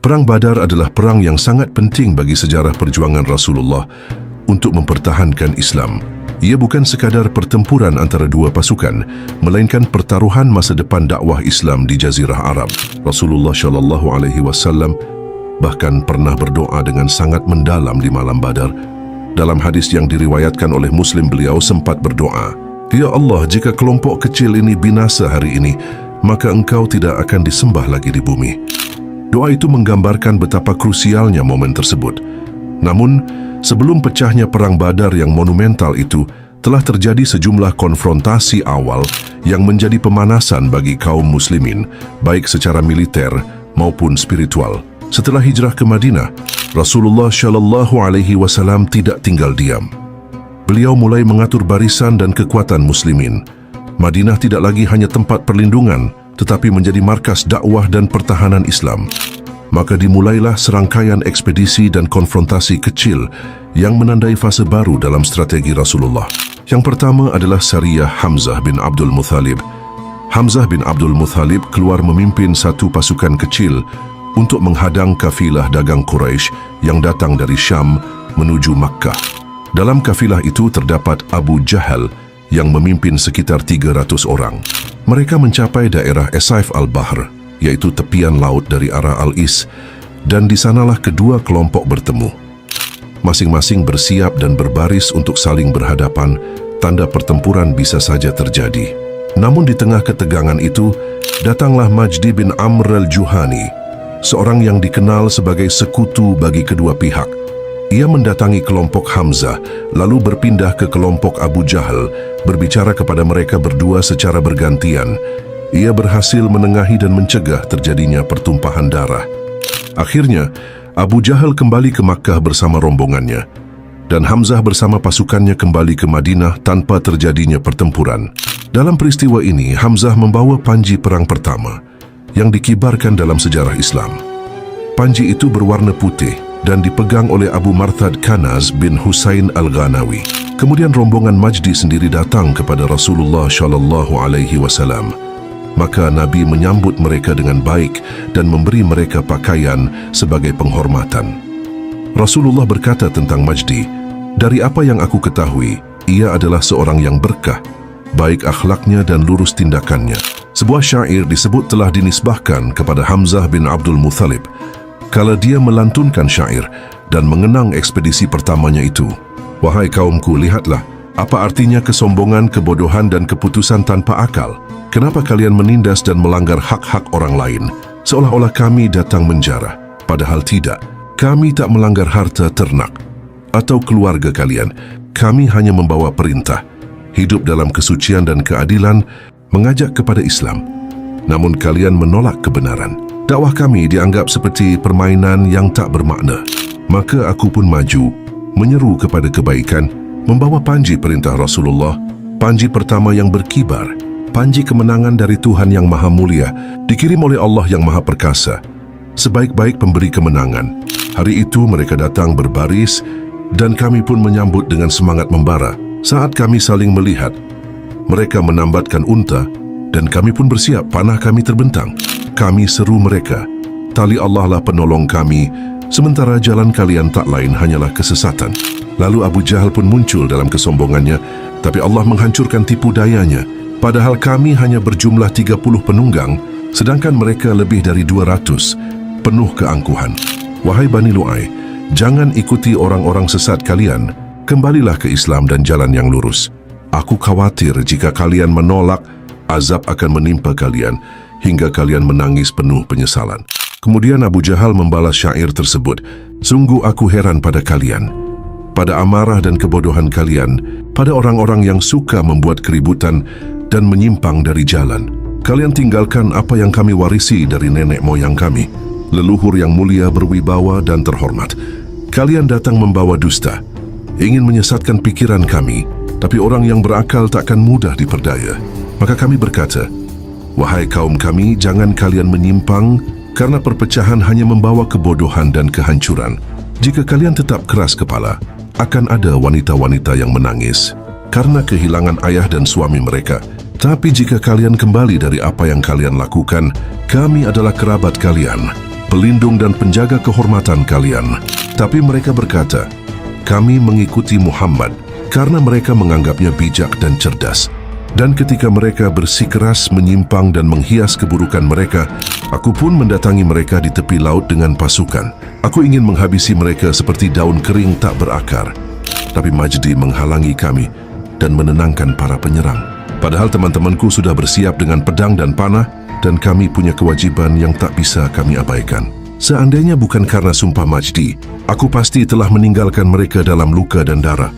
Perang Badar adalah perang yang sangat penting bagi sejarah perjuangan Rasulullah untuk mempertahankan Islam. Ia bukan sekadar pertempuran antara dua pasukan, melainkan pertaruhan masa depan dakwah Islam di Jazirah Arab. Rasulullah SAW bahkan pernah berdoa dengan sangat mendalam di malam Badar. Dalam hadis yang diriwayatkan oleh Muslim, beliau sempat berdoa, "Ya Allah, jika kelompok kecil ini binasa hari ini, maka Engkau tidak akan disembah lagi di bumi." Doa itu menggambarkan betapa krusialnya momen tersebut. Namun, sebelum pecahnya Perang Badar yang monumental itu, telah terjadi sejumlah konfrontasi awal yang menjadi pemanasan bagi kaum muslimin, baik secara militer maupun spiritual. Setelah hijrah ke Madinah, Rasulullah SAW tidak tinggal diam. Beliau mulai mengatur barisan dan kekuatan muslimin. Madinah tidak lagi hanya tempat perlindungan, tetapi menjadi markas dakwah dan pertahanan Islam. Maka dimulailah serangkaian ekspedisi dan konfrontasi kecil yang menandai fase baru dalam strategi Rasulullah. Yang pertama adalah Sariyah Hamzah bin Abdul Muthalib. Hamzah bin Abdul Muthalib keluar memimpin satu pasukan kecil untuk menghadang kafilah dagang Quraisy yang datang dari Syam menuju Makkah. Dalam kafilah itu terdapat Abu Jahal yang memimpin sekitar 300 orang. Mereka mencapai daerah Esaif al-Bahr, yaitu tepian laut dari arah Al-Is, dan di sanalah kedua kelompok bertemu. Masing-masing bersiap dan berbaris untuk saling berhadapan, tanda pertempuran bisa saja terjadi. Namun di tengah ketegangan itu, datanglah Majdi bin Amr al-Juhani, seorang yang dikenal sebagai sekutu bagi kedua pihak. Ia mendatangi kelompok Hamzah, lalu berpindah ke kelompok Abu Jahal, berbicara kepada mereka berdua secara bergantian. Ia berhasil menengahi dan mencegah terjadinya pertumpahan darah. Akhirnya, Abu Jahal kembali ke Makkah bersama rombongannya, dan Hamzah bersama pasukannya kembali ke Madinah tanpa terjadinya pertempuran. Dalam peristiwa ini, Hamzah membawa panji perang pertama yang dikibarkan dalam sejarah Islam. Panji itu berwarna putih dan dipegang oleh Abu Marthad Kanaz bin Husain al-Ghanawi. Kemudian rombongan Majdi sendiri datang kepada Rasulullah SAW. Maka Nabi menyambut mereka dengan baik dan memberi mereka pakaian sebagai penghormatan. Rasulullah berkata tentang Majdi, "Dari apa yang aku ketahui, ia adalah seorang yang berkah, baik akhlaknya dan lurus tindakannya." Sebuah syair disebut telah dinisbahkan kepada Hamzah bin Abdul Muthalib kala dia melantunkan syair dan mengenang ekspedisi pertamanya itu. "Wahai kaumku, lihatlah, apa artinya kesombongan, kebodohan dan keputusan tanpa akal. Kenapa kalian menindas dan melanggar hak-hak orang lain, seolah-olah kami datang menjarah? Padahal tidak, kami tak melanggar harta ternak atau keluarga kalian. Kami hanya membawa perintah, hidup dalam kesucian dan keadilan, mengajak kepada Islam. Namun kalian menolak kebenaran. Dakwah kami dianggap seperti permainan yang tak bermakna. Maka aku pun maju, menyeru kepada kebaikan, membawa panji perintah Rasulullah, panji pertama yang berkibar, panji kemenangan dari Tuhan yang Maha Mulia, dikirim oleh Allah yang Maha Perkasa, sebaik-baik pemberi kemenangan. Hari itu mereka datang berbaris, dan kami pun menyambut dengan semangat membara. Saat kami saling melihat, mereka menambatkan unta, dan kami pun bersiap, panah kami terbentang. Kami seru mereka, tali Allah lah penolong kami, sementara jalan kalian tak lain hanyalah kesesatan. Lalu Abu Jahal pun muncul dalam kesombongannya, tapi Allah menghancurkan tipu dayanya. Padahal kami hanya berjumlah 30 penunggang, sedangkan mereka lebih dari 200, penuh keangkuhan. Wahai Bani Lu'ay, jangan ikuti orang-orang sesat kalian, kembalilah ke Islam dan jalan yang lurus. Aku khawatir jika kalian menolak, azab akan menimpa kalian, hingga kalian menangis penuh penyesalan." Kemudian Abu Jahal membalas syair tersebut, "Sungguh aku heran pada kalian, pada amarah dan kebodohan kalian, pada orang-orang yang suka membuat keributan dan menyimpang dari jalan. Kalian tinggalkan apa yang kami warisi dari nenek moyang kami, leluhur yang mulia, berwibawa dan terhormat. Kalian datang membawa dusta, ingin menyesatkan pikiran kami, tapi orang yang berakal takkan mudah diperdaya. Maka kami berkata, wahai kaum kami, jangan kalian menyimpang, karena perpecahan hanya membawa kebodohan dan kehancuran. Jika kalian tetap keras kepala, akan ada wanita-wanita yang menangis karena kehilangan ayah dan suami mereka. Tapi jika kalian kembali dari apa yang kalian lakukan, kami adalah kerabat kalian, pelindung dan penjaga kehormatan kalian. Tapi mereka berkata, kami mengikuti Muhammad karena mereka menganggapnya bijak dan cerdas. Dan ketika mereka bersikeras menyimpang dan menghias keburukan mereka, aku pun mendatangi mereka di tepi laut dengan pasukan. Aku ingin menghabisi mereka seperti daun kering tak berakar. Tapi Majdi menghalangi kami dan menenangkan para penyerang. Padahal teman-temanku sudah bersiap dengan pedang dan panah, dan kami punya kewajiban yang tak bisa kami abaikan. Seandainya bukan karena sumpah Majdi, aku pasti telah meninggalkan mereka dalam luka dan darah.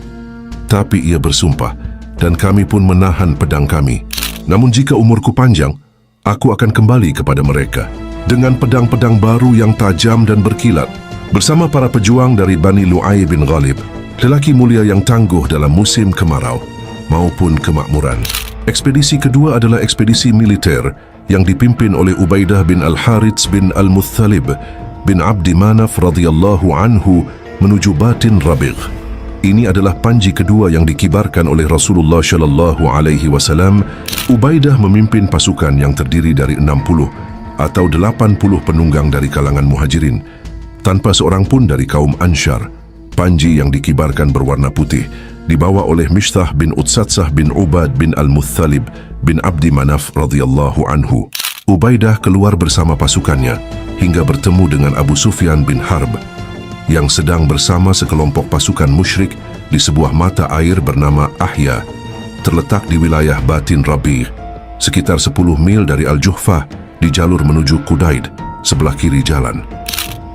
Tapi ia bersumpah, dan kami pun menahan pedang kami. Namun jika umurku panjang, aku akan kembali kepada mereka dengan pedang-pedang baru yang tajam dan berkilat. Bersama para pejuang dari Bani Lu'ay bin Ghalib, lelaki mulia yang tangguh dalam musim kemarau maupun kemakmuran. Ekspedisi kedua adalah ekspedisi militer yang dipimpin oleh Ubaidah bin Al-Harits bin Al-Muttalib bin Abdi Manaf radhiyallahu anhu menuju Batin Rabiq. Ini adalah panji kedua yang dikibarkan oleh Rasulullah Shallallahu Alaihi Wasallam. Ubaidah memimpin pasukan yang terdiri dari 60 atau 80 penunggang dari kalangan muhajirin, tanpa seorang pun dari kaum Ansyar. Panji yang dikibarkan berwarna putih, dibawa oleh Mishtah bin Utsatsah bin Ubad bin Al-Muttalib bin Abdi Manaf radhiyallahu anhu. Ubaidah keluar bersama pasukannya hingga bertemu dengan Abu Sufyan bin Harb yang sedang bersama sekelompok pasukan musyrik di sebuah mata air bernama Ahya, terletak di wilayah Batin Rabiq, sekitar 10 mil dari Al-Juhfah di jalur menuju Qudaid, sebelah kiri jalan.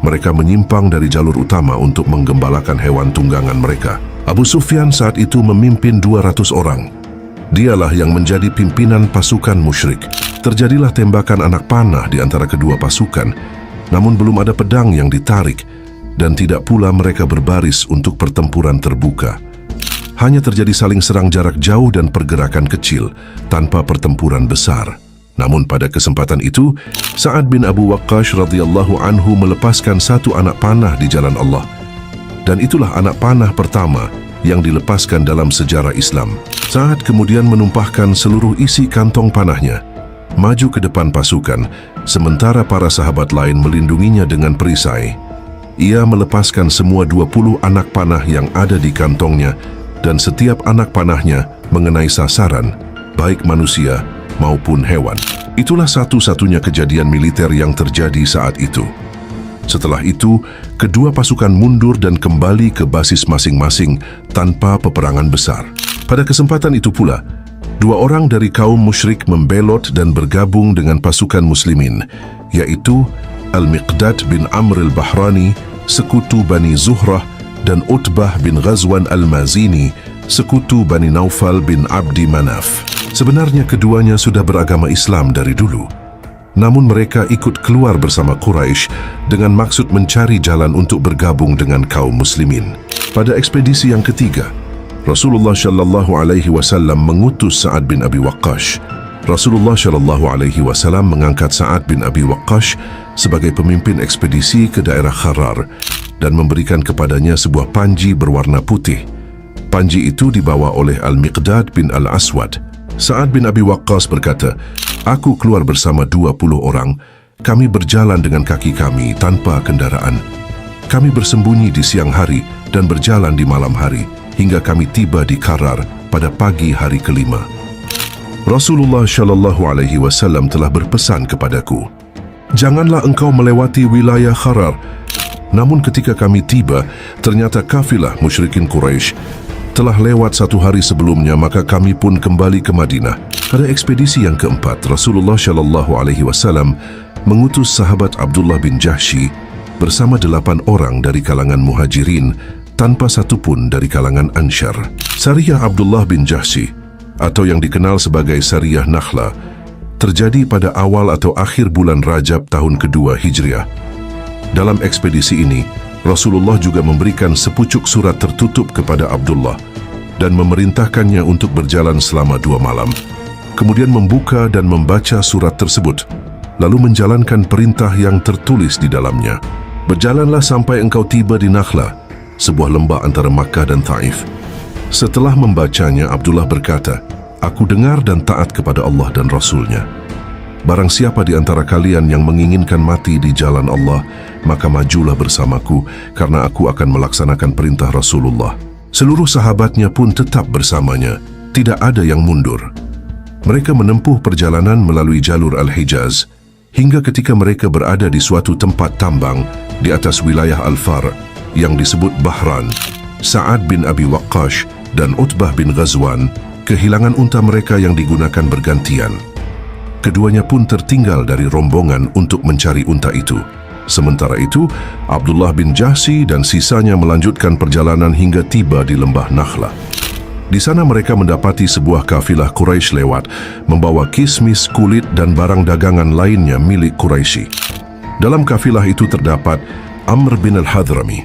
Mereka menyimpang dari jalur utama untuk menggembalakan hewan tunggangan mereka. Abu Sufyan saat itu memimpin 200 orang. Dialah yang menjadi pimpinan pasukan musyrik. Terjadilah tembakan anak panah di antara kedua pasukan, namun belum ada pedang yang ditarik, dan tidak pula mereka berbaris untuk pertempuran terbuka. Hanya terjadi saling serang jarak jauh dan pergerakan kecil, tanpa pertempuran besar. Namun pada kesempatan itu, Sa'ad bin Abu Waqqash radhiyallahu anhu melepaskan satu anak panah di jalan Allah. Dan itulah anak panah pertama yang dilepaskan dalam sejarah Islam. Sa'ad kemudian menumpahkan seluruh isi kantong panahnya, maju ke depan pasukan, sementara para sahabat lain melindunginya dengan perisai. Ia melepaskan semua 20 anak panah yang ada di kantongnya, dan setiap anak panahnya mengenai sasaran, baik manusia maupun hewan. Itulah satu-satunya kejadian militer yang terjadi saat itu. Setelah itu, kedua pasukan mundur dan kembali ke basis masing-masing tanpa peperangan besar. Pada kesempatan itu pula, 2 orang dari kaum musyrik membelot dan bergabung dengan pasukan muslimin, yaitu Al-Miqdad bin Amr al-Bahrani, sekutu Bani Zuhrah, dan Utbah bin Ghazwan al-Mazini, sekutu Bani Naufal bin Abdi Manaf. Sebenarnya keduanya sudah beragama Islam dari dulu. Namun mereka ikut keluar bersama Quraisy dengan maksud mencari jalan untuk bergabung dengan kaum muslimin. Pada ekspedisi yang ketiga, Rasulullah Shallallahu Alaihi Wasallam mengutus Sa'ad bin Abi Waqqash. Rasulullah Shallallahu Alaihi Wasallam mengangkat Sa'ad bin Abi Waqqash sebagai pemimpin ekspedisi ke daerah Kharar dan memberikan kepadanya sebuah panji berwarna putih. Panji itu dibawa oleh Al-Miqdad bin Al-Aswad. Sa'ad bin Abi Waqqas berkata, "Aku keluar bersama 20 orang. Kami berjalan dengan kaki kami tanpa kendaraan. Kami bersembunyi di siang hari dan berjalan di malam hari hingga kami tiba di Kharar pada pagi hari kelima. Rasulullah Shallallahu Alaihi Wasallam telah berpesan kepadaku, janganlah engkau melewati wilayah Kharar. Namun ketika kami tiba, ternyata kafilah musyrikin Quraisy telah lewat 1 hari sebelumnya, maka kami pun kembali ke Madinah." Pada ekspedisi yang keempat, Rasulullah Shallallahu Alaihi Wasallam mengutus sahabat Abdullah bin Jahsy bersama 8 orang dari kalangan muhajirin tanpa satupun dari kalangan Ansyar. Sariyah Abdullah bin Jahsy, atau yang dikenal sebagai Sariyah Nakhla, terjadi pada awal atau akhir bulan Rajab tahun kedua Hijriah. Dalam ekspedisi ini, Rasulullah juga memberikan sepucuk surat tertutup kepada Abdullah dan memerintahkannya untuk berjalan selama 2 malam. Kemudian membuka dan membaca surat tersebut, lalu menjalankan perintah yang tertulis di dalamnya. "Berjalanlah sampai engkau tiba di Nakhla, sebuah lembah antara Makkah dan Taif." Setelah membacanya, Abdullah berkata, "Aku dengar dan taat kepada Allah dan Rasul-Nya." Barang siapa di antara kalian yang menginginkan mati di jalan Allah, maka majulah bersamaku, karena aku akan melaksanakan perintah Rasulullah. Seluruh sahabatnya pun tetap bersamanya, tidak ada yang mundur. Mereka menempuh perjalanan melalui jalur Al-Hijaz, hingga ketika mereka berada di suatu tempat tambang di atas wilayah Al-Far yang disebut Bahran. Sa'ad bin Abi Waqqash dan Utbah bin Ghazwan kehilangan unta mereka yang digunakan bergantian. Keduanya pun tertinggal dari rombongan untuk mencari unta itu. Sementara itu, Abdullah bin Jahsy dan sisanya melanjutkan perjalanan hingga tiba di lembah Nakhla. Di sana mereka mendapati sebuah kafilah Quraisy lewat, membawa kismis, kulit dan barang dagangan lainnya milik Quraisy. Dalam kafilah itu terdapat Amr bin al-Hadrami,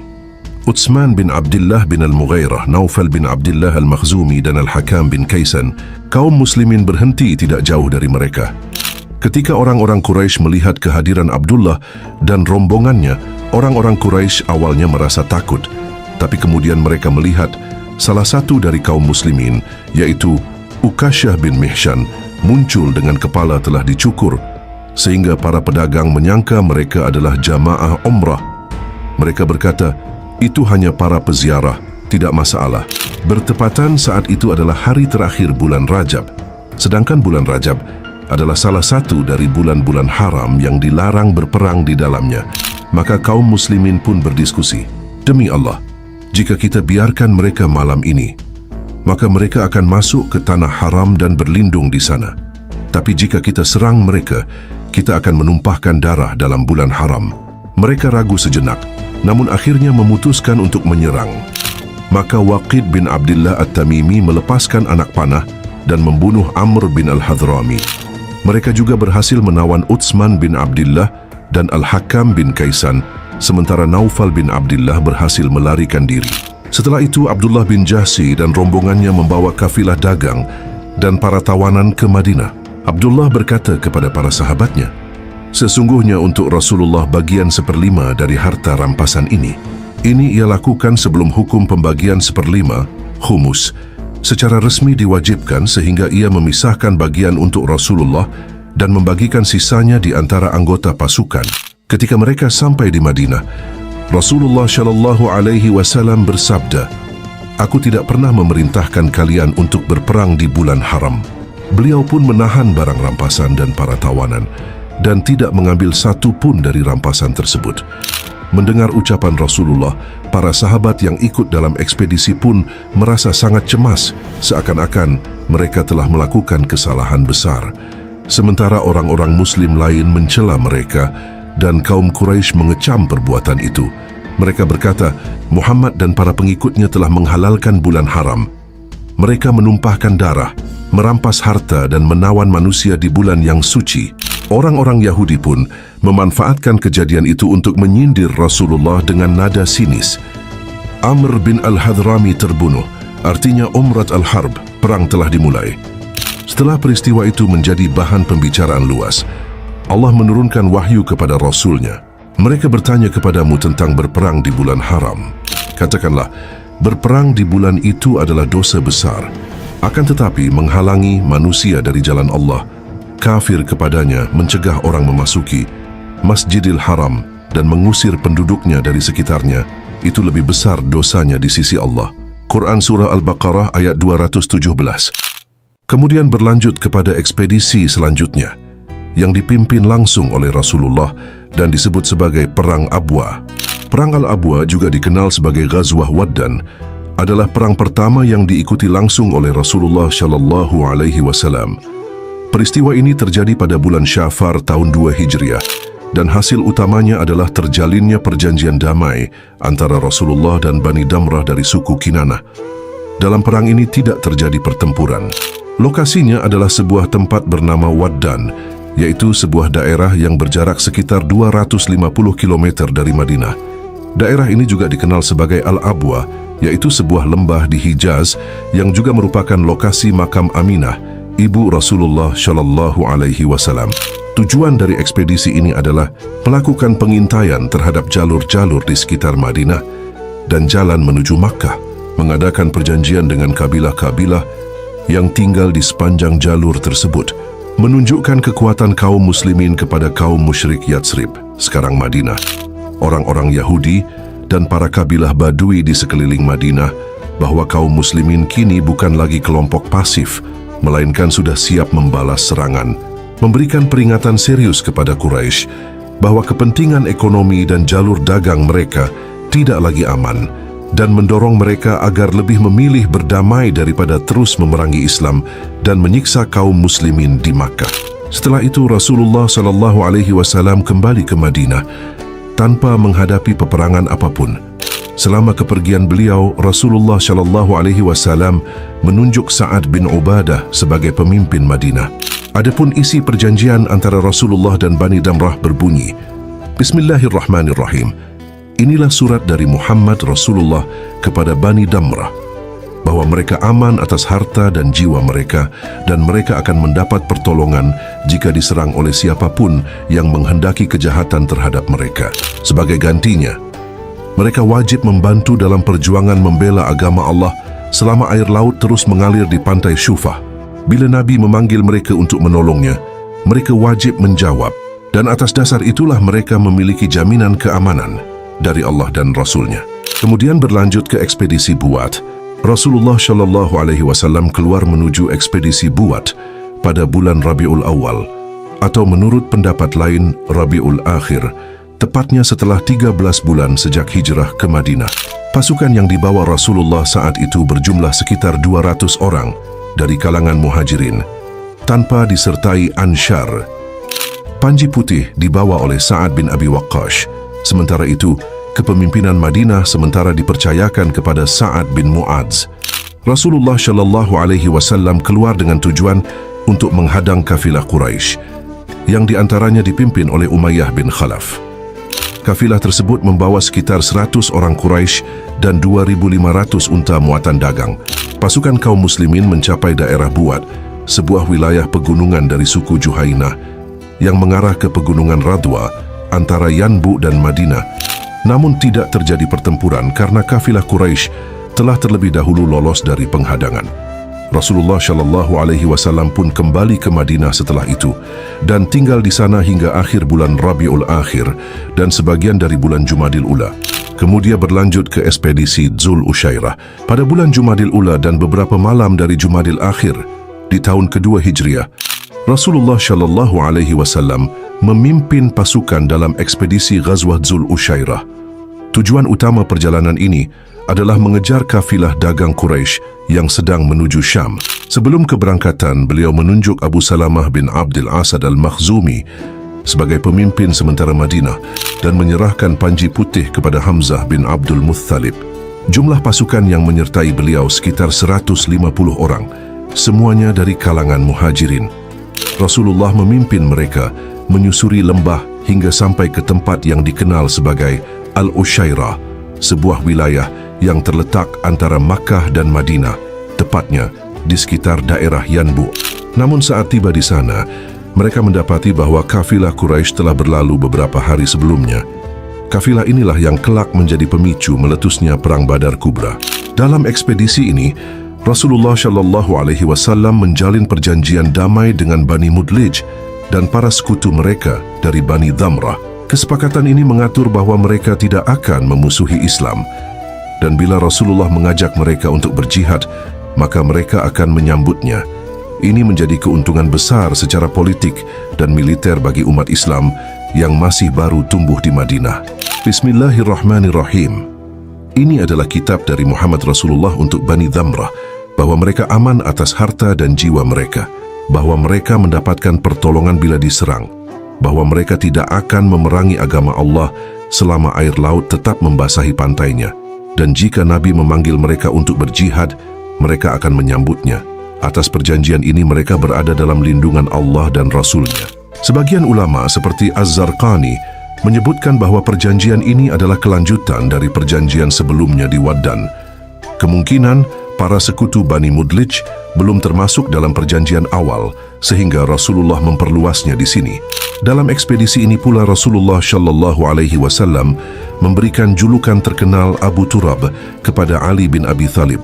Utsman bin Abdullah bin al-Mughairah, Naufal bin Abdullah al-Makhzumi dan Al-Hakam bin Kaisan. Kaum muslimin berhenti tidak jauh dari mereka. Ketika orang-orang Quraisy melihat kehadiran Abdullah dan rombongannya, orang-orang Quraisy awalnya merasa takut, tapi kemudian mereka melihat salah satu dari kaum muslimin, yaitu Ukasyah bin Mihshan, muncul dengan kepala telah dicukur, sehingga para pedagang menyangka mereka adalah jamaah umrah. Mereka berkata, itu hanya para peziarah, tidak masalah. Bertepatan saat itu adalah hari terakhir bulan Rajab, sedangkan bulan Rajab adalah salah satu dari bulan-bulan haram yang dilarang berperang di dalamnya. Maka kaum muslimin pun berdiskusi, demi Allah, jika kita biarkan mereka malam ini, maka mereka akan masuk ke tanah haram dan berlindung di sana. Tapi jika kita serang mereka, kita akan menumpahkan darah dalam bulan haram. Mereka ragu sejenak, namun akhirnya memutuskan untuk menyerang. Maka Waqid bin Abdullah At-Tamimi melepaskan anak panah dan membunuh Amr bin al-Hadrami. Mereka juga berhasil menawan Utsman bin Abdullah dan Al-Hakam bin Kaisan, sementara Naufal bin Abdullah berhasil melarikan diri. Setelah itu, Abdullah bin Jahsy dan rombongannya membawa kafilah dagang dan para tawanan ke Madinah. Abdullah berkata kepada para sahabatnya, sesungguhnya untuk Rasulullah bagian 1/5 dari harta rampasan ini. Ini ia lakukan sebelum hukum pembagian 1/5, khumus, secara resmi diwajibkan, sehingga ia memisahkan bagian untuk Rasulullah dan membagikan sisanya di antara anggota pasukan. Ketika mereka sampai di Madinah, Rasulullah Shallallahu Alaihi Wasallam bersabda, "Aku tidak pernah memerintahkan kalian untuk berperang di bulan haram." Beliau pun menahan barang rampasan dan para tawanan dan tidak mengambil satu pun dari rampasan tersebut. Mendengar ucapan Rasulullah, para sahabat yang ikut dalam ekspedisi pun merasa sangat cemas, seakan-akan mereka telah melakukan kesalahan besar. Sementara orang-orang muslim lain mencela mereka dan kaum Quraisy mengecam perbuatan itu. Mereka berkata, Muhammad dan para pengikutnya telah menghalalkan bulan haram. Mereka menumpahkan darah, merampas harta dan menawan manusia di bulan yang suci. Orang-orang Yahudi pun memanfaatkan kejadian itu untuk menyindir Rasulullah dengan nada sinis. Amr bin al-Hadrami terbunuh, artinya Umrat al-Harb, perang telah dimulai. Setelah peristiwa itu menjadi bahan pembicaraan luas, Allah menurunkan wahyu kepada Rasul-Nya. Mereka bertanya kepadamu tentang berperang di bulan haram. Katakanlah, berperang di bulan itu adalah dosa besar. Akan tetapi menghalangi manusia dari jalan Allah, kafir kepadanya, mencegah orang memasuki Masjidil Haram dan mengusir penduduknya dari sekitarnya, itu lebih besar dosanya di sisi Allah. Quran Surah Al-Baqarah ayat 217. Kemudian berlanjut kepada ekspedisi selanjutnya, yang dipimpin langsung oleh Rasulullah dan disebut sebagai Perang Abwa. Perang Al-Abwa, juga dikenal sebagai Ghazwah Waddan, adalah perang pertama yang diikuti langsung oleh Rasulullah Shallallahu Alaihi Wasallam. Peristiwa ini terjadi pada bulan Syafar tahun 2 Hijriah, dan hasil utamanya adalah terjalinnya perjanjian damai antara Rasulullah dan Bani Damrah dari suku Kinanah. Dalam perang ini tidak terjadi pertempuran. Lokasinya adalah sebuah tempat bernama Waddan, yaitu sebuah daerah yang berjarak sekitar 250 km dari Madinah. Daerah ini juga dikenal sebagai Al-Abwa, yaitu sebuah lembah di Hijaz yang juga merupakan lokasi makam Aminah, ibu Rasulullah Shallallahu Alaihi Wasallam. Tujuan dari ekspedisi ini adalah melakukan pengintaian terhadap jalur-jalur di sekitar Madinah dan jalan menuju Makkah, mengadakan perjanjian dengan kabilah-kabilah yang tinggal di sepanjang jalur tersebut, menunjukkan kekuatan kaum muslimin kepada kaum musyrik Yatsrib, sekarang Madinah. Orang-orang Yahudi dan para kabilah Badui di sekeliling Madinah bahwa kaum muslimin kini bukan lagi kelompok pasif, melainkan sudah siap membalas serangan, memberikan peringatan serius kepada Quraisy bahwa kepentingan ekonomi dan jalur dagang mereka tidak lagi aman, dan mendorong mereka agar lebih memilih berdamai daripada terus memerangi Islam dan menyiksa kaum muslimin di Makkah. Setelah itu Rasulullah SAW kembali ke Madinah tanpa menghadapi peperangan apapun. Selama kepergian beliau, Rasulullah SAW menunjuk Sa'ad bin Ubadah sebagai pemimpin Madinah. Adapun isi perjanjian antara Rasulullah dan Bani Damrah berbunyi, Bismillahirrahmanirrahim. Inilah surat dari Muhammad Rasulullah kepada Bani Damrah, bahwa mereka aman atas harta dan jiwa mereka, dan mereka akan mendapat pertolongan jika diserang oleh siapapun yang menghendaki kejahatan terhadap mereka. Sebagai gantinya, mereka wajib membantu dalam perjuangan membela agama Allah selama air laut terus mengalir di pantai Syufah. Bila Nabi memanggil mereka untuk menolongnya, mereka wajib menjawab, dan atas dasar itulah mereka memiliki jaminan keamanan dari Allah dan Rasulnya. Kemudian berlanjut ke ekspedisi Buat. Rasulullah SAW keluar menuju ekspedisi Buat pada bulan Rabiul Awal, atau menurut pendapat lain Rabiul Akhir, tepatnya setelah 13 bulan sejak hijrah ke Madinah. Pasukan yang dibawa Rasulullah saat itu berjumlah sekitar 200 orang dari kalangan Muhajirin, tanpa disertai Ansyar. Panji putih dibawa oleh Sa'ad bin Abi Waqqash. Sementara itu, kepemimpinan Madinah sementara dipercayakan kepada Sa'ad bin Mu'adz. Rasulullah SAW keluar dengan tujuan untuk menghadang kafilah Quraisy, yang diantaranya dipimpin oleh Umayyah bin Khalaf. Kafilah tersebut membawa sekitar 100 orang Quraisy dan 2.500 unta muatan dagang. Pasukan kaum muslimin mencapai daerah Buat, sebuah wilayah pegunungan dari suku Juhainah, yang mengarah ke pegunungan Radwa antara Yanbu dan Madinah. Namun tidak terjadi pertempuran karena kafilah Quraisy telah terlebih dahulu lolos dari penghadangan. Rasulullah SAW pun kembali ke Madinah setelah itu dan tinggal di sana hingga akhir bulan Rabiul Akhir dan sebagian dari bulan Jumadil Ula. Kemudian berlanjut ke ekspedisi Dzul Usyairah pada bulan Jumadil Ula dan beberapa malam dari Jumadil Akhir di tahun kedua Hijriah. Rasulullah SAW memimpin pasukan dalam ekspedisi Ghazwah Dzul Usyairah. Tujuan utama perjalanan ini adalah mengejar kafilah dagang Quraisy yang sedang menuju Syam. Sebelum keberangkatan, beliau menunjuk Abu Salamah bin Abdul Asad al-Makhzumi sebagai pemimpin sementara Madinah dan menyerahkan panji putih kepada Hamzah bin Abdul Muttalib. Jumlah pasukan yang menyertai beliau sekitar 150 orang, semuanya dari kalangan Muhajirin. Rasulullah memimpin mereka menyusuri lembah hingga sampai ke tempat yang dikenal sebagai Al-Usyairah, sebuah wilayah yang terletak antara Makkah dan Madinah, tepatnya di sekitar daerah Yanbu. Namun saat tiba di sana, mereka mendapati bahwa kafilah Quraisy telah berlalu beberapa hari sebelumnya. Kafilah inilah yang kelak menjadi pemicu meletusnya Perang Badar Kubra. Dalam ekspedisi ini, Rasulullah SAW menjalin perjanjian damai dengan Bani Mudlij dan para sekutu mereka dari Bani Damrah. Kesepakatan ini mengatur bahwa mereka tidak akan memusuhi Islam, dan bila Rasulullah mengajak mereka untuk berjihad, maka mereka akan menyambutnya. Ini menjadi keuntungan besar secara politik dan militer bagi umat Islam yang masih baru tumbuh di Madinah. Bismillahirrahmanirrahim. Ini adalah kitab dari Muhammad Rasulullah untuk Bani Damrah, bahwa mereka aman atas harta dan jiwa mereka, bahwa mereka mendapatkan pertolongan bila diserang, bahwa mereka tidak akan memerangi agama Allah selama air laut tetap membasahi pantainya, dan jika Nabi memanggil mereka untuk berjihad, mereka akan menyambutnya. Atas perjanjian ini mereka berada dalam lindungan Allah dan Rasulnya. Sebagian ulama seperti Az-Zarqani menyebutkan bahwa perjanjian ini adalah kelanjutan dari perjanjian sebelumnya di Waddan. Kemungkinan para sekutu Bani Mudlij belum termasuk dalam perjanjian awal, sehingga Rasulullah memperluasnya di sini. Dalam ekspedisi ini pula Rasulullah SAW memberikan julukan terkenal Abu Turab kepada Ali bin Abi Thalib.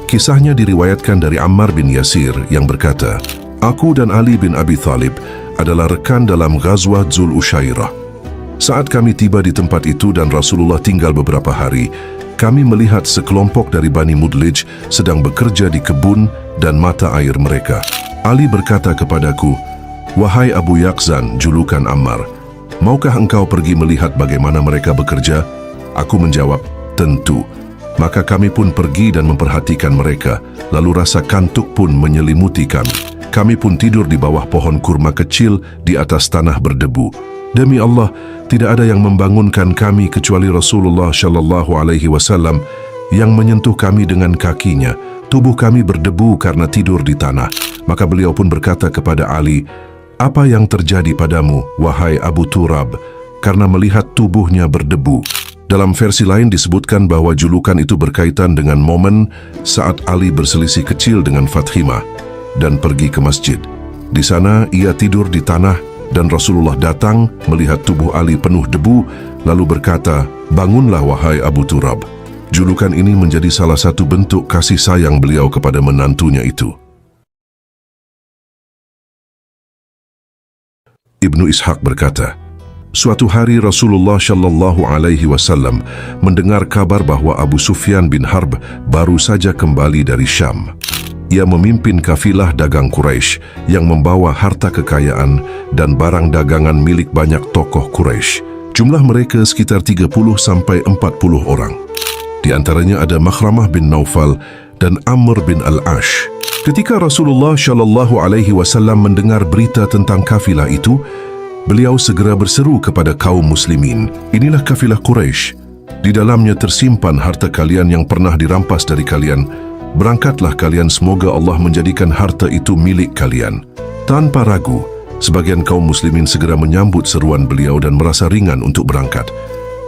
Kisahnya diriwayatkan dari Ammar bin Yasir yang berkata, Aku dan Ali bin Abi Thalib adalah rekan dalam Ghazwah Dzul Ushairah. Saat kami tiba di tempat itu dan Rasulullah tinggal beberapa hari, kami melihat sekelompok dari Bani Mudlij sedang bekerja di kebun dan mata air mereka. Ali berkata kepadaku, "Wahai Abu Yaqzan, julukan Ammar, maukah engkau pergi melihat bagaimana mereka bekerja?" Aku menjawab, "Tentu." Maka kami pun pergi dan memperhatikan mereka, lalu rasa kantuk pun menyelimuti kami. Kami pun tidur di bawah pohon kurma kecil di atas tanah berdebu. Demi Allah, tidak ada yang membangunkan kami kecuali Rasulullah Shallallahu Alaihi Wasallam yang menyentuh kami dengan kakinya. Tubuh kami berdebu karena tidur di tanah. Maka beliau pun berkata kepada Ali, "Apa yang terjadi padamu, wahai Abu Turab, karena melihat tubuhnya berdebu?" Dalam versi lain disebutkan bahwa julukan itu berkaitan dengan momen saat Ali berselisih kecil dengan Fathimah dan pergi ke masjid. Di sana ia tidur di tanah dan Rasulullah datang melihat tubuh Ali penuh debu lalu berkata, "Bangunlah wahai Abu Turab." Julukan ini menjadi salah satu bentuk kasih sayang beliau kepada menantunya itu. Ibnu Ishaq berkata, suatu hari Rasulullah Shallallahu Alaihi Wasallam mendengar kabar bahwa Abu Sufyan bin Harb baru saja kembali dari Syam. Ia memimpin kafilah dagang Quraisy yang membawa harta kekayaan dan barang dagangan milik banyak tokoh Quraisy. Jumlah mereka sekitar 30-40 orang. Di antaranya ada Makhramah bin Naufal dan Amr bin Al-Ash. Ketika Rasulullah Shallallahu Alaihi Wasallam mendengar berita tentang kafilah itu, beliau segera berseru kepada kaum muslimin, "Inilah kafilah Quraisy. Di dalamnya tersimpan harta kalian yang pernah dirampas dari kalian. Berangkatlah kalian, semoga Allah menjadikan harta itu milik kalian." Tanpa ragu, sebagian kaum muslimin segera menyambut seruan beliau dan merasa ringan untuk berangkat.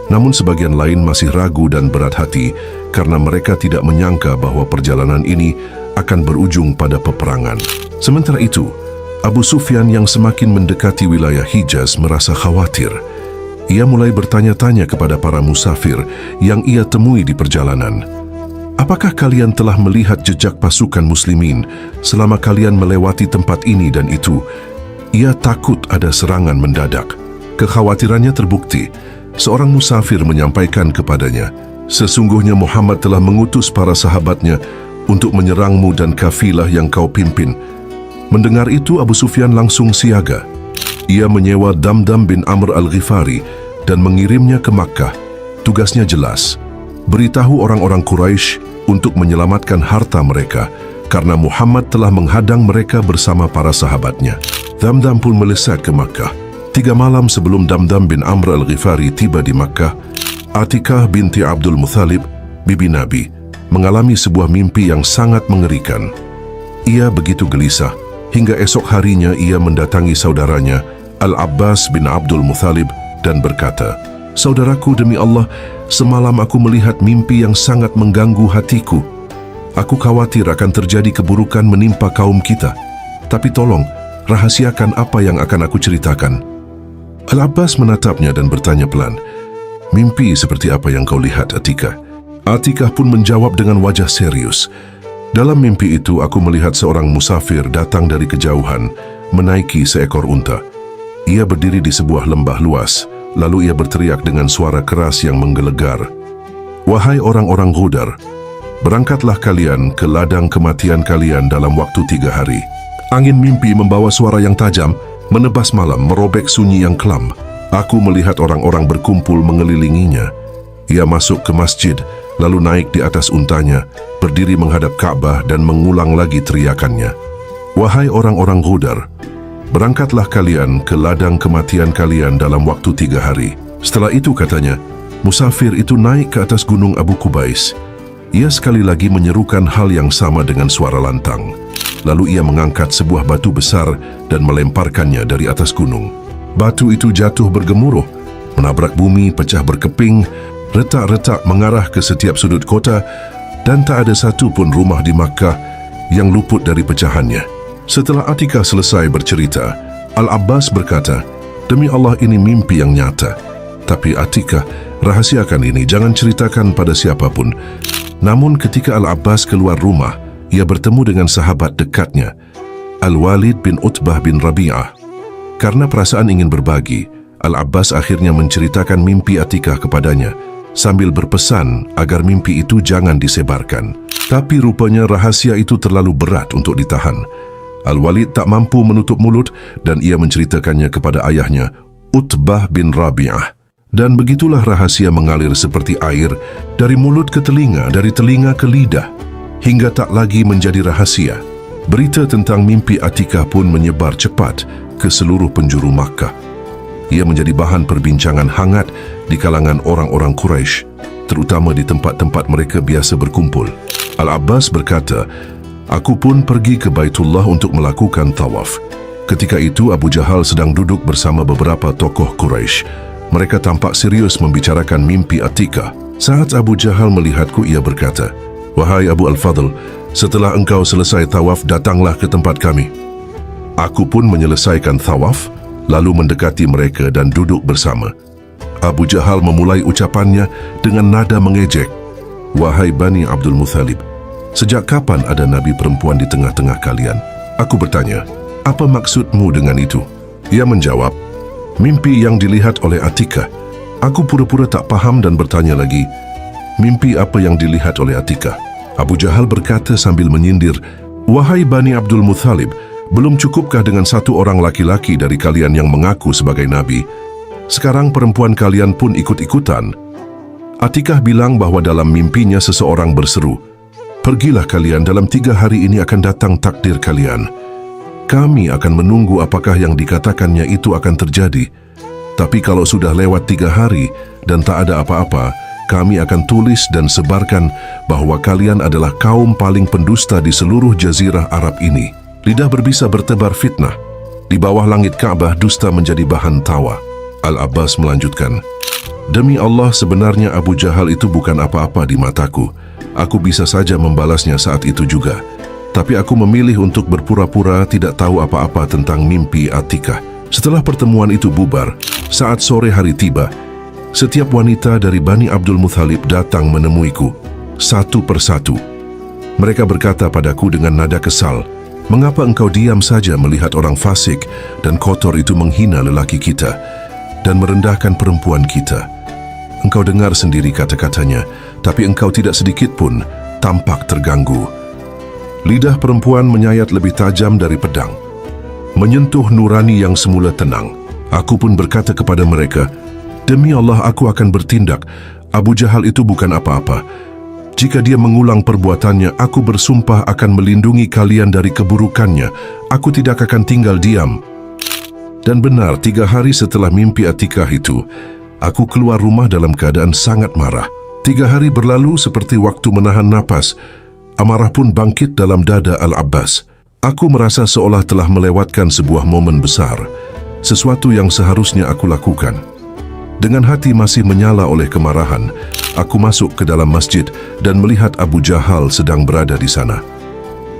Namun sebagian lain masih ragu dan berat hati karena mereka tidak menyangka bahwa perjalanan ini akan berujung pada peperangan. Sementara itu, Abu Sufyan yang semakin mendekati wilayah Hijaz merasa khawatir. Ia mulai bertanya-tanya kepada para musafir yang ia temui di perjalanan, "Apakah kalian telah melihat jejak pasukan muslimin selama kalian melewati tempat ini dan itu?" Ia takut ada serangan mendadak. Kekhawatirannya terbukti. Seorang musafir menyampaikan kepadanya, "Sesungguhnya Muhammad telah mengutus para sahabatnya untuk menyerangmu dan kafilah yang kau pimpin." Mendengar itu, Abu Sufyan langsung siaga. Ia menyewa Damdam bin Amr al-Ghifari dan mengirimnya ke Makkah. Tugasnya jelas, beritahu orang-orang Quraisy untuk menyelamatkan harta mereka karena Muhammad telah menghadang mereka bersama para sahabatnya. Damdam pun melesat ke Makkah. 3 malam sebelum Damdam bin Amr al-Ghifari tiba di Makkah, Atikah binti Abdul Muthalib, bibi Nabi, mengalami sebuah mimpi yang sangat mengerikan. Ia begitu gelisah hingga esok harinya ia mendatangi saudaranya Al-Abbas bin Abdul Muthalib dan berkata, "Saudaraku, demi Allah, semalam aku melihat mimpi yang sangat mengganggu hatiku. Aku khawatir akan terjadi keburukan menimpa kaum kita. Tapi tolong, rahasiakan apa yang akan aku ceritakan." Al-Abbas menatapnya dan bertanya pelan, "Mimpi seperti apa yang kau lihat, Atikah?" Atikah pun menjawab dengan wajah serius, "Dalam mimpi itu aku melihat seorang musafir datang dari kejauhan, menaiki seekor unta. Ia berdiri di sebuah lembah luas, lalu ia berteriak dengan suara keras yang menggelegar, 'Wahai orang-orang Ghudar, berangkatlah kalian ke ladang kematian kalian dalam waktu 3 hari.' Angin mimpi membawa suara yang tajam, menebas malam, merobek sunyi yang kelam. Aku melihat orang-orang berkumpul mengelilinginya. Ia masuk ke masjid, lalu naik di atas untanya, berdiri menghadap Ka'bah dan mengulang lagi teriakannya, 'Wahai orang-orang Ghudar, berangkatlah kalian ke ladang kematian kalian dalam waktu 3 hari.' Setelah itu, katanya, musafir itu naik ke atas gunung Abu Kubais. Ia sekali lagi menyerukan hal yang sama dengan suara lantang. Lalu ia mengangkat sebuah batu besar dan melemparkannya dari atas gunung. Batu itu jatuh bergemuruh, menabrak bumi, pecah berkeping, retak-retak mengarah ke setiap sudut kota, dan tak ada satu pun rumah di Makkah yang luput dari pecahannya." Setelah Atikah selesai bercerita, Al-Abbas berkata, "Demi Allah, ini mimpi yang nyata. Tapi Atikah, rahasiakan ini, jangan ceritakan pada siapapun." Namun ketika Al-Abbas keluar rumah, ia bertemu dengan sahabat dekatnya. Al-Walid bin Utbah bin Rabi'ah. Karena perasaan ingin berbagi, Al-Abbas akhirnya menceritakan mimpi Atikah kepadanya sambil berpesan agar mimpi itu jangan disebarkan. Tapi rupanya rahasia itu terlalu berat untuk ditahan. Al-Walid tak mampu menutup mulut dan ia menceritakannya kepada ayahnya, Utbah bin Rabi'ah. Dan begitulah rahasia mengalir seperti air dari mulut ke telinga, dari telinga ke lidah, hingga tak lagi menjadi rahasia. Berita tentang mimpi Atikah pun menyebar cepat ke seluruh penjuru Makkah. Ia menjadi bahan perbincangan hangat di kalangan orang-orang Quraisy, terutama di tempat-tempat mereka biasa berkumpul. Al-Abbas berkata, "Aku pun pergi ke Baitullah untuk melakukan tawaf. Ketika itu Abu Jahal sedang duduk bersama beberapa tokoh Quraisy. Mereka tampak serius membicarakan mimpi Atikah. Saat Abu Jahal melihatku, ia berkata, 'Wahai Abu Al-Fadl, setelah engkau selesai tawaf, datanglah ke tempat kami.' Aku pun menyelesaikan tawaf, lalu mendekati mereka dan duduk bersama. Abu Jahal memulai ucapannya dengan nada mengejek, 'Wahai Bani Abdul Muthalib, sejak kapan ada nabi perempuan di tengah-tengah kalian?' Aku bertanya, 'Apa maksudmu dengan itu?' Ia menjawab, 'Mimpi yang dilihat oleh Atikah.' Aku pura-pura tak paham dan bertanya lagi, 'Mimpi apa yang dilihat oleh Atikah?' Abu Jahal berkata sambil menyindir, 'Wahai Bani Abdul Muthalib, belum cukupkah dengan satu orang laki-laki dari kalian yang mengaku sebagai nabi? Sekarang perempuan kalian pun ikut-ikutan.' Atikah bilang bahwa dalam mimpinya seseorang berseru, 'Pergilah kalian, dalam 3 hari ini akan datang takdir kalian. Kami akan menunggu apakah yang dikatakannya itu akan terjadi. Tapi kalau sudah lewat 3 hari dan tak ada apa-apa, kami akan tulis dan sebarkan bahwa kalian adalah kaum paling pendusta di seluruh jazirah Arab ini. Lidah berbisa bertebar fitnah. Di bawah langit Ka'bah dusta menjadi bahan tawa.' Al-Abbas melanjutkan, 'Demi Allah, sebenarnya Abu Jahal itu bukan apa-apa di mataku. Aku bisa saja membalasnya saat itu juga. Tapi aku memilih untuk berpura-pura tidak tahu apa-apa tentang mimpi Atikah.' Setelah pertemuan itu bubar, saat sore hari tiba, setiap wanita dari Bani Abdul Muthalib datang menemuiku, satu persatu. Mereka berkata padaku dengan nada kesal, 'Mengapa engkau diam saja melihat orang fasik dan kotor itu menghina lelaki kita dan merendahkan perempuan kita? Engkau dengar sendiri kata-katanya, tapi engkau tidak sedikit pun tampak terganggu.' Lidah perempuan menyayat lebih tajam dari pedang, menyentuh nurani yang semula tenang. Aku pun berkata kepada mereka, 'Demi Allah, aku akan bertindak. Abu Jahal itu bukan apa-apa. Jika dia mengulang perbuatannya, aku bersumpah akan melindungi kalian dari keburukannya. Aku tidak akan tinggal diam.' Dan benar, 3 hari setelah mimpi Atikah itu, aku keluar rumah dalam keadaan sangat marah. 3 hari berlalu seperti waktu menahan napas. Amarah pun bangkit dalam dada Al-Abbas. Aku merasa seolah telah melewatkan sebuah momen besar, sesuatu yang seharusnya aku lakukan. Dengan hati masih menyala oleh kemarahan, aku masuk ke dalam masjid dan melihat Abu Jahal sedang berada di sana.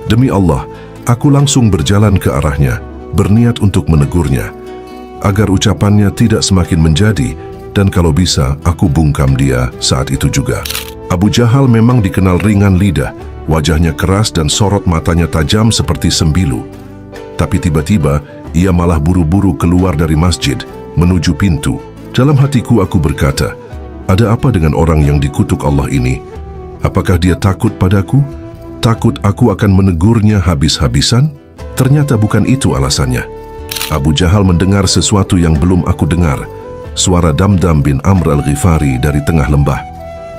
Demi Allah, aku langsung berjalan ke arahnya, berniat untuk menegurnya, agar ucapannya tidak semakin menjadi, dan kalau bisa, aku bungkam dia saat itu juga. Abu Jahal memang dikenal ringan lidah, wajahnya keras dan sorot matanya tajam seperti sembilu. Tapi tiba-tiba, ia malah buru-buru keluar dari masjid, menuju pintu. Dalam hatiku aku berkata, ada apa dengan orang yang dikutuk Allah ini? Apakah dia takut padaku? Takut aku akan menegurnya habis-habisan? Ternyata bukan itu alasannya. Abu Jahal mendengar sesuatu yang belum aku dengar. Suara Damdam bin Amr al-Ghifari dari tengah lembah.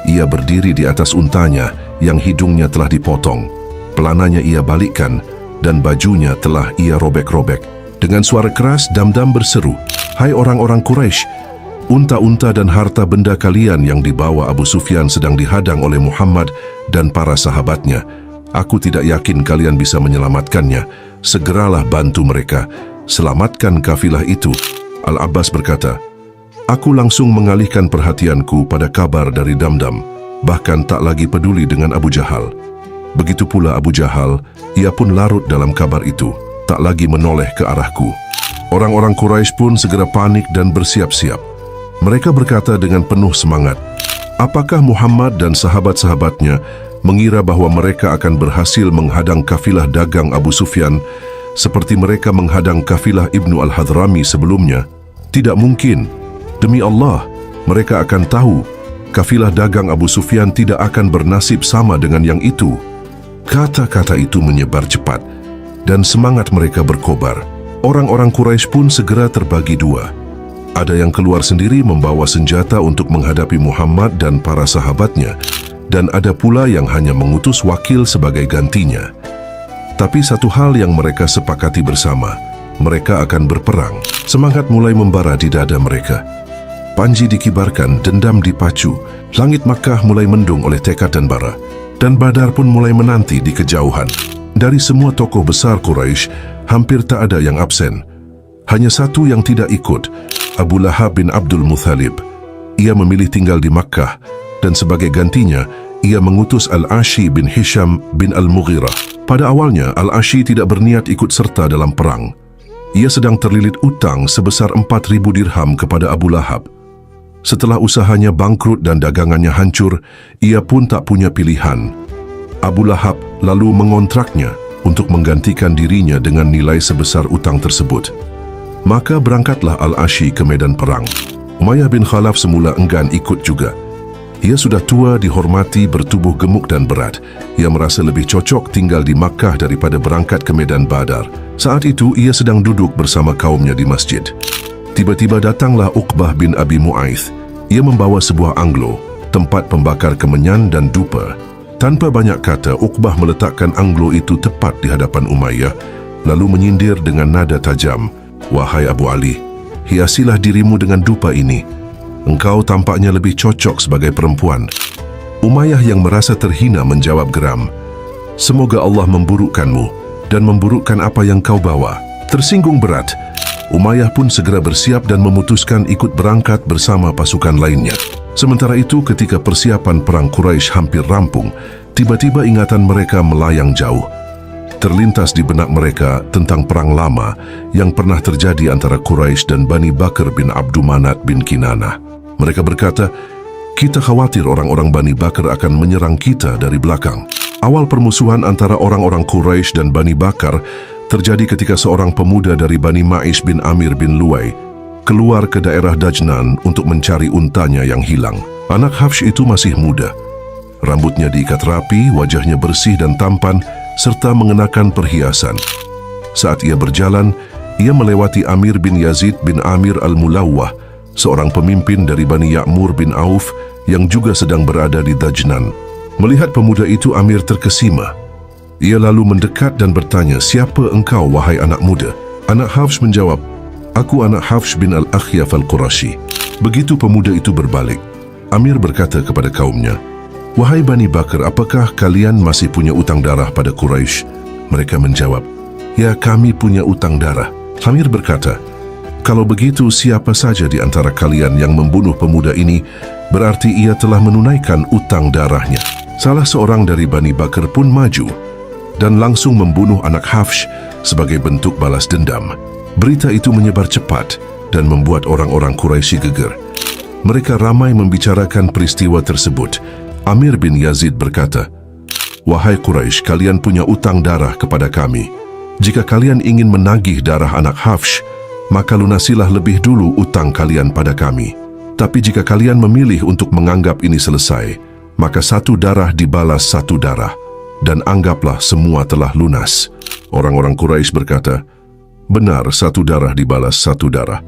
Ia berdiri di atas untanya yang hidungnya telah dipotong. Pelananya ia balikkan dan bajunya telah ia robek-robek. Dengan suara keras, Damdam berseru, "Hai orang-orang Quraisy, unta-unta dan harta benda kalian yang dibawa Abu Sufyan sedang dihadang oleh Muhammad dan para sahabatnya. Aku tidak yakin kalian bisa menyelamatkannya. Segeralah bantu mereka. Selamatkan kafilah itu." Al-Abbas berkata, "Aku langsung mengalihkan perhatianku pada kabar dari Damdam, bahkan tak lagi peduli dengan Abu Jahal. Begitu pula Abu Jahal, ia pun larut dalam kabar itu, tak lagi menoleh ke arahku." Orang-orang Quraisy pun segera panik dan bersiap-siap. Mereka berkata dengan penuh semangat, apakah Muhammad dan sahabat-sahabatnya mengira bahwa mereka akan berhasil menghadang kafilah dagang Abu Sufyan seperti mereka menghadang kafilah Ibnu Al-Hadrami sebelumnya? Tidak mungkin. Demi Allah, mereka akan tahu kafilah dagang Abu Sufyan tidak akan bernasib sama dengan yang itu. Kata-kata itu menyebar cepat dan semangat mereka berkobar. Orang-orang Quraisy pun segera terbagi dua. Ada yang keluar sendiri membawa senjata untuk menghadapi Muhammad dan para sahabatnya, dan ada pula yang hanya mengutus wakil sebagai gantinya. Tapi satu hal yang mereka sepakati bersama, mereka akan berperang. Semangat mulai membara di dada mereka. Panji dikibarkan, dendam dipacu. Langit Makkah mulai mendung oleh tekad dan bara. Dan Badar pun mulai menanti di kejauhan. Dari semua tokoh besar Quraisy, hampir tak ada yang absen. Hanya satu yang tidak ikut, Abu Lahab bin Abdul Muthalib. Ia memilih tinggal di Makkah, dan sebagai gantinya, ia mengutus Al-Ashi bin Hisham bin Al-Mughirah. Pada awalnya, Al-Ashi tidak berniat ikut serta dalam perang. Ia sedang terlilit utang sebesar 4.000 dirham kepada Abu Lahab. Setelah usahanya bangkrut dan dagangannya hancur, ia pun tak punya pilihan. Abu Lahab lalu mengontraknya untuk menggantikan dirinya dengan nilai sebesar utang tersebut. Maka berangkatlah Al-Ashi ke medan perang. Umayyah bin Khalaf semula enggan ikut juga. Ia sudah tua, dihormati, bertubuh gemuk dan berat. Ia merasa lebih cocok tinggal di Makkah daripada berangkat ke medan Badar. Saat itu ia sedang duduk bersama kaumnya di masjid. Tiba-tiba datanglah Uqbah bin Abi Mu'aith. Ia membawa sebuah anglo, tempat pembakar kemenyan dan dupa. Tanpa banyak kata, Uqbah meletakkan anglo itu tepat di hadapan Umayyah, lalu menyindir dengan nada tajam, "Wahai Abu Ali, hiasilah dirimu dengan dupa ini. Engkau tampaknya lebih cocok sebagai perempuan." Umayyah yang merasa terhina menjawab geram, "Semoga Allah memburukkanmu dan memburukkan apa yang kau bawa." Tersinggung berat, Umayyah pun segera bersiap dan memutuskan ikut berangkat bersama pasukan lainnya. Sementara itu, ketika persiapan perang Quraisy hampir rampung, tiba-tiba ingatan mereka melayang jauh. Terlintas di benak mereka tentang perang lama yang pernah terjadi antara Quraisy dan Bani Bakr bin Abdu Manat bin Kinanah. Mereka berkata, "Kita khawatir orang-orang Bani Bakr akan menyerang kita dari belakang." Awal permusuhan antara orang-orang Quraisy dan Bani Bakr terjadi ketika seorang pemuda dari Bani Ma'ish bin Amir bin Luwai keluar ke daerah Dajnan untuk mencari untanya yang hilang. Anak Hafsh itu masih muda. Rambutnya diikat rapi, wajahnya bersih dan tampan, serta mengenakan perhiasan. Saat ia berjalan, ia melewati Amir bin Yazid bin Amir al-Mulawwah, seorang pemimpin dari Bani Ya'mur bin Auf yang juga sedang berada di Dajnan. Melihat pemuda itu, Amir terkesima. Ia lalu mendekat dan bertanya, "Siapa engkau, wahai anak muda?" Anak Hafsh menjawab, "Aku anak Hafsh bin al-Akhyaf al-Qurashi." Begitu pemuda itu berbalik, Amir berkata kepada kaumnya, "Wahai Bani Bakr, apakah kalian masih punya utang darah pada Quraisy?" Mereka menjawab, "Ya, kami punya utang darah." Amir berkata, "Kalau begitu, siapa saja di antara kalian yang membunuh pemuda ini, berarti ia telah menunaikan utang darahnya." Salah seorang dari Bani Bakr pun maju dan langsung membunuh anak Hafsh sebagai bentuk balas dendam. Berita itu menyebar cepat dan membuat orang-orang Quraisy geger. Mereka ramai membicarakan peristiwa tersebut. Amir bin Yazid berkata, "Wahai Quraisy, kalian punya utang darah kepada kami. Jika kalian ingin menagih darah anak Hafsh, maka lunasilah lebih dulu utang kalian pada kami. Tapi jika kalian memilih untuk menganggap ini selesai, maka satu darah dibalas satu darah, dan anggaplah semua telah lunas." Orang-orang Quraisy berkata, "Benar, satu darah dibalas satu darah."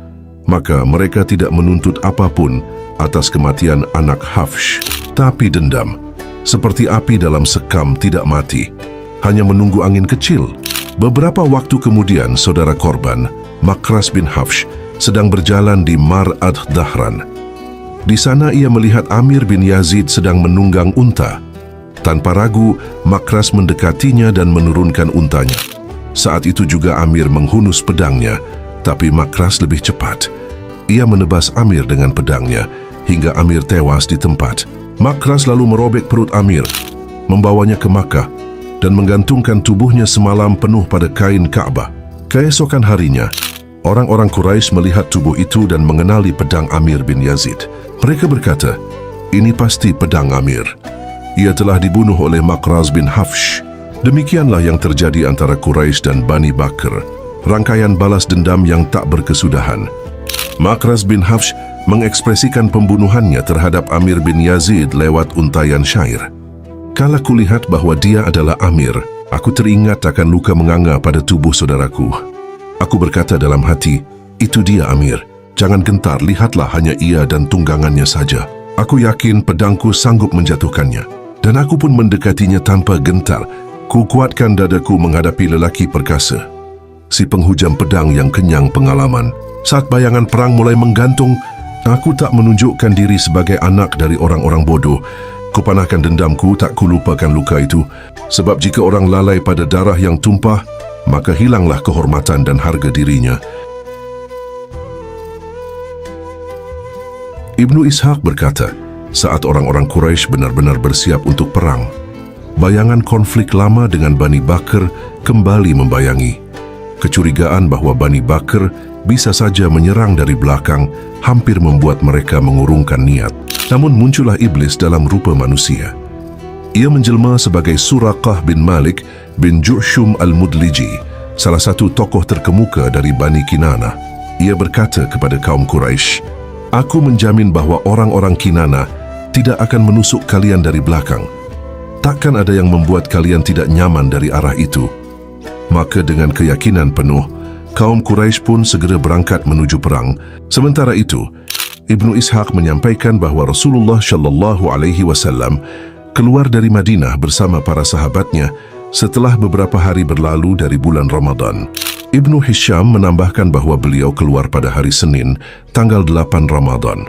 Maka mereka tidak menuntut apapun atas kematian anak Hafsh. Tapi dendam, seperti api dalam sekam, tidak mati, hanya menunggu angin kecil. Beberapa waktu kemudian, saudara korban, Makras bin Hafsh, sedang berjalan di Mar ad-Dahran. Di sana ia melihat Amir bin Yazid sedang menunggang unta. Tanpa ragu, Makras mendekatinya dan menurunkan untanya. Saat itu juga Amir menghunus pedangnya, tapi Makras lebih cepat. Ia menebas Amir dengan pedangnya, hingga Amir tewas di tempat. Makras lalu merobek perut Amir, membawanya ke Makkah, dan menggantungkan tubuhnya semalam penuh pada kain Ka'bah. Keesokan harinya, orang-orang Quraisy melihat tubuh itu dan mengenali pedang Amir bin Yazid. Mereka berkata, "Ini pasti pedang Amir. Ia telah dibunuh oleh Makras bin Hafsh." Demikianlah yang terjadi antara Quraisy dan Bani Bakr, rangkaian balas dendam yang tak berkesudahan. Makraz bin Hafsh mengekspresikan pembunuhannya terhadap Amir bin Yazid lewat untaian syair. Kala kulihat bahwa dia adalah Amir, aku teringat akan luka menganga pada tubuh saudaraku. Aku berkata dalam hati, itu dia Amir. Jangan gentar, lihatlah hanya ia dan tunggangannya saja. Aku yakin pedangku sanggup menjatuhkannya. Dan aku pun mendekatinya tanpa gentar. Ku kuatkan dadaku menghadapi lelaki perkasa, si penghujam pedang yang kenyang pengalaman. Saat bayangan perang mulai menggantung, aku tak menunjukkan diri sebagai anak dari orang-orang bodoh. Kupanahkan dendamku, tak kulupakan luka itu. Sebab jika orang lalai pada darah yang tumpah, maka hilanglah kehormatan dan harga dirinya. Ibnu Ishaq berkata, saat orang-orang Quraisy benar-benar bersiap untuk perang, bayangan konflik lama dengan Bani Bakr kembali membayangi. Kecurigaan bahwa Bani Bakr bisa saja menyerang dari belakang hampir membuat mereka mengurungkan niat. Namun muncullah iblis dalam rupa manusia. Ia menjelma sebagai Suraqah bin Malik bin Ju'shum al-Mudliji, salah satu tokoh terkemuka dari Bani Kinanah. Ia berkata kepada kaum Quraisy, aku menjamin bahwa orang-orang Kinanah tidak akan menusuk kalian dari belakang. Takkan ada yang membuat kalian tidak nyaman dari arah itu. Maka dengan keyakinan penuh, kaum Quraisy pun segera berangkat menuju perang. Sementara itu, Ibnu Ishaq menyampaikan bahwa Rasulullah Shallallahu Alaihi Wasallam keluar dari Madinah bersama para sahabatnya setelah beberapa hari berlalu dari bulan Ramadan. Ibnu Hisham menambahkan bahwa beliau keluar pada hari Senin, tanggal 8 Ramadan.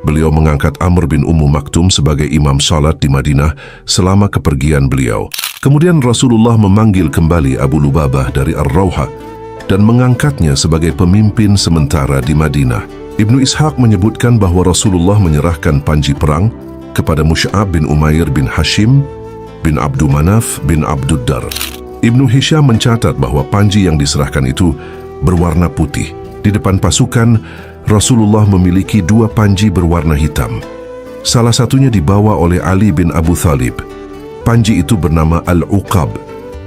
Beliau mengangkat Amr bin Ummu Maktum sebagai imam salat di Madinah selama kepergian beliau. Kemudian Rasulullah memanggil kembali Abu Lubabah dari Ar-Rawhah dan mengangkatnya sebagai pemimpin sementara di Madinah. Ibnu Ishaq menyebutkan bahwa Rasulullah menyerahkan panji perang kepada Musy'ab bin Umair bin Hashim bin Abdu Manaf bin Abdud Dar. Ibnu Hisham mencatat bahwa panji yang diserahkan itu berwarna putih. Di depan pasukan, Rasulullah memiliki 2 panji berwarna hitam. Salah satunya dibawa oleh Ali bin Abu Thalib. Panji itu bernama Al-Uqab.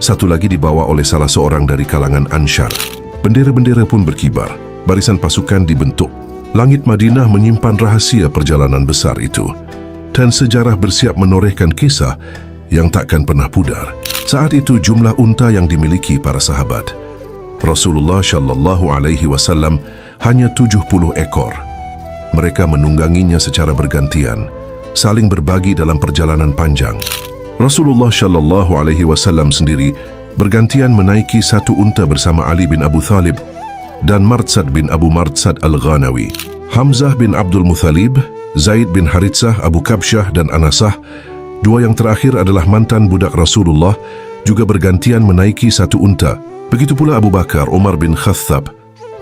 Satu lagi dibawa oleh salah seorang dari kalangan Ansyar. Bendera-bendera pun berkibar. Barisan pasukan dibentuk. Langit Madinah menyimpan rahasia perjalanan besar itu. Dan sejarah bersiap menorehkan kisah yang takkan pernah pudar. Saat itu jumlah unta yang dimiliki para sahabat Rasulullah Shallallahu Alaihi Wasallam hanya 70 ekor. Mereka menungganginya secara bergantian, saling berbagi dalam perjalanan panjang. Rasulullah Shallallahu Alaihi Wasallam sendiri bergantian menaiki satu unta bersama Ali bin Abu Thalib dan Martsad bin Abu Martsad al-Ghanawi. Hamzah bin Abdul Muthalib, Zaid bin Haritsah, Abu Kabsyah dan Anasah, 2 yang terakhir adalah mantan budak Rasulullah, juga bergantian menaiki satu unta. Begitu pula Abu Bakar, Umar bin Khattab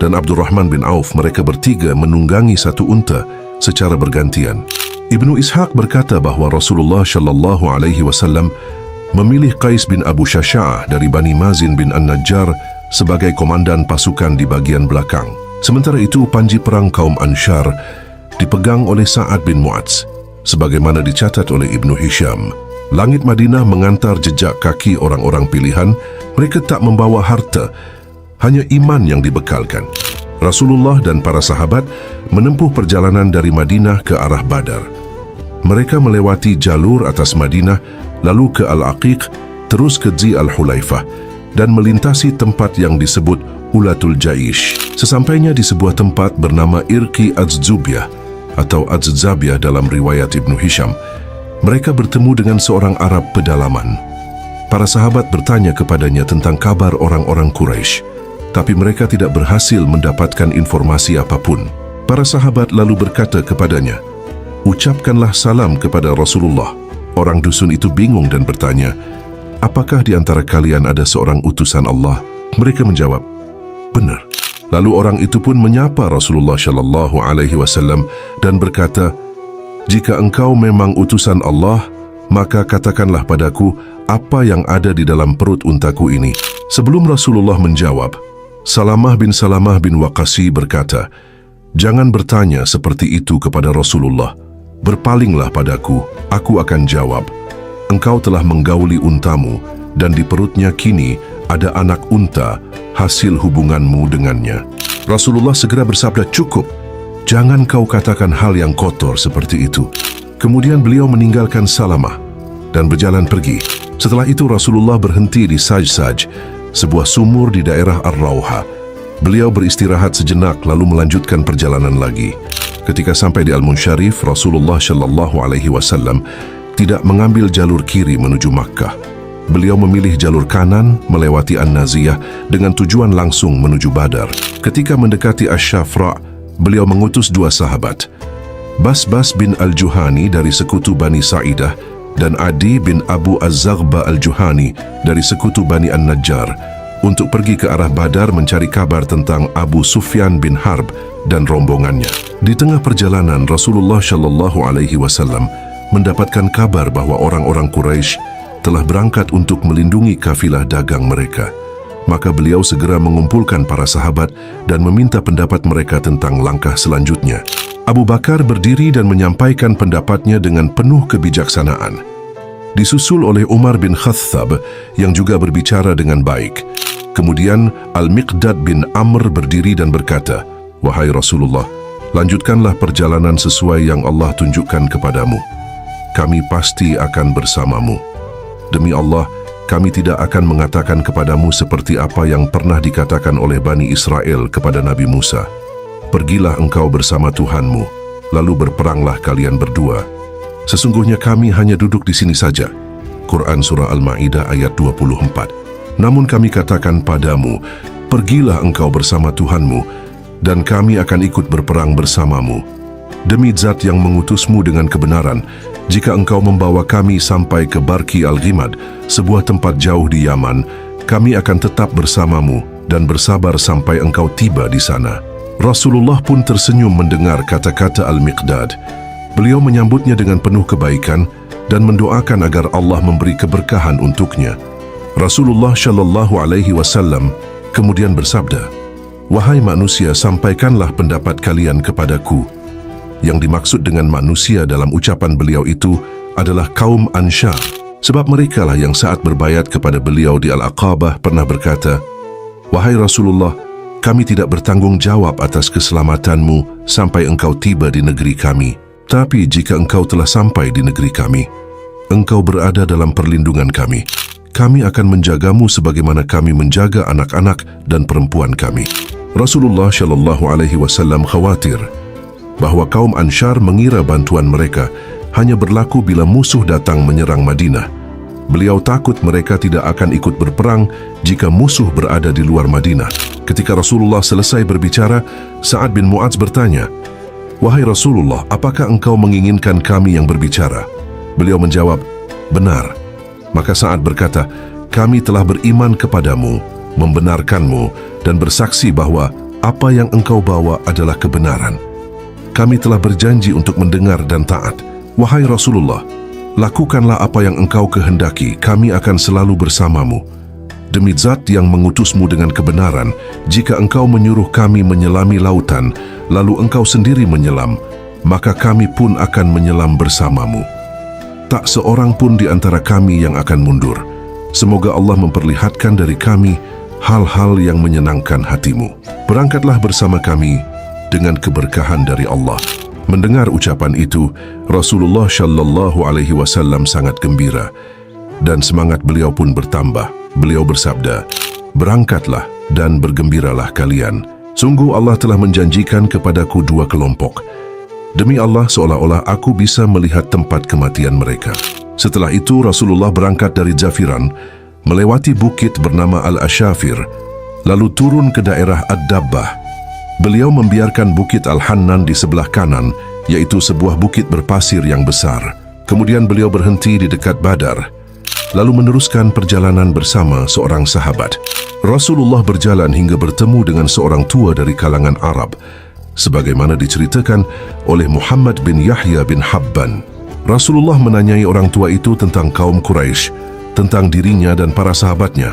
dan Abdurrahman bin Auf, mereka bertiga menunggangi satu unta secara bergantian. Ibnu Ishaq berkata bahwa Rasulullah Shallallahu Alaihi Wasallam memilih Qais bin Abu Syasha'ah dari Bani Mazin bin An-Najjar sebagai komandan pasukan di bagian belakang. Sementara itu, panji perang kaum Ansyar dipegang oleh Sa'ad bin Mu'adz. Sebagaimana dicatat oleh Ibnu Hisham, langit Madinah mengantar jejak kaki orang-orang pilihan. Mereka tak membawa harta, hanya iman yang dibekalkan. Rasulullah dan para sahabat menempuh perjalanan dari Madinah ke arah Badar. Mereka melewati jalur atas Madinah, lalu ke Al-Aqiq, terus ke Dzi Al-Hulaifah, dan melintasi tempat yang disebut Ulatul Jaish. Sesampainya di sebuah tempat bernama Irqi Az-Zubyah atau Az-Zabyah dalam riwayat Ibnu Hisham, mereka bertemu dengan seorang Arab pedalaman. Para sahabat bertanya kepadanya tentang kabar orang-orang Quraisy, tapi mereka tidak berhasil mendapatkan informasi apapun. Para sahabat lalu berkata kepadanya, ucapkanlah salam kepada Rasulullah. Orang dusun itu bingung dan bertanya, apakah di antara kalian ada seorang utusan Allah? Mereka menjawab, benar. Lalu orang itu pun menyapa Rasulullah Shallallahu Alaihi Wasallam dan berkata, jika engkau memang utusan Allah, maka katakanlah padaku apa yang ada di dalam perut untaku ini. Sebelum Rasulullah menjawab, Salamah bin Waqasi berkata, jangan bertanya seperti itu kepada Rasulullah. Berpalinglah padaku, aku akan jawab. Engkau telah menggauli untamu dan di perutnya kini ada anak unta hasil hubunganmu dengannya." Rasulullah segera bersabda, "Cukup, jangan kau katakan hal yang kotor seperti itu." Kemudian beliau meninggalkan Salamah dan berjalan pergi. Setelah itu Rasulullah berhenti di Sajsaj, sebuah sumur di daerah Ar-Rauha. Beliau beristirahat sejenak lalu melanjutkan perjalanan lagi. Ketika sampai di Al-Munsyarif, Rasulullah Shallallahu Alaihi Wasallam tidak mengambil jalur kiri menuju Makkah. Beliau memilih jalur kanan melewati An-Naziyah dengan tujuan langsung menuju Badar. Ketika mendekati Asy-Syafra', beliau mengutus dua sahabat, Basbas bin Al-Juhani dari sekutu Bani Sa'idah dan Adi bin Abu Az-Zaghba Al-Juhani dari sekutu Bani An-Najjar untuk pergi ke arah Badar mencari kabar tentang Abu Sufyan bin Harb dan rombongannya. Di tengah perjalanan, Rasulullah Shallallahu Alaihi Wasallam mendapatkan kabar bahwa orang-orang Quraisy telah berangkat untuk melindungi kafilah dagang mereka. Maka beliau segera mengumpulkan para sahabat dan meminta pendapat mereka tentang langkah selanjutnya. Abu Bakar berdiri dan menyampaikan pendapatnya dengan penuh kebijaksanaan. Disusul oleh Umar bin Khattab yang juga berbicara dengan baik. Kemudian Al-Miqdad bin Amr berdiri dan berkata, "Wahai Rasulullah, lanjutkanlah perjalanan sesuai yang Allah tunjukkan kepadamu. Kami pasti akan bersamamu. Demi Allah, kami tidak akan mengatakan kepadamu seperti apa yang pernah dikatakan oleh Bani Israel kepada Nabi Musa. Pergilah engkau bersama Tuhanmu, lalu berperanglah kalian berdua. Sesungguhnya kami hanya duduk di sini saja." Quran Surah Al-Ma'idah ayat 24. "Namun kami katakan padamu, pergilah engkau bersama Tuhanmu, dan kami akan ikut berperang bersamamu. Demi Zat yang mengutusmu dengan kebenaran, jika engkau membawa kami sampai ke Barki Al-Ghimad, sebuah tempat jauh di Yaman, kami akan tetap bersamamu dan bersabar sampai engkau tiba di sana." Rasulullah pun tersenyum mendengar kata-kata Al-Miqdad. Beliau menyambutnya dengan penuh kebaikan dan mendoakan agar Allah memberi keberkahan untuknya. Rasulullah Shallallahu Alaihi Wasallam kemudian bersabda, "Wahai manusia, sampaikanlah pendapat kalian kepadaku." Yang dimaksud dengan manusia dalam ucapan beliau itu adalah kaum Ansyar, sebab merekalah yang saat berbayat kepada beliau di Al-Aqabah pernah berkata, "Wahai Rasulullah, kami tidak bertanggung jawab atas keselamatanmu sampai engkau tiba di negeri kami. Tapi jika engkau telah sampai di negeri kami, engkau berada dalam perlindungan kami. Kami akan menjagamu sebagaimana kami menjaga anak-anak dan perempuan kami." Rasulullah Shallallahu Alaihi Wasallam khawatir bahwa kaum Ansyar mengira bantuan mereka hanya berlaku bila musuh datang menyerang Madinah. Beliau takut mereka tidak akan ikut berperang jika musuh berada di luar Madinah. Ketika Rasulullah selesai berbicara, Sa'ad bin Mu'adz bertanya, "Wahai Rasulullah, apakah engkau menginginkan kami yang berbicara?" Beliau menjawab, "Benar." Maka Sa'ad berkata, "Kami telah beriman kepadamu, membenarkanmu, dan bersaksi bahwa apa yang engkau bawa adalah kebenaran. Kami telah berjanji untuk mendengar dan taat. Wahai Rasulullah, lakukanlah apa yang engkau kehendaki, kami akan selalu bersamamu. Demi Zat yang mengutusmu dengan kebenaran, jika engkau menyuruh kami menyelami lautan, lalu engkau sendiri menyelam, maka kami pun akan menyelam bersamamu. Tak seorang pun di antara kami yang akan mundur. Semoga Allah memperlihatkan dari kami hal-hal yang menyenangkan hatimu. Berangkatlah bersama kami dengan keberkahan dari Allah." Mendengar ucapan itu, Rasulullah Shallallahu Alaihi Wasallam sangat gembira dan semangat beliau pun bertambah. Beliau bersabda, "Berangkatlah dan bergembiralah kalian. Sungguh Allah telah menjanjikan kepadaku dua kelompok. Demi Allah, seolah-olah aku bisa melihat tempat kematian mereka." Setelah itu Rasulullah berangkat dari Zafiran, melewati bukit bernama Al-Ashafir, lalu turun ke daerah Ad-Dabbah. Beliau membiarkan bukit Al-Hannan di sebelah kanan, yaitu sebuah bukit berpasir yang besar. Kemudian beliau berhenti di dekat Badar, lalu meneruskan perjalanan bersama seorang sahabat. Rasulullah berjalan hingga bertemu dengan seorang tua dari kalangan Arab, sebagaimana diceritakan oleh Muhammad bin Yahya bin Habban. Rasulullah menanyai orang tua itu tentang kaum Quraisy, tentang dirinya dan para sahabatnya,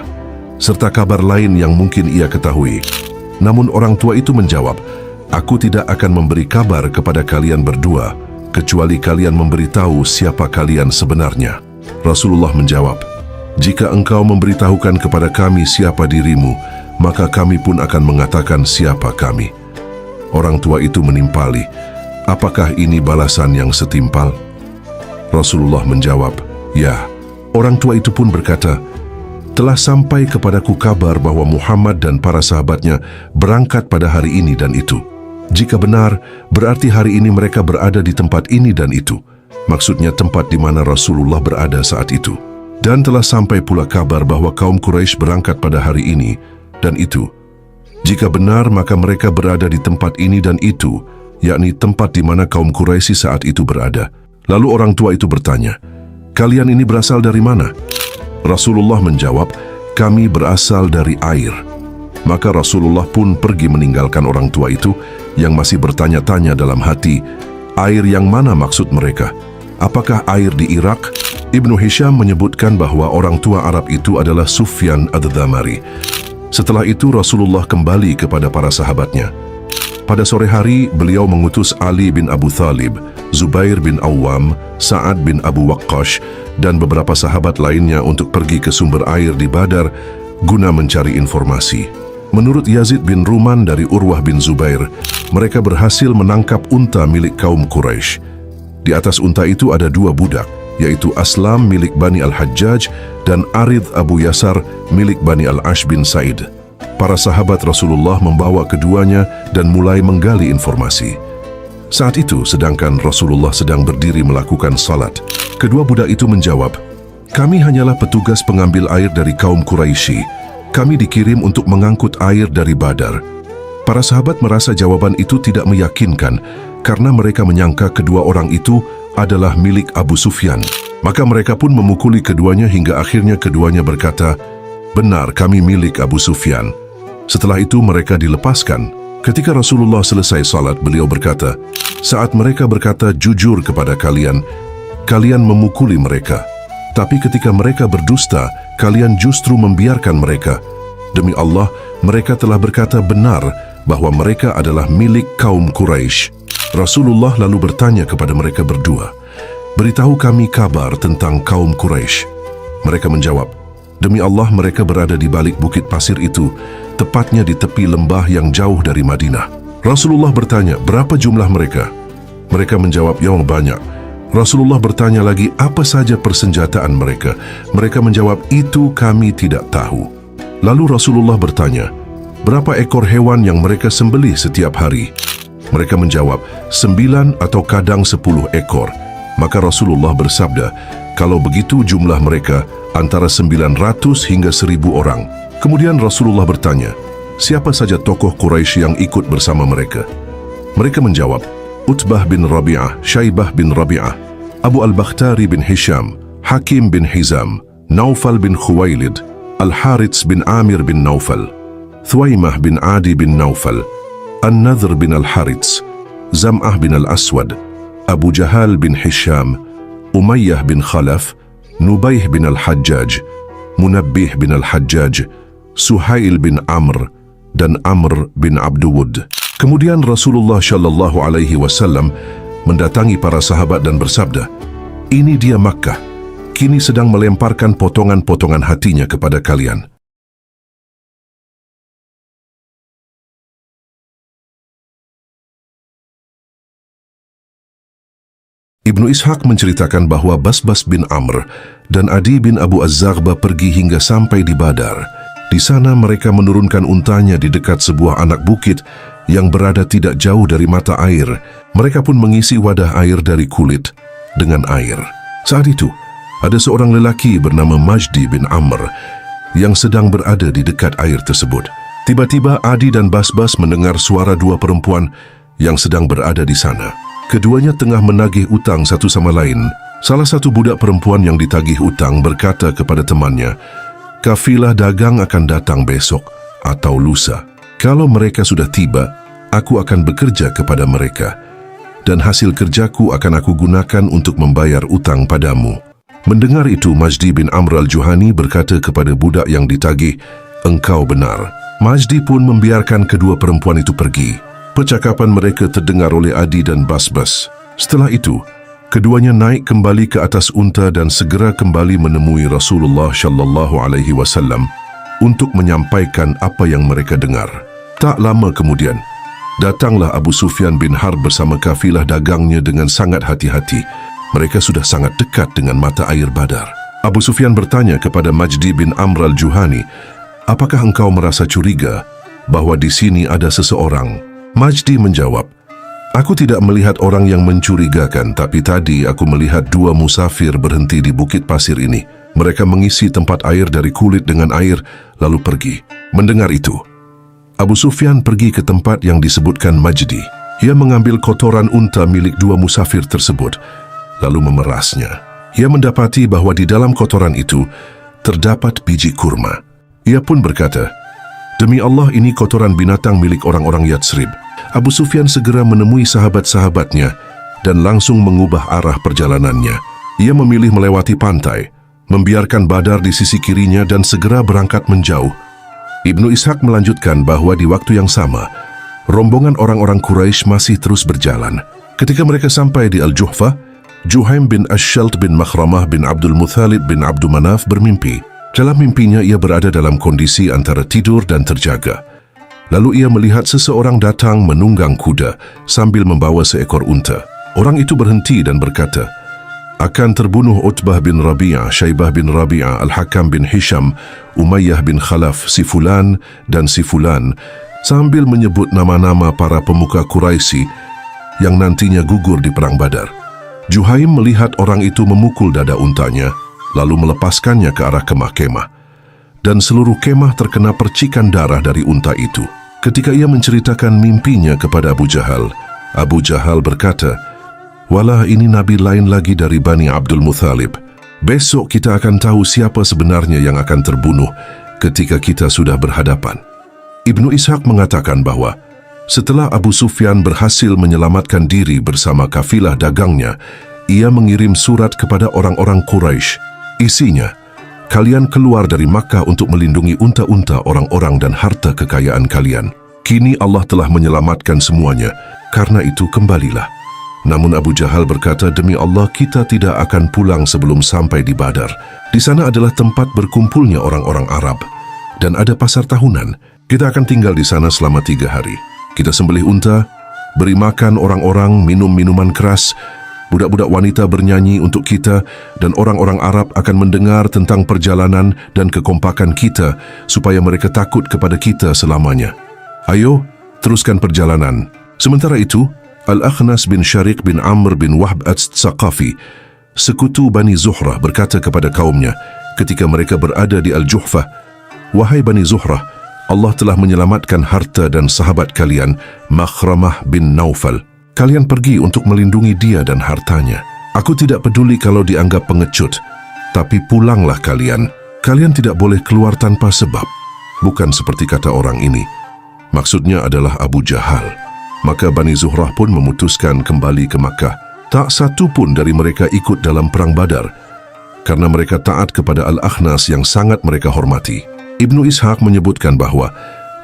serta kabar lain yang mungkin ia ketahui. Namun orang tua itu menjawab, "Aku tidak akan memberi kabar kepada kalian berdua, kecuali kalian memberitahu siapa kalian sebenarnya." Rasulullah menjawab, Jika engkau memberitahukan kepada kami siapa dirimu, maka kami pun akan mengatakan siapa kami." Orang tua itu menimpali, "Apakah ini balasan yang setimpal?" Rasulullah menjawab, "Ya." Orang tua itu pun berkata, "Telah sampai kepadaku kabar bahwa Muhammad dan para sahabatnya berangkat pada hari ini dan itu. Jika benar, berarti hari ini mereka berada di tempat ini dan itu." Maksudnya tempat di mana Rasulullah berada saat itu. "Dan telah sampai pula kabar bahwa kaum Quraisy berangkat pada hari ini dan itu. Jika benar, maka mereka berada di tempat ini dan itu, yakni tempat di mana kaum Quraisy saat itu berada." Lalu orang tua itu bertanya, "Kalian ini berasal dari mana?" Rasulullah menjawab, "Kami berasal dari air." Maka Rasulullah pun pergi meninggalkan orang tua itu yang masih bertanya-tanya dalam hati, air yang mana maksud mereka? Apakah air di Irak? Ibnu Hisham menyebutkan bahwa orang tua Arab itu adalah Sufyan ad-Damari. Setelah itu Rasulullah kembali kepada para sahabatnya. Pada sore hari, beliau mengutus Ali bin Abu Thalib, Zubair bin Awam, Sa'ad bin Abu Waqqash, dan beberapa sahabat lainnya untuk pergi ke sumber air di Badar guna mencari informasi. Menurut Yazid bin Ruman dari Urwah bin Zubair, mereka berhasil menangkap unta milik kaum Quraisy. Di atas unta itu ada 2 budak, yaitu Aslam milik Bani Al-Hajjaj dan Aridh Abu Yasar milik Bani Al-Ash bin Said. Para sahabat Rasulullah membawa keduanya dan mulai menggali informasi. Saat itu, sedangkan Rasulullah sedang berdiri melakukan salat, kedua budak itu menjawab, "Kami hanyalah petugas pengambil air dari kaum Quraisy. Kami dikirim untuk mengangkut air dari Badar." Para sahabat merasa jawaban itu tidak meyakinkan karena mereka menyangka kedua orang itu adalah milik Abu Sufyan. Maka mereka pun memukuli keduanya hingga akhirnya keduanya berkata, "Benar, kami milik Abu Sufyan." Setelah itu mereka dilepaskan. Ketika Rasulullah selesai salat, beliau berkata, "Saat mereka berkata jujur kepada kalian, kalian memukuli mereka. Tapi ketika mereka berdusta, kalian justru membiarkan mereka. Demi Allah, mereka telah berkata benar bahwa mereka adalah milik kaum Quraisy." Rasulullah lalu bertanya kepada mereka berdua, "Beritahu kami kabar tentang kaum Quraisy." Mereka menjawab, "Demi Allah, mereka berada di balik bukit pasir itu, tepatnya di tepi lembah yang jauh dari Madinah." Rasulullah bertanya, "Berapa jumlah mereka?" Mereka menjawab, "Yang banyak." Rasulullah bertanya lagi, "Apa saja persenjataan mereka?" Mereka menjawab, "Itu kami tidak tahu." Lalu Rasulullah bertanya, "Berapa ekor hewan yang mereka sembelih setiap hari?" Mereka menjawab, 9 atau kadang 10 ekor. Maka Rasulullah bersabda, "Kalau begitu jumlah mereka antara 900 hingga 1000 orang. Kemudian Rasulullah bertanya, "Siapa saja tokoh Quraisy yang ikut bersama mereka?" Mereka menjawab, Utbah bin Rabi'ah, Syaibah bin Rabi'ah, Abu Al-Bakhtari bin Hisham, Hakim bin Hizam, Naufal bin Khuwailid, Al-Harits bin Amir bin Naufal, Thuwaimah bin Adi bin Naufal, An-Nadhr bin Al-Harits, Zam'ah bin Al-Aswad, Abu Jahal bin Hisham, Umayyah bin Khalaf, Nubayh bin Al-Hajjaj, Munabbih bin Al-Hajjaj, Suhail bin Amr, dan Amr bin Abduwud. Kemudian Rasulullah Shallallahu Alaihi Wasallam mendatangi para sahabat dan bersabda, "Ini dia Makkah, kini sedang melemparkan potongan-potongan hatinya kepada kalian." Ibnu Ishaq menceritakan bahwa Basbas bin Amr dan Adi bin Abu Az-Zaghba pergi hingga sampai di Badar. Di sana mereka menurunkan untanya di dekat sebuah anak bukit yang berada tidak jauh dari mata air. Mereka pun mengisi wadah air dari kulit dengan air. Saat itu, ada seorang lelaki bernama Majdi bin Amr yang sedang berada di dekat air tersebut. Tiba-tiba Adi dan Basbas mendengar suara 2 perempuan yang sedang berada di sana. Keduanya tengah menagih utang satu sama lain. Salah satu budak perempuan yang ditagih utang berkata kepada temannya, "Kafilah dagang akan datang besok atau lusa. Kalau mereka sudah tiba, aku akan bekerja kepada mereka, dan hasil kerjaku akan aku gunakan untuk membayar utang padamu." Mendengar itu, Majdi bin Amr al-Juhani berkata kepada budak yang ditagih, "Engkau benar." Majdi pun membiarkan kedua perempuan itu pergi. Percakapan mereka terdengar oleh Adi dan Basbas. Setelah itu, Keduanya naik kembali ke atas unta dan segera kembali menemui Rasulullah sallallahu alaihi wasallam untuk menyampaikan apa yang mereka dengar. Tak lama kemudian, datanglah Abu Sufyan bin Harb bersama kafilah dagangnya dengan sangat hati-hati. Mereka sudah sangat dekat dengan mata air Badar. Abu Sufyan bertanya kepada Majdi bin Amr al-Juhani, "Apakah engkau merasa curiga bahwa di sini ada seseorang?" Majdi menjawab, "Aku tidak melihat orang yang mencurigakan, tapi tadi aku melihat dua musafir berhenti di bukit pasir ini. Mereka mengisi tempat air dari kulit dengan air, lalu pergi." Mendengar itu, Abu Sufyan pergi ke tempat yang disebutkan Majdi. Ia mengambil kotoran unta milik dua musafir tersebut, lalu memerasnya. Ia mendapati bahwa di dalam kotoran itu terdapat biji kurma. Ia pun berkata, "Demi Allah, ini kotoran binatang milik orang-orang Yatsrib." Abu Sufyan segera menemui sahabat-sahabatnya dan langsung mengubah arah perjalanannya. Ia memilih melewati pantai, membiarkan Badar di sisi kirinya dan segera berangkat menjauh. Ibnu Ishaq melanjutkan bahwa di waktu yang sama, rombongan orang-orang Quraisy masih terus berjalan. Ketika mereka sampai di Al-Juhfah, Juhaim bin Ash-Shalt bin Makhramah bin Abdul Muthalib bin Abdul Manaf bermimpi. Dalam mimpinya ia berada dalam kondisi antara tidur dan terjaga. Lalu ia melihat seseorang datang menunggang kuda sambil membawa seekor unta. Orang itu berhenti dan berkata, "Akan terbunuh Utbah bin Rabi'ah, Syaibah bin Rabi'ah, Al-Hakam bin Hisham, Umayyah bin Khalaf, si Fulan dan si Fulan," sambil menyebut nama-nama para pemuka Quraisy yang nantinya gugur di Perang Badar. Juhaim melihat orang itu memukul dada untanya, lalu melepaskannya ke arah kemah-kemah. Dan seluruh kemah terkena percikan darah dari unta itu. Ketika ia menceritakan mimpinya kepada Abu Jahal berkata, "Walah, ini nabi lain lagi dari Bani Abdul Muthalib. Besok kita akan tahu siapa sebenarnya yang akan terbunuh ketika kita sudah berhadapan." Ibnu Ishaq mengatakan bahwa setelah Abu Sufyan berhasil menyelamatkan diri bersama kafilah dagangnya, ia mengirim surat kepada orang-orang Quraisy. Isinya, "Kalian keluar dari Makkah untuk melindungi unta-unta orang-orang dan harta kekayaan kalian. Kini Allah telah menyelamatkan semuanya, karena itu kembalilah." Namun Abu Jahal berkata, "Demi Allah, kita tidak akan pulang sebelum sampai di Badar. Di sana adalah tempat berkumpulnya orang-orang Arab, dan ada pasar tahunan. Kita akan tinggal di sana selama 3 hari. Kita sembelih unta, beri makan orang-orang, minum minuman keras, budak-budak wanita bernyanyi untuk kita, dan orang-orang Arab akan mendengar tentang perjalanan dan kekompakan kita supaya mereka takut kepada kita selamanya. Ayo, teruskan perjalanan." Sementara itu, Al-Akhnas bin Syariq bin Amr bin Wahb Ats-Saqafi, sekutu Bani Zuhrah, berkata kepada kaumnya ketika mereka berada di Al-Juhfah, "Wahai Bani Zuhrah, Allah telah menyelamatkan harta dan sahabat kalian, Makhramah bin Naufal. Kalian pergi untuk melindungi dia dan hartanya. Aku tidak peduli kalau dianggap pengecut, tapi pulanglah kalian. Kalian tidak boleh keluar tanpa sebab." Bukan seperti kata orang ini. Maksudnya adalah Abu Jahal. Maka Bani Zuhrah pun memutuskan kembali ke Makkah. Tak satu pun dari mereka ikut dalam Perang Badar, karena mereka taat kepada Al-Akhnas yang sangat mereka hormati. Ibnu Ishaq menyebutkan bahwa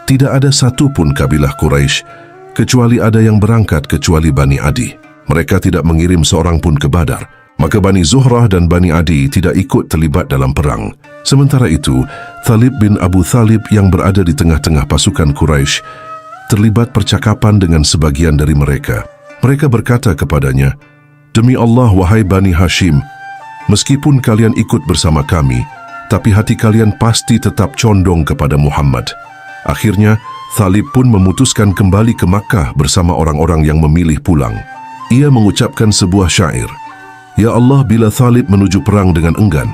tidak ada satu pun kabilah Quraisy kecuali ada yang berangkat kecuali Bani Adi. Mereka tidak mengirim seorang pun ke Badar. Maka Bani Zuhrah dan Bani Adi tidak ikut terlibat dalam perang. Sementara itu, Thalib bin Abu Thalib yang berada di tengah-tengah pasukan Quraisy terlibat percakapan dengan sebagian dari mereka. Mereka berkata kepadanya, "Demi Allah, wahai Bani Hashim, meskipun kalian ikut bersama kami, tapi hati kalian pasti tetap condong kepada Muhammad." Akhirnya, Thalib pun memutuskan kembali ke Makkah bersama orang-orang yang memilih pulang. Ia mengucapkan sebuah syair, "Ya Allah, bila Thalib menuju perang dengan enggan,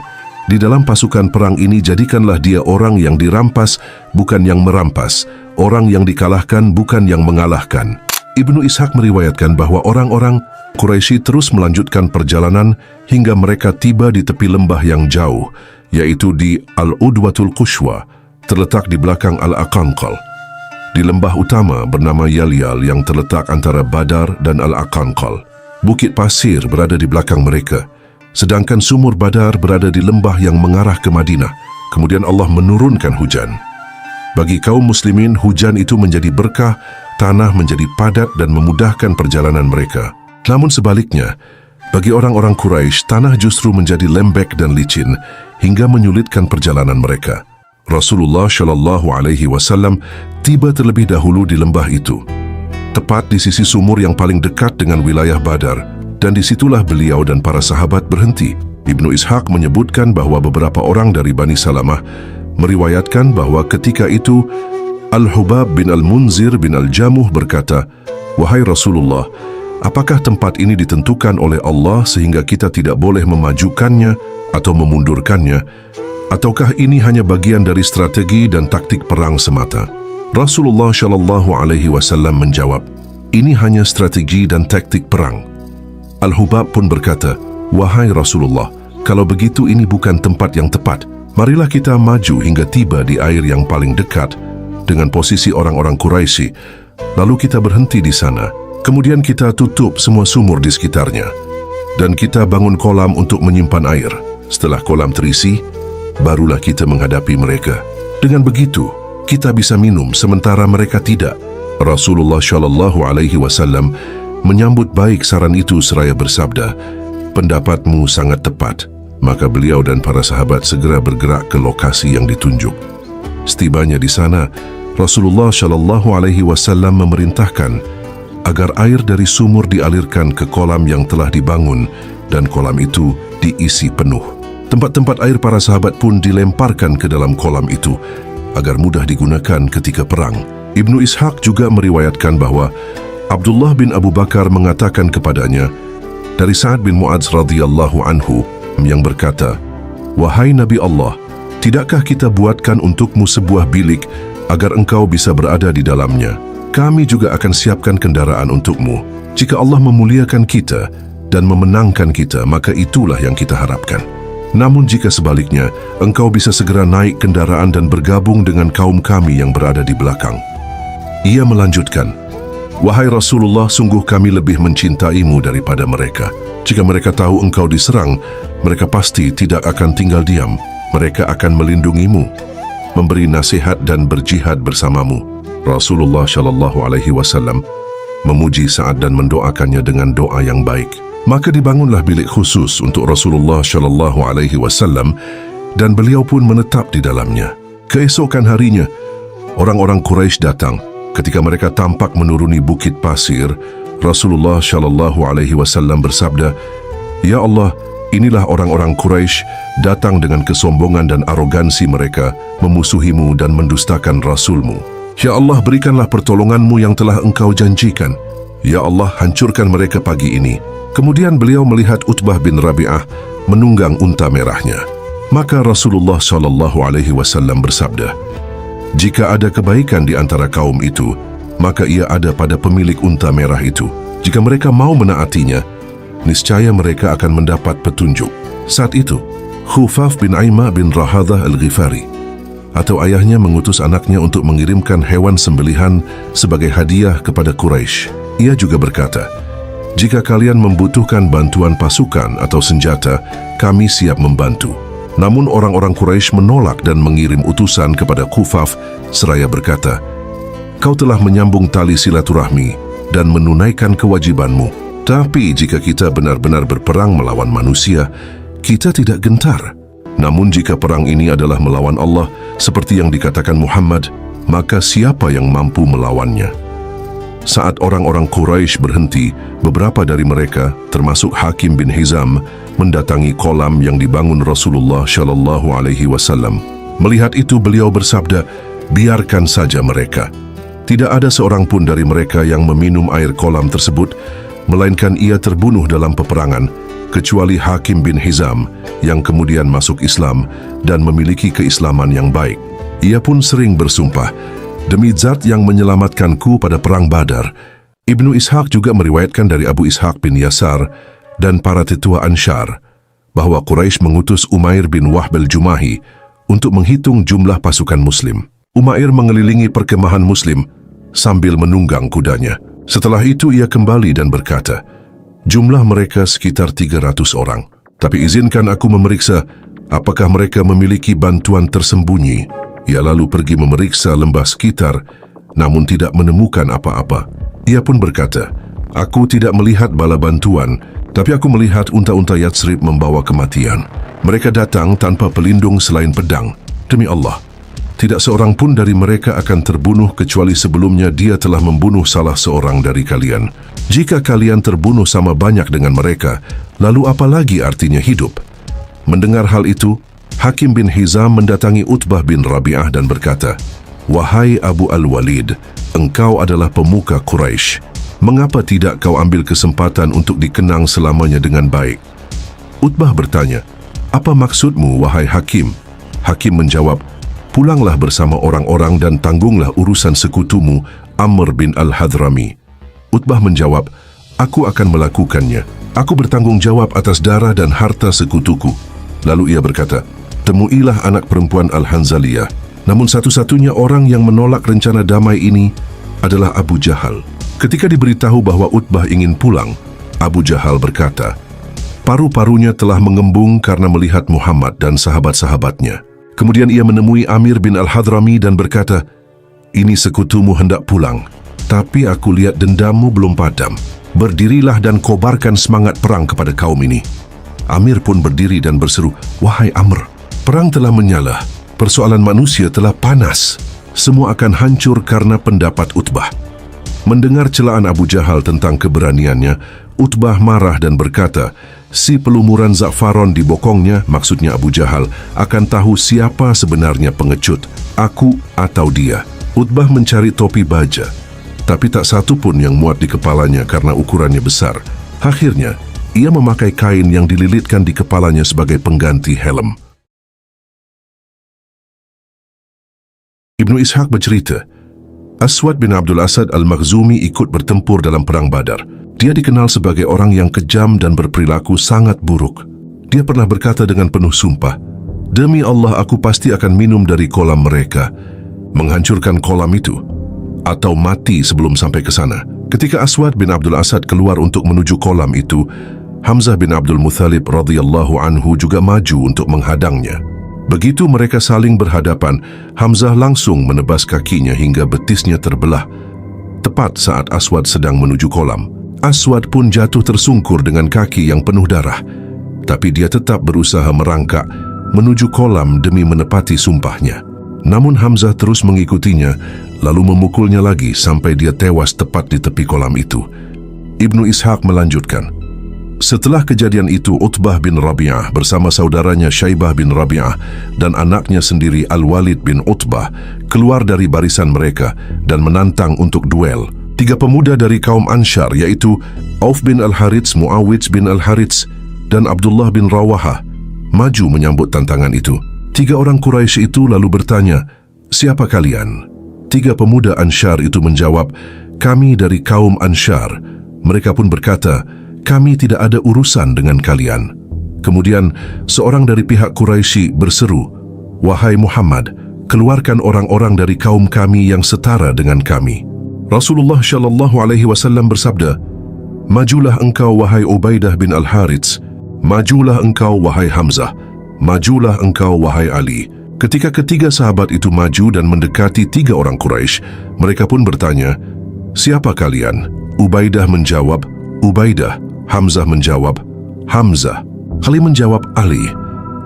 di dalam pasukan perang ini jadikanlah dia orang yang dirampas, bukan yang merampas, orang yang dikalahkan, bukan yang mengalahkan." Ibnu Ishaq meriwayatkan bahwa orang-orang Quraisy terus melanjutkan perjalanan hingga mereka tiba di tepi lembah yang jauh, yaitu di Al-Udwatul Qushwa, terletak di belakang Al-Aqanqal. Di lembah utama bernama Yalyal yang terletak antara Badar dan Al-Aqanqal. Bukit pasir berada di belakang mereka, sedangkan sumur Badar berada di lembah yang mengarah ke Madinah. Kemudian Allah menurunkan hujan. Bagi kaum muslimin, hujan itu menjadi berkah, tanah menjadi padat dan memudahkan perjalanan mereka. Namun sebaliknya, Bagi orang-orang Quraisy, tanah justru menjadi lembek dan licin hingga menyulitkan perjalanan mereka. Rasulullah Shallallahu Alaihi Wasallam tiba terlebih dahulu di lembah itu, tepat di sisi sumur yang paling dekat dengan wilayah Badar, dan disitulah beliau dan para sahabat berhenti. Ibnu Ishaq menyebutkan bahwa beberapa orang dari Bani Salamah meriwayatkan bahwa ketika itu Al-Hubab bin Al-Munzir bin Al-Jamuh berkata, "Wahai Rasulullah, apakah tempat ini ditentukan oleh Allah sehingga kita tidak boleh memajukannya atau memundurkannya? Ataukah ini hanya bagian dari strategi dan taktik perang semata?" Rasulullah Shallallahu Alaihi Wasallam menjawab, "Ini hanya strategi dan taktik perang." Al-Hubab pun berkata, "Wahai Rasulullah, kalau begitu ini bukan tempat yang tepat. Marilah kita maju hingga tiba di air yang paling dekat dengan posisi orang-orang Quraisy, lalu kita berhenti di sana. Kemudian kita tutup semua sumur di sekitarnya, dan kita bangun kolam untuk menyimpan air. Setelah kolam terisi, barulah kita menghadapi mereka. Dengan begitu, kita bisa minum sementara mereka tidak." Rasulullah Shallallahu Alaihi Wasallam menyambut baik saran itu seraya bersabda, "Pendapatmu sangat tepat." Maka beliau dan para sahabat segera bergerak ke lokasi yang ditunjuk. Setibanya di sana, Rasulullah Shallallahu Alaihi Wasallam memerintahkan agar air dari sumur dialirkan ke kolam yang telah dibangun dan kolam itu diisi penuh. Tempat-tempat air para sahabat pun dilemparkan ke dalam kolam itu agar mudah digunakan ketika perang. Ibnu Ishaq juga meriwayatkan bahwa Abdullah bin Abu Bakar mengatakan kepadanya dari Sa'ad bin Mu'adz radhiyallahu anhu yang berkata, "Wahai Nabi Allah, tidakkah kita buatkan untukmu sebuah bilik agar engkau bisa berada di dalamnya? Kami juga akan siapkan kendaraan untukmu. Jika Allah memuliakan kita dan memenangkan kita, maka itulah yang kita harapkan. Namun jika sebaliknya, engkau bisa segera naik kendaraan dan bergabung dengan kaum kami yang berada di belakang." Ia melanjutkan, "Wahai Rasulullah, sungguh kami lebih mencintaimu daripada mereka. Jika mereka tahu engkau diserang, mereka pasti tidak akan tinggal diam. Mereka akan melindungimu, memberi nasihat dan berjihad bersamamu." Rasulullah Shallallahu Alaihi Wasallam memuji Sa'ad dan mendoakannya dengan doa yang baik. Maka dibangunlah bilik khusus untuk Rasulullah Shallallahu Alaihi Wasallam dan beliau pun menetap di dalamnya. Keesokan harinya, orang-orang Quraisy datang. Ketika mereka tampak menuruni bukit pasir, Rasulullah Shallallahu Alaihi Wasallam bersabda, "Ya Allah, inilah orang-orang Quraisy datang dengan kesombongan dan arogansi mereka, memusuhimu dan mendustakan Rasulmu. Ya Allah, berikanlah pertolonganmu yang telah engkau janjikan. Ya Allah, hancurkan mereka pagi ini." Kemudian beliau melihat Utbah bin Rabi'ah menunggang unta merahnya. Maka Rasulullah Shallallahu Alaihi Wasallam bersabda, "Jika ada kebaikan di antara kaum itu, maka ia ada pada pemilik unta merah itu. Jika mereka mau menaatinya, niscaya mereka akan mendapat petunjuk." Saat itu, Khufaf bin Aimah bin Rahadah Al-Ghifari atau ayahnya mengutus anaknya untuk mengirimkan hewan sembelihan sebagai hadiah kepada Quraisy. Ia juga berkata, "Jika kalian membutuhkan bantuan pasukan atau senjata, kami siap membantu." Namun orang-orang Quraisy menolak dan mengirim utusan kepada Khufaf seraya berkata, "Kau telah menyambung tali silaturahmi dan menunaikan kewajibanmu. Tapi jika kita benar-benar berperang melawan manusia, kita tidak gentar. Namun jika perang ini adalah melawan Allah, seperti yang dikatakan Muhammad, maka siapa yang mampu melawannya?" Saat orang-orang Quraisy berhenti, beberapa dari mereka, termasuk Hakim bin Hizam, mendatangi kolam yang dibangun Rasulullah Shallallahu Alaihi Wasallam. Melihat itu beliau bersabda, "Biarkan saja mereka. Tidak ada seorang pun dari mereka yang meminum air kolam tersebut, melainkan ia terbunuh dalam peperangan, kecuali Hakim bin Hizam yang kemudian masuk Islam dan memiliki keislaman yang baik. Ia pun sering bersumpah, 'Demi Zat yang menyelamatkanku pada perang Badar.'" Ibnu Ishaq juga meriwayatkan dari Abu Ishaq bin Yasar dan para tetua Ansyar bahwa Quraisy mengutus Umair bin Wahb al-Jumahi untuk menghitung jumlah pasukan Muslim. Umair mengelilingi perkemahan Muslim sambil menunggang kudanya. Setelah itu ia kembali dan berkata, "Jumlah mereka sekitar 300 orang. Tapi izinkan aku memeriksa apakah mereka memiliki bantuan tersembunyi." Ia lalu pergi memeriksa lembah sekitar, namun tidak menemukan apa-apa. Ia pun berkata, "Aku tidak melihat bala bantuan, Tapi aku melihat unta-unta Yatsrib membawa kematian. Mereka datang tanpa pelindung selain pedang. Demi Allah, tidak seorang pun dari mereka akan terbunuh kecuali sebelumnya dia telah membunuh salah seorang dari kalian. Jika kalian terbunuh sama banyak dengan mereka, lalu apa lagi artinya hidup? Mendengar hal itu, Hakim bin Hizam mendatangi Utbah bin Rabi'ah dan berkata, "Wahai Abu Al-Walid, engkau adalah pemuka Quraisy. Mengapa tidak kau ambil kesempatan untuk dikenang selamanya dengan baik?" Utbah bertanya, "Apa maksudmu, wahai Hakim?" Hakim menjawab, "Pulanglah bersama orang-orang dan tanggunglah urusan sekutumu, Amr bin Al-Hadrami." Utbah menjawab, "Aku akan melakukannya. Aku bertanggung jawab atas darah dan harta sekutuku." Lalu ia berkata, "Temuilah anak perempuan Al-Hanzaliyah." Namun satu-satunya orang yang menolak rencana damai ini adalah Abu Jahal. Ketika diberitahu bahwa Utbah ingin pulang, Abu Jahal berkata, paru-parunya telah mengembung karena melihat Muhammad dan sahabat-sahabatnya. Kemudian ia menemui Amir bin Al-Hadrami dan berkata, "Ini sekutumu hendak pulang, tapi aku lihat dendammu belum padam. Berdirilah dan kobarkan semangat perang kepada kaum ini." Amir pun berdiri dan berseru, "Wahai Amr, perang telah menyala. Persoalan manusia telah panas. Semua akan hancur karena pendapat Utbah." Mendengar celaan Abu Jahal tentang keberaniannya, Utbah marah dan berkata, si pelumuran Za'faron di bokongnya, maksudnya Abu Jahal, akan tahu siapa sebenarnya pengecut, aku atau dia. Utbah mencari topi baja, tapi tak satu pun yang muat di kepalanya karena ukurannya besar. Akhirnya, ia memakai kain yang dililitkan di kepalanya sebagai pengganti helm. Ibnu Ishaq bercerita, Aswad bin Abdul Asad Al-Makhzumi ikut bertempur dalam Perang Badar. Dia dikenal sebagai orang yang kejam dan berperilaku sangat buruk. Dia pernah berkata dengan penuh sumpah, "Demi Allah, aku pasti akan minum dari kolam mereka, menghancurkan kolam itu, atau mati sebelum sampai ke sana." Ketika Aswad bin Abdul Asad keluar untuk menuju kolam itu, Hamzah bin Abdul Muthalib radhiyallahu anhu juga maju untuk menghadangnya. Begitu mereka saling berhadapan, Hamzah langsung menebas kakinya hingga betisnya terbelah. Tepat saat Aswad sedang menuju kolam, Aswad pun jatuh tersungkur dengan kaki yang penuh darah. Tapi dia tetap berusaha merangkak menuju kolam demi menepati sumpahnya. Namun Hamzah terus mengikutinya, lalu memukulnya lagi sampai dia tewas tepat di tepi kolam itu. Ibnu Ishaq melanjutkan, setelah kejadian itu, Utbah bin Rabi'ah bersama saudaranya Syaibah bin Rabi'ah dan anaknya sendiri Al-Walid bin Utbah keluar dari barisan mereka dan menantang untuk duel. 3 pemuda dari kaum Ansyar, yaitu Auf bin Al-Harits, Muawidz bin Al-Harits, dan Abdullah bin Rawaha, maju menyambut tantangan itu. 3 orang Quraisy itu lalu bertanya, "Siapa kalian?" 3 pemuda Ansyar itu menjawab, "Kami dari kaum Ansyar." Mereka pun berkata, "Kami tidak ada urusan dengan kalian." Kemudian seorang dari pihak Quraisy berseru, "Wahai Muhammad, keluarkan orang-orang dari kaum kami yang setara dengan kami." Rasulullah shallallahu alaihi wasallam bersabda, "Majulah engkau wahai Ubaidah bin Al-Harits, majulah engkau wahai Hamzah, majulah engkau wahai Ali." Ketika ketiga sahabat itu maju dan mendekati 3 orang Quraisy, mereka pun bertanya, "Siapa kalian?" Ubaidah menjawab, "Ubaidah." Hamzah menjawab, "Hamzah." Ali menjawab, "Ali."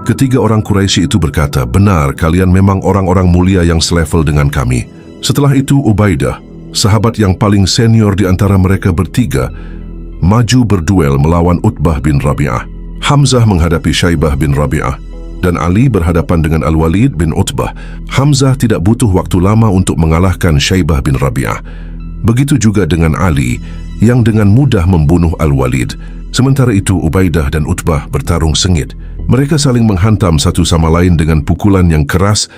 Ketiga orang Quraisy itu berkata, "Benar, kalian memang orang-orang mulia yang selevel dengan kami." Setelah itu Ubaidah, sahabat yang paling senior di antara mereka bertiga, maju berduel melawan Utbah bin Rabi'ah. Hamzah menghadapi Syaibah bin Rabi'ah, dan Ali berhadapan dengan Al-Walid bin Utbah. Hamzah tidak butuh waktu lama untuk mengalahkan Syaibah bin Rabi'ah. Begitu juga dengan Ali, yang dengan mudah membunuh Al-Walid. Sementara itu Ubaidah dan Utbah bertarung sengit. Mereka saling menghantam satu sama lain dengan pukulan yang keras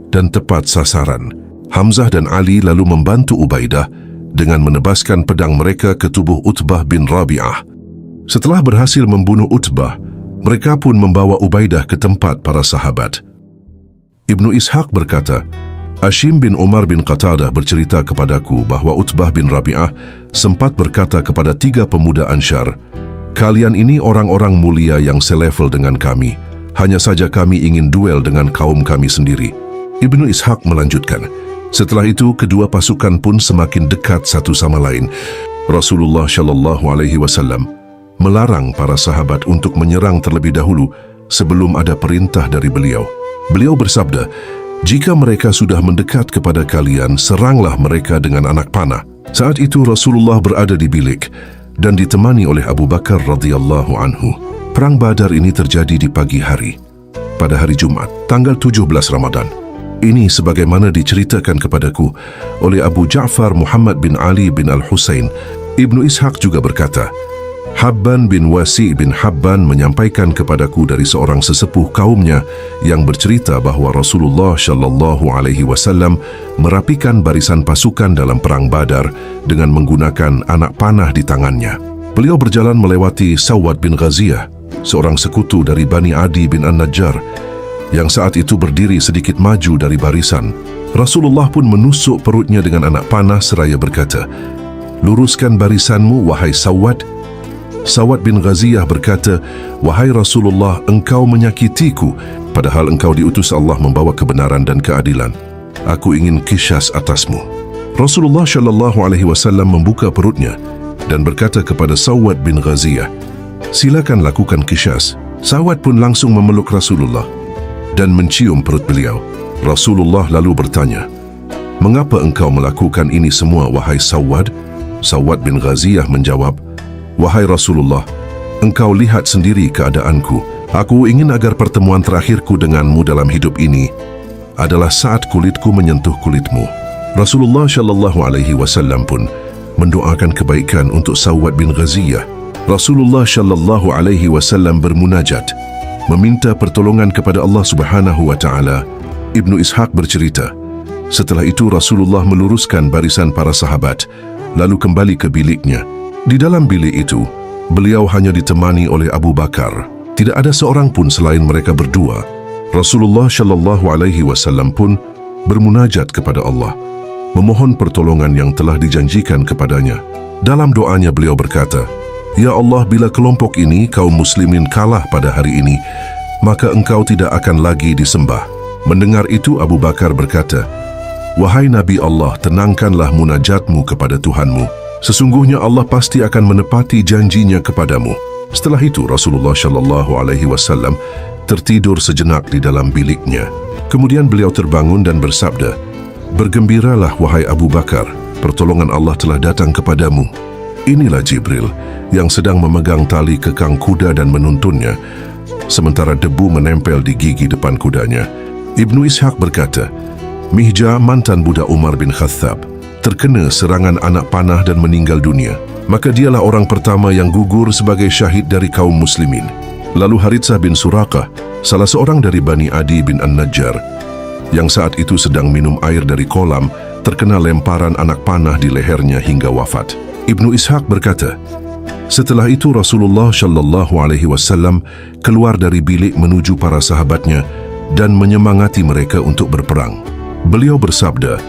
dan tepat sasaran. Hamzah dan Ali lalu membantu Ubaidah dengan menebaskan pedang mereka ke tubuh Utbah bin Rabi'ah. Setelah berhasil membunuh Utbah, mereka pun membawa Ubaidah ke tempat para sahabat. Ibnu Ishaq berkata, Hashim bin Umar bin Qatadah bercerita kepadaku bahwa Utbah bin Rabi'ah sempat berkata kepada 3 pemuda Ansyar, "Kalian ini orang-orang mulia yang selevel dengan kami. Hanya saja kami ingin duel dengan kaum kami sendiri." Ibnu Ishaq melanjutkan, setelah itu kedua pasukan pun semakin dekat satu sama lain. Rasulullah shallallahu alaihi wasallam melarang para sahabat untuk menyerang terlebih dahulu sebelum ada perintah dari beliau. Beliau bersabda, "Jika mereka sudah mendekat kepada kalian, seranglah mereka dengan anak panah." Saat itu Rasulullah berada di bilik dan ditemani oleh Abu Bakar radhiyallahu anhu. Perang Badar ini terjadi di pagi hari, pada hari Jumat, tanggal 17 Ramadan. Ini sebagaimana diceritakan kepadaku oleh Abu Ja'far Muhammad bin Ali bin Al-Husain. Ibnu Ishaq juga berkata, Habban bin Wasi' bin Habban menyampaikan kepadaku dari seorang sesepuh kaumnya yang bercerita bahawa Rasulullah Shallallahu Alaihi Wasallam merapikan barisan pasukan dalam perang Badar dengan menggunakan anak panah di tangannya. Beliau berjalan melewati Sawad bin Ghaziyah, seorang sekutu dari Bani Adi bin An-Najjar, yang saat itu berdiri sedikit maju dari barisan. Rasulullah pun menusuk perutnya dengan anak panah seraya berkata, "Luruskan barisanmu, wahai Sawad." Sawad bin Ghaziyah berkata, "Wahai Rasulullah, engkau menyakitiku, padahal engkau diutus Allah membawa kebenaran dan keadilan. Aku ingin kisyas atasmu." Rasulullah Shallallahu Alaihi Wasallam membuka perutnya dan berkata kepada Sawad bin Ghaziyah, "Silakan lakukan kisyas." Sawad pun langsung memeluk Rasulullah dan mencium perut beliau. Rasulullah lalu bertanya, "Mengapa engkau melakukan ini semua, wahai Sawad?" Sawad bin Ghaziyah menjawab, "Wahai Rasulullah, engkau lihat sendiri keadaanku. Aku ingin agar pertemuan terakhirku denganmu dalam hidup ini adalah saat kulitku menyentuh kulitmu." Rasulullah Shallallahu Alaihi Wasallam pun mendoakan kebaikan untuk Sawad bin Ghaziyah. Rasulullah Shallallahu Alaihi Wasallam bermunajat, meminta pertolongan kepada Allah Subhanahu wa Ta'ala. Ibnu Ishaq bercerita, setelah itu Rasulullah meluruskan barisan para sahabat, lalu kembali ke biliknya. Di dalam bilik itu, beliau hanya ditemani oleh Abu Bakar. Tidak ada seorang pun selain mereka berdua. Rasulullah Shallallahu Alaihi Wasallam pun bermunajat kepada Allah, memohon pertolongan yang telah dijanjikan kepadanya. Dalam doanya beliau berkata, "Ya Allah, bila kelompok ini, kaum muslimin, kalah pada hari ini, maka engkau tidak akan lagi disembah." Mendengar itu Abu Bakar berkata, "Wahai Nabi Allah, tenangkanlah munajatmu kepada Tuhanmu. Sesungguhnya Allah pasti akan menepati janjinya kepadamu." Setelah itu Rasulullah Shallallahu Alaihi Wasallam tertidur sejenak di dalam biliknya. Kemudian beliau terbangun dan bersabda, "Bergembiralah wahai Abu Bakar, pertolongan Allah telah datang kepadamu." Inilah Jibril yang sedang memegang tali kekang kuda dan menuntunnya, sementara debu menempel di gigi depan kudanya. Ibnu Ishaq berkata, Mihja, mantan budak Umar bin Khattab, terkena serangan anak panah dan meninggal dunia. Maka dialah orang pertama yang gugur sebagai syahid dari kaum muslimin. Lalu Haritsah bin Suraqah, salah seorang dari Bani Adi bin An-Najjar, yang saat itu sedang minum air dari kolam, terkena lemparan anak panah di lehernya hingga wafat. Ibnu Ishaq berkata, setelah itu Rasulullah Shallallahu Alaihi Wasallam keluar dari bilik menuju para sahabatnya dan menyemangati mereka untuk berperang. Beliau bersabda,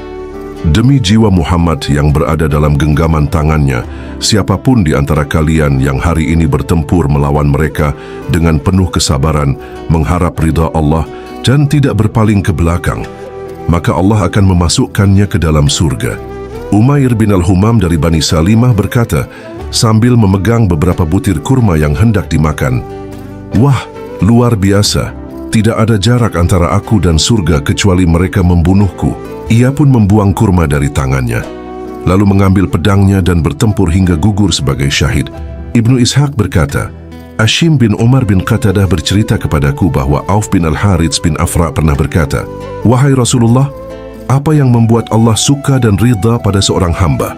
"Demi jiwa Muhammad yang berada dalam genggaman tangannya, siapapun di antara kalian yang hari ini bertempur melawan mereka dengan penuh kesabaran, mengharap ridha Allah dan tidak berpaling ke belakang, maka Allah akan memasukkannya ke dalam surga." Umair bin Al-Humam dari Bani Salimah berkata, sambil memegang beberapa butir kurma yang hendak dimakan, "Wah, luar biasa. Tidak ada jarak antara aku dan surga kecuali mereka membunuhku." Ia pun membuang kurma dari tangannya, lalu mengambil pedangnya dan bertempur hingga gugur sebagai syahid. Ibnu Ishaq berkata, Ashim bin Umar bin Qatadah bercerita kepadaku bahwa Auf bin Al-Harits bin Afra pernah berkata, "Wahai Rasulullah, apa yang membuat Allah suka dan ridha pada seorang hamba?"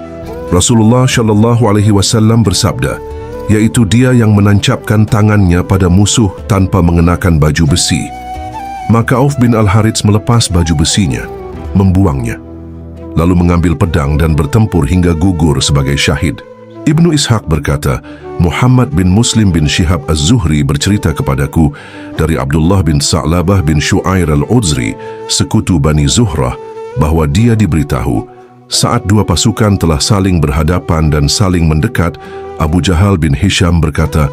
Rasulullah Shallallahu Alaihi Wasallam bersabda, yaitu dia yang menancapkan tangannya pada musuh tanpa mengenakan baju besi. Maka Auf bin Al-Harits melepas baju besinya, membuangnya, lalu mengambil pedang dan bertempur hingga gugur sebagai syahid. Ibnu Ishaq berkata, Muhammad bin Muslim bin Shihab Az-Zuhri bercerita kepadaku dari Abdullah bin Sa'labah bin Shu'air Al-Udzri, sekutu Bani Zuhrah, bahwa dia diberitahu, saat dua pasukan telah saling berhadapan dan saling mendekat, Abu Jahal bin Hisham berkata,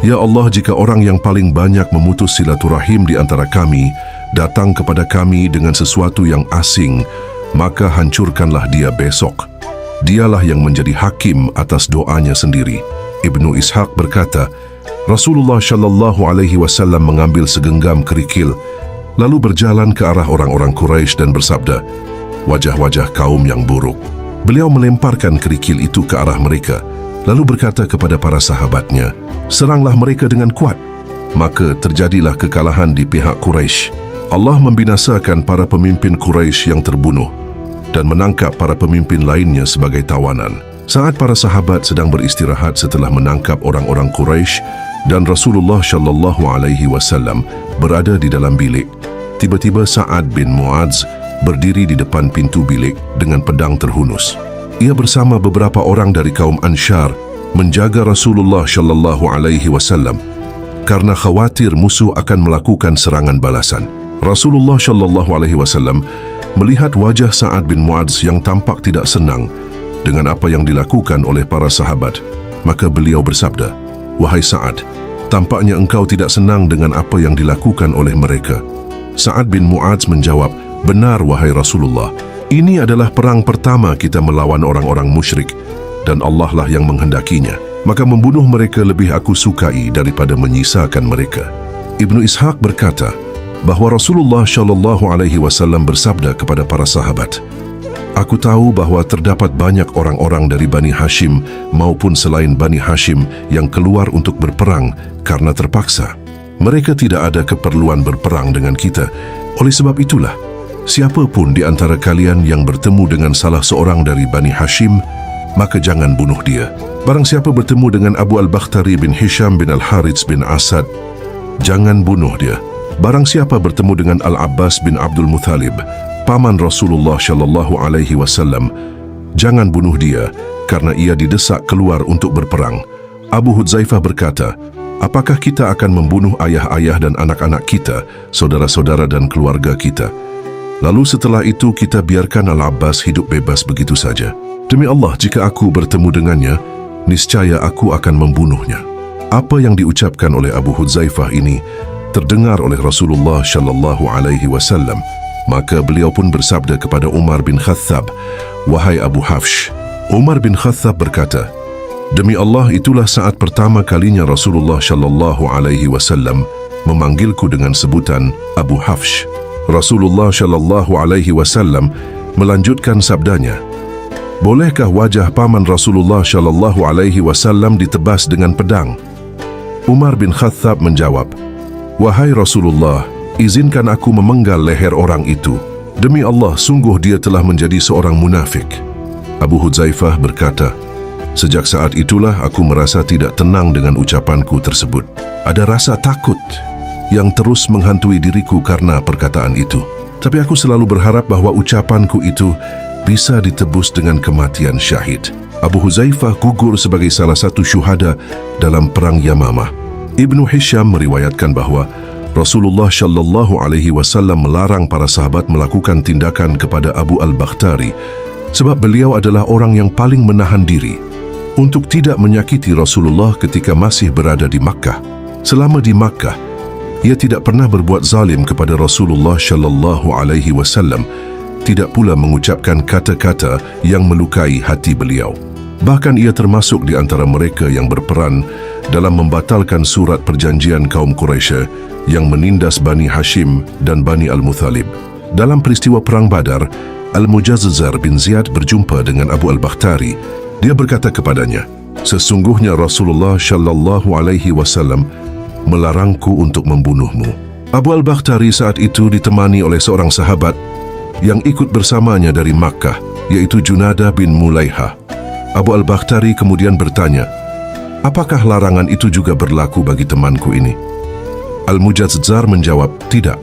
"Ya Allah, jika orang yang paling banyak memutus silaturahim di antara kami datang kepada kami dengan sesuatu yang asing, maka hancurkanlah dia besok. Dialah yang menjadi hakim atas doanya sendiri." Ibnu Ishaq berkata, Rasulullah Shallallahu Alaihi Wasallam mengambil segenggam kerikil, lalu berjalan ke arah orang-orang Quraisy dan bersabda, "Wajah-wajah kaum yang buruk." Beliau melemparkan kerikil itu ke arah mereka, lalu berkata kepada para sahabatnya, "Seranglah mereka dengan kuat." Maka terjadilah kekalahan di pihak Quraisy. Allah membinasakan para pemimpin Quraisy yang terbunuh dan menangkap para pemimpin lainnya sebagai tawanan. Saat para sahabat sedang beristirahat setelah menangkap orang-orang Quraisy dan Rasulullah Shallallahu Alaihi Wasallam berada di dalam bilik, tiba-tiba Sa'ad bin Mu'adz berdiri di depan pintu bilik dengan pedang terhunus. Ia bersama beberapa orang dari kaum Ansyar menjaga Rasulullah Shallallahu Alaihi Wasallam karena khawatir musuh akan melakukan serangan balasan. Rasulullah Shallallahu Alaihi Wasallam melihat wajah Sa'ad bin Mu'adz yang tampak tidak senang dengan apa yang dilakukan oleh para sahabat. Maka beliau bersabda, "Wahai Sa'ad, tampaknya engkau tidak senang dengan apa yang dilakukan oleh mereka." Sa'ad bin Mu'adz menjawab, "Benar wahai Rasulullah, ini adalah perang pertama kita melawan orang-orang musyrik dan Allah lah yang menghendakinya. Maka membunuh mereka lebih aku sukai daripada menyisakan mereka." Ibnu Ishaq berkata bahwa Rasulullah Shallallahu Alaihi Wasallam bersabda kepada para sahabat, "Aku tahu bahwa terdapat banyak orang-orang dari Bani Hashim maupun selain Bani Hashim yang keluar untuk berperang karena terpaksa. Mereka tidak ada keperluan berperang dengan kita. Oleh sebab itulah, siapapun di antara kalian yang bertemu dengan salah seorang dari Bani Hashim, maka jangan bunuh dia. Barang siapa bertemu dengan Abu Al-Bakhtari bin Hisham bin Al-Harits bin Asad, jangan bunuh dia. Barang siapa bertemu dengan Al-Abbas bin Abdul Muthalib, paman Rasulullah Shallallahu Alaihi Wasallam, jangan bunuh dia karena ia didesak keluar untuk berperang." Abu Hudzaifah berkata, "Apakah kita akan membunuh ayah-ayah dan anak-anak kita, saudara-saudara dan keluarga kita? Lalu setelah itu kita biarkan Al-Abbas hidup bebas begitu saja? Demi Allah, jika aku bertemu dengannya, niscaya aku akan membunuhnya." Apa yang diucapkan oleh Abu Hudzaifah ini terdengar oleh Rasulullah Shallallahu Alaihi Wasallam. Maka beliau pun bersabda kepada Umar bin Khattab, "Wahai Abu Hafsh." Umar bin Khattab berkata, "Demi Allah, itulah saat pertama kalinya Rasulullah Shallallahu Alaihi Wasallam memanggilku dengan sebutan Abu Hafsh." Rasulullah Shallallahu Alaihi Wasallam melanjutkan sabdanya, "Bolehkah wajah paman Rasulullah Shallallahu Alaihi Wasallam ditebas dengan pedang?" Umar bin Khattab menjawab, "Wahai Rasulullah, izinkan aku memenggal leher orang itu. Demi Allah, sungguh dia telah menjadi seorang munafik." Abu Hudzaifah berkata, "Sejak saat itulah aku merasa tidak tenang dengan ucapanku tersebut. Ada rasa takut yang terus menghantui diriku karena perkataan itu. Tapi aku selalu berharap bahwa ucapanku itu bisa ditebus dengan kematian syahid." Abu Hudzaifah gugur sebagai salah satu syuhada dalam perang Yamamah. Ibnu Hisham meriwayatkan bahwa Rasulullah Shallallahu Alaihi Wasallam melarang para sahabat melakukan tindakan kepada Abu Al-Bakhtari sebab beliau adalah orang yang paling menahan diri untuk tidak menyakiti Rasulullah ketika masih berada di Makkah. Selama di Makkah, ia tidak pernah berbuat zalim kepada Rasulullah Shallallahu Alaihi Wasallam, tidak pula mengucapkan kata-kata yang melukai hati beliau. Bahkan ia termasuk di antara mereka yang berperan dalam membatalkan surat perjanjian kaum Quraisy yang menindas Bani Hashim dan Bani Al-Muthalib. Dalam peristiwa Perang Badar, Al-Mujazzar bin Ziyad berjumpa dengan Abu Al-Bakhtari. Dia berkata kepadanya, "Sesungguhnya Rasulullah Shallallahu Alaihi Wasallam melarangku untuk membunuhmu." Abu Al-Bakhtari saat itu ditemani oleh seorang sahabat yang ikut bersamanya dari Makkah, yaitu Junadah bin Mulaiha. Abu Al-Bakhtari kemudian bertanya, "Apakah larangan itu juga berlaku bagi temanku ini?" Al-Mujazzar menjawab, "Tidak.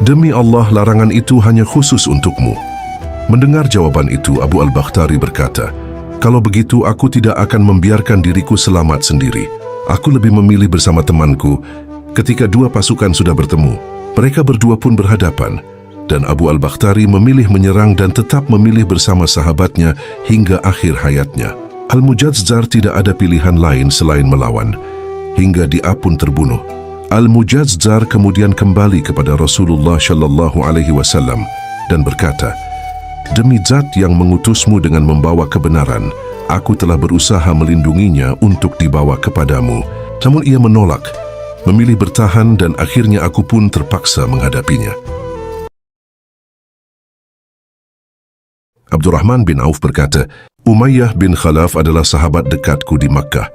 Demi Allah, larangan itu hanya khusus untukmu." Mendengar jawaban itu, Abu Al-Bakhtari berkata, "Kalau begitu, aku tidak akan membiarkan diriku selamat sendiri. Aku lebih memilih bersama temanku." Ketika dua pasukan sudah bertemu, mereka berdua pun berhadapan, dan Abu Al-Bakhtari memilih menyerang dan tetap memilih bersama sahabatnya hingga akhir hayatnya. Al-Mujazzar tidak ada pilihan lain selain melawan, hingga dia pun terbunuh. Al-Mujazzar kemudian kembali kepada Rasulullah Shallallahu Alaihi Wasallam dan berkata, "Demi Zat yang mengutusmu dengan membawa kebenaran, aku telah berusaha melindunginya untuk dibawa kepadamu. Namun ia menolak, memilih bertahan dan akhirnya aku pun terpaksa menghadapinya. Abdurrahman bin Auf berkata, Umayyah bin Khalaf adalah sahabat dekatku di Makkah.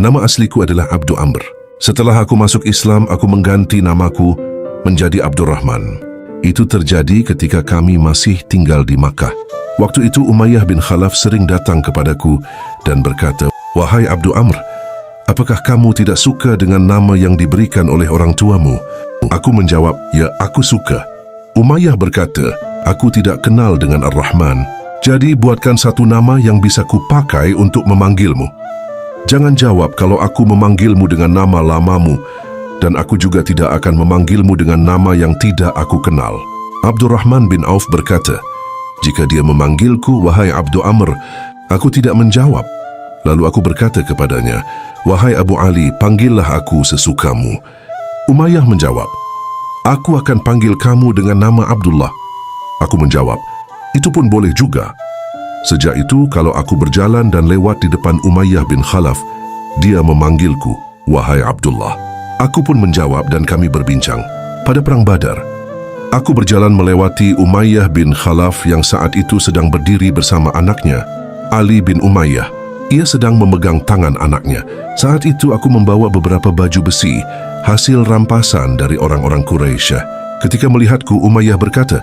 Nama asliku adalah Abdu Amr. Setelah aku masuk Islam, aku mengganti namaku menjadi Abdurrahman. Itu terjadi ketika kami masih tinggal di Makkah. Waktu itu Umayyah bin Khalaf sering datang kepadaku dan berkata, Wahai Abdu Amr, apakah kamu tidak suka dengan nama yang diberikan oleh orang tuamu? Aku menjawab, ya, aku suka. Umayyah berkata, aku tidak kenal dengan Ar-Rahman, jadi buatkan satu nama yang bisa kupakai untuk memanggilmu. Jangan jawab kalau aku memanggilmu dengan nama lamamu, dan aku juga tidak akan memanggilmu dengan nama yang tidak aku kenal. Abdurrahman bin Auf berkata, jika dia memanggilku, wahai Abdu Amr, aku tidak menjawab. Lalu aku berkata kepadanya, wahai Abu Ali, panggillah aku sesukamu. Umayyah menjawab, aku akan panggil kamu dengan nama Abdullah. Aku menjawab, itu pun boleh juga. Sejak itu, kalau aku berjalan dan lewat di depan Umayyah bin Khalaf, dia memanggilku, wahai Abdullah. Aku pun menjawab dan kami berbincang. Pada Perang Badar, aku berjalan melewati Umayyah bin Khalaf yang saat itu sedang berdiri bersama anaknya, Ali bin Umayyah. Ia sedang memegang tangan anaknya. Saat itu aku membawa beberapa baju besi, hasil rampasan dari orang-orang Quraisy. Ketika melihatku, Umayyah berkata,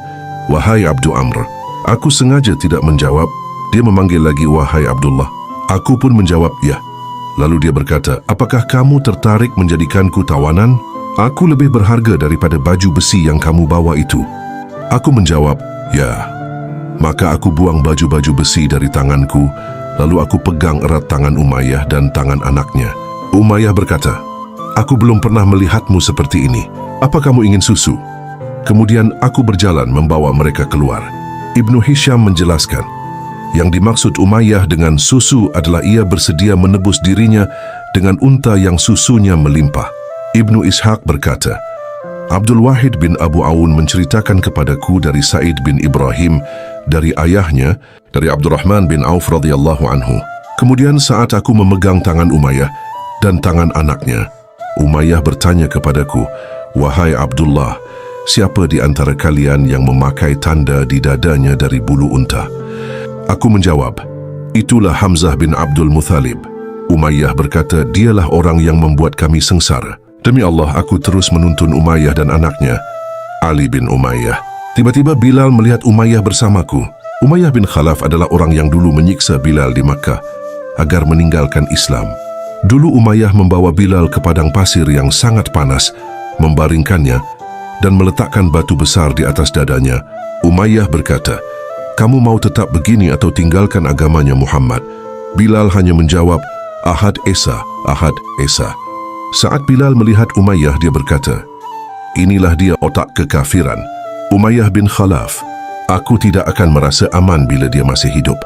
wahai Abdu Amr, aku sengaja tidak menjawab. Dia memanggil lagi, wahai Abdullah. Aku pun menjawab, ya. Lalu dia berkata, apakah kamu tertarik menjadikanku tawanan? Aku lebih berharga daripada baju besi yang kamu bawa itu. Aku menjawab, ya. Maka aku buang baju-baju besi dari tanganku, lalu aku pegang erat tangan Umayyah dan tangan anaknya. Umayyah berkata, aku belum pernah melihatmu seperti ini. Apa kamu ingin susu? Kemudian aku berjalan membawa mereka keluar. Ibnu Hisham menjelaskan, yang dimaksud Umayyah dengan susu adalah ia bersedia menebus dirinya dengan unta yang susunya melimpah. Ibnu Ishaq berkata, Abdul Wahid bin Abu Aun menceritakan kepadaku dari Sa'id bin Ibrahim, dari ayahnya, dari Abdurrahman bin Auf radhiyallahu anhu. Kemudian saat aku memegang tangan Umayyah dan tangan anaknya, Umayyah bertanya kepadaku, wahai Abdullah, siapa di antara kalian yang memakai tanda di dadanya dari bulu unta? Aku menjawab, itulah Hamzah bin Abdul Muthalib. Umayyah berkata, dialah orang yang membuat kami sengsara. Demi Allah, aku terus menuntun Umayyah dan anaknya, Ali bin Umayyah. Tiba-tiba Bilal melihat Umayyah bersamaku. Umayyah bin Khalaf adalah orang yang dulu menyiksa Bilal di Makkah agar meninggalkan Islam. Dulu Umayyah membawa Bilal ke padang pasir yang sangat panas, membaringkannya, dan meletakkan batu besar di atas dadanya. Umayyah berkata, kamu mau tetap begini atau tinggalkan agamanya Muhammad? Bilal hanya menjawab, Ahad Esa, Ahad Esa. Saat Bilal melihat Umayyah, dia berkata, inilah dia otak kekafiran, Umayyah bin Khalaf. Aku tidak akan merasa aman bila dia masih hidup.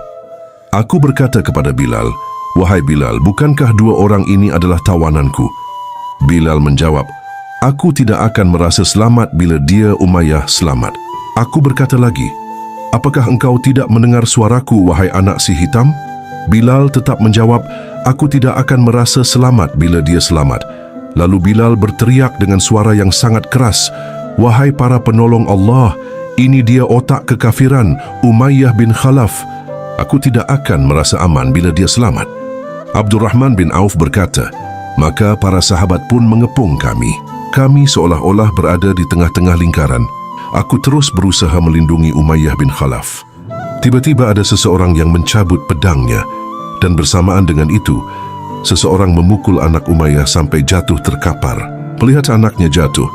Aku berkata kepada Bilal, wahai Bilal, bukankah dua orang ini adalah tawananku? Bilal menjawab, aku tidak akan merasa selamat bila dia Umayyah selamat. Aku berkata lagi, apakah engkau tidak mendengar suaraku, wahai anak si hitam? Bilal tetap menjawab, aku tidak akan merasa selamat bila dia selamat. Lalu Bilal berteriak dengan suara yang sangat keras, wahai para penolong Allah, ini dia otak kekafiran, Umayyah bin Khalaf. Aku tidak akan merasa aman bila dia selamat. Abdurrahman bin Auf berkata, maka para sahabat pun mengepung kami. Kami seolah-olah berada di tengah-tengah lingkaran. Aku terus berusaha melindungi Umayyah bin Khalaf. Tiba-tiba ada seseorang yang mencabut pedangnya, dan bersamaan dengan itu, seseorang memukul anak Umayyah sampai jatuh terkapar. Melihat anaknya jatuh,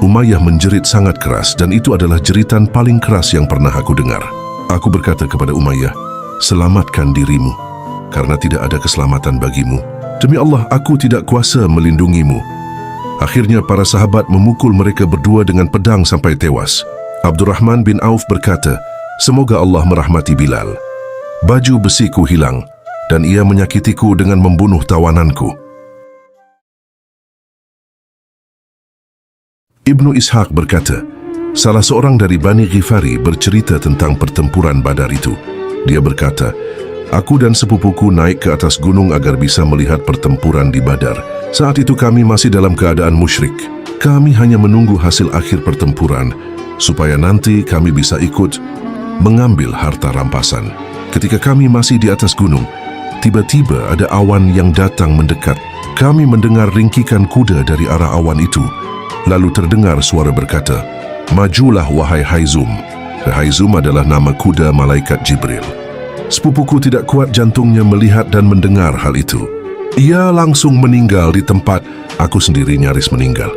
Umayyah menjerit sangat keras, dan itu adalah jeritan paling keras yang pernah aku dengar. Aku berkata kepada Umayyah, selamatkan dirimu, karena tidak ada keselamatan bagimu. Demi Allah, aku tidak kuasa melindungimu. Akhirnya para sahabat memukul mereka berdua dengan pedang sampai tewas. Abdurrahman bin Auf berkata, semoga Allah merahmati Bilal. Baju besiku hilang, dan ia menyakitiku dengan membunuh tawananku. Ibnu Ishaq berkata, salah seorang dari Bani Ghifari bercerita tentang pertempuran Badar itu. Dia berkata, Aku dan sepupuku naik ke atas gunung agar bisa melihat pertempuran di Badar. Saat itu kami masih dalam keadaan musyrik. Kami hanya menunggu hasil akhir pertempuran supaya nanti kami bisa ikut mengambil harta rampasan. Ketika kami masih di atas gunung, tiba-tiba ada awan yang datang mendekat. Kami mendengar ringkikan kuda dari arah awan itu. Lalu terdengar suara berkata, "Majulah wahai Haizum." Haizum adalah nama kuda malaikat Jibril. Sepupuku tidak kuat jantungnya melihat dan mendengar hal itu. Ia langsung meninggal di tempat. Aku sendiri nyaris meninggal.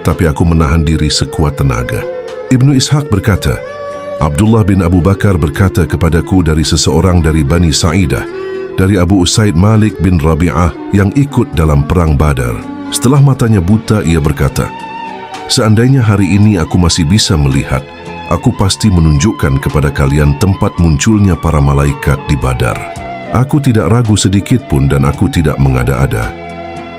Tapi aku menahan diri sekuat tenaga. Ibnu Ishaq berkata, Abdullah bin Abu Bakar berkata kepadaku dari seseorang dari Bani Sa'idah, dari Abu Usaid Malik bin Rabi'ah yang ikut dalam perang Badar. Setelah matanya buta, ia berkata, "Seandainya hari ini aku masih bisa melihat, aku pasti menunjukkan kepada kalian tempat munculnya para malaikat di Badar." Aku tidak ragu sedikit pun dan aku tidak mengada-ada.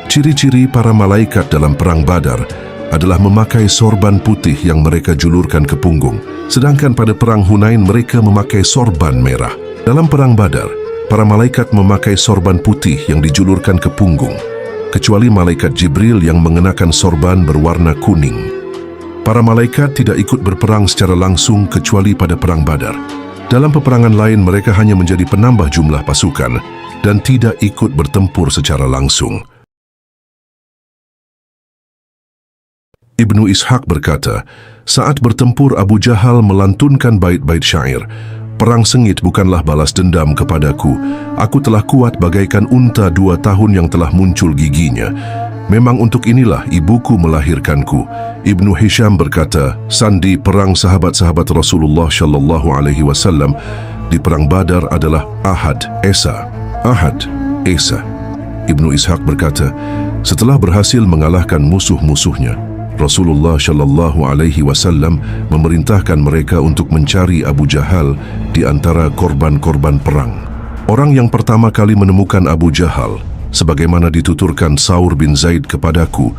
Ciri-ciri para malaikat dalam perang Badar adalah memakai sorban putih yang mereka julurkan ke punggung, sedangkan pada perang Hunain mereka memakai sorban merah. Dalam perang Badar, para malaikat memakai sorban putih yang dijulurkan ke punggung, kecuali malaikat Jibril yang mengenakan sorban berwarna kuning. Para malaikat tidak ikut berperang secara langsung kecuali pada perang Badar. Dalam peperangan lain mereka hanya menjadi penambah jumlah pasukan dan tidak ikut bertempur secara langsung. Ibnu Ishaq berkata, saat bertempur Abu Jahal melantunkan bait-bait syair, "Perang sengit bukanlah balas dendam kepadaku. Aku telah kuat bagaikan unta 2 tahun yang telah muncul giginya. Memang untuk inilah ibuku melahirkanku." Ibnu Hisham berkata, sandi perang sahabat-sahabat Rasulullah Shallallahu Alaihi Wasallam di perang Badar adalah Ahad, Esa. Ahad, Esa. Ibnu Ishaq berkata, setelah berhasil mengalahkan musuh-musuhnya, Rasulullah Shallallahu Alaihi Wasallam memerintahkan mereka untuk mencari Abu Jahal di antara korban-korban perang. Orang yang pertama kali menemukan Abu Jahal, sebagaimana dituturkan Saur bin Zaid kepadaku,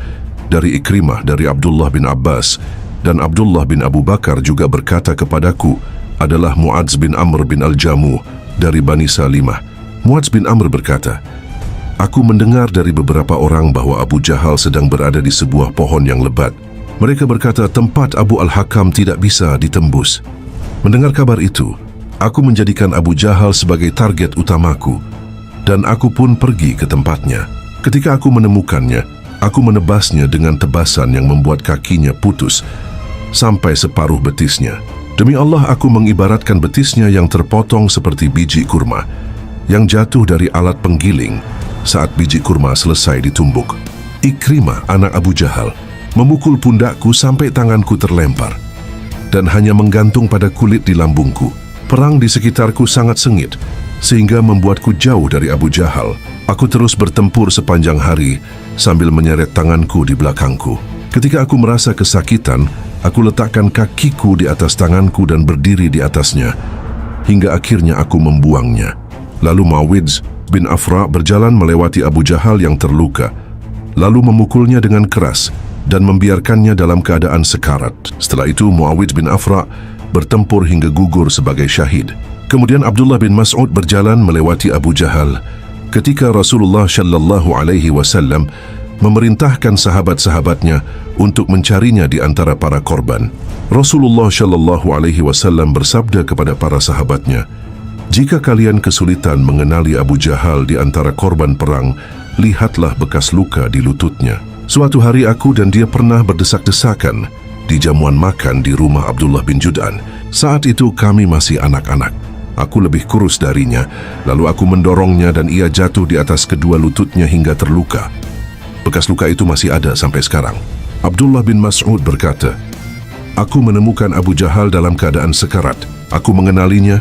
dari Ikrimah dari Abdullah bin Abbas, dan Abdullah bin Abu Bakar juga berkata kepadaku, adalah Mu'adz bin Amr bin Al-Jamuh dari Bani Salimah. Mu'adz bin Amr berkata, aku mendengar dari beberapa orang bahwa Abu Jahal sedang berada di sebuah pohon yang lebat. Mereka berkata tempat Abu Al-Hakam tidak bisa ditembus. Mendengar kabar itu, aku menjadikan Abu Jahal sebagai target utamaku, dan aku pun pergi ke tempatnya. Ketika aku menemukannya, aku menebasnya dengan tebasan yang membuat kakinya putus sampai separuh betisnya. Demi Allah, aku mengibaratkan betisnya yang terpotong seperti biji kurma yang jatuh dari alat penggiling saat biji kurma selesai ditumbuk. Ikrimah, anak Abu Jahal, memukul pundakku sampai tanganku terlempar dan hanya menggantung pada kulit di lambungku. Perang di sekitarku sangat sengit sehingga membuatku jauh dari Abu Jahal. Aku terus bertempur sepanjang hari sambil menyeret tanganku di belakangku. Ketika aku merasa kesakitan, aku letakkan kakiku di atas tanganku dan berdiri di atasnya hingga akhirnya aku membuangnya. Lalu Mu'adz bin Afra berjalan melewati Abu Jahal yang terluka, lalu memukulnya dengan keras dan membiarkannya dalam keadaan sekarat. Setelah itu Mu'adz bin Afra bertempur hingga gugur sebagai syahid. Kemudian Abdullah bin Mas'ud berjalan melewati Abu Jahal ketika Rasulullah Shallallahu Alaihi Wasallam memerintahkan sahabat-sahabatnya untuk mencarinya di antara para korban. Rasulullah Shallallahu Alaihi Wasallam bersabda kepada para sahabatnya, jika kalian kesulitan mengenali Abu Jahal di antara korban perang, lihatlah bekas luka di lututnya. Suatu hari aku dan dia pernah berdesak-desakan di jamuan makan di rumah Abdullah bin Jud'an. Saat itu kami masih anak-anak. Aku lebih kurus darinya, lalu aku mendorongnya dan ia jatuh di atas kedua lututnya hingga terluka. Bekas luka itu masih ada sampai sekarang. Abdullah bin Mas'ud berkata, aku menemukan Abu Jahal dalam keadaan sekarat. Aku mengenalinya,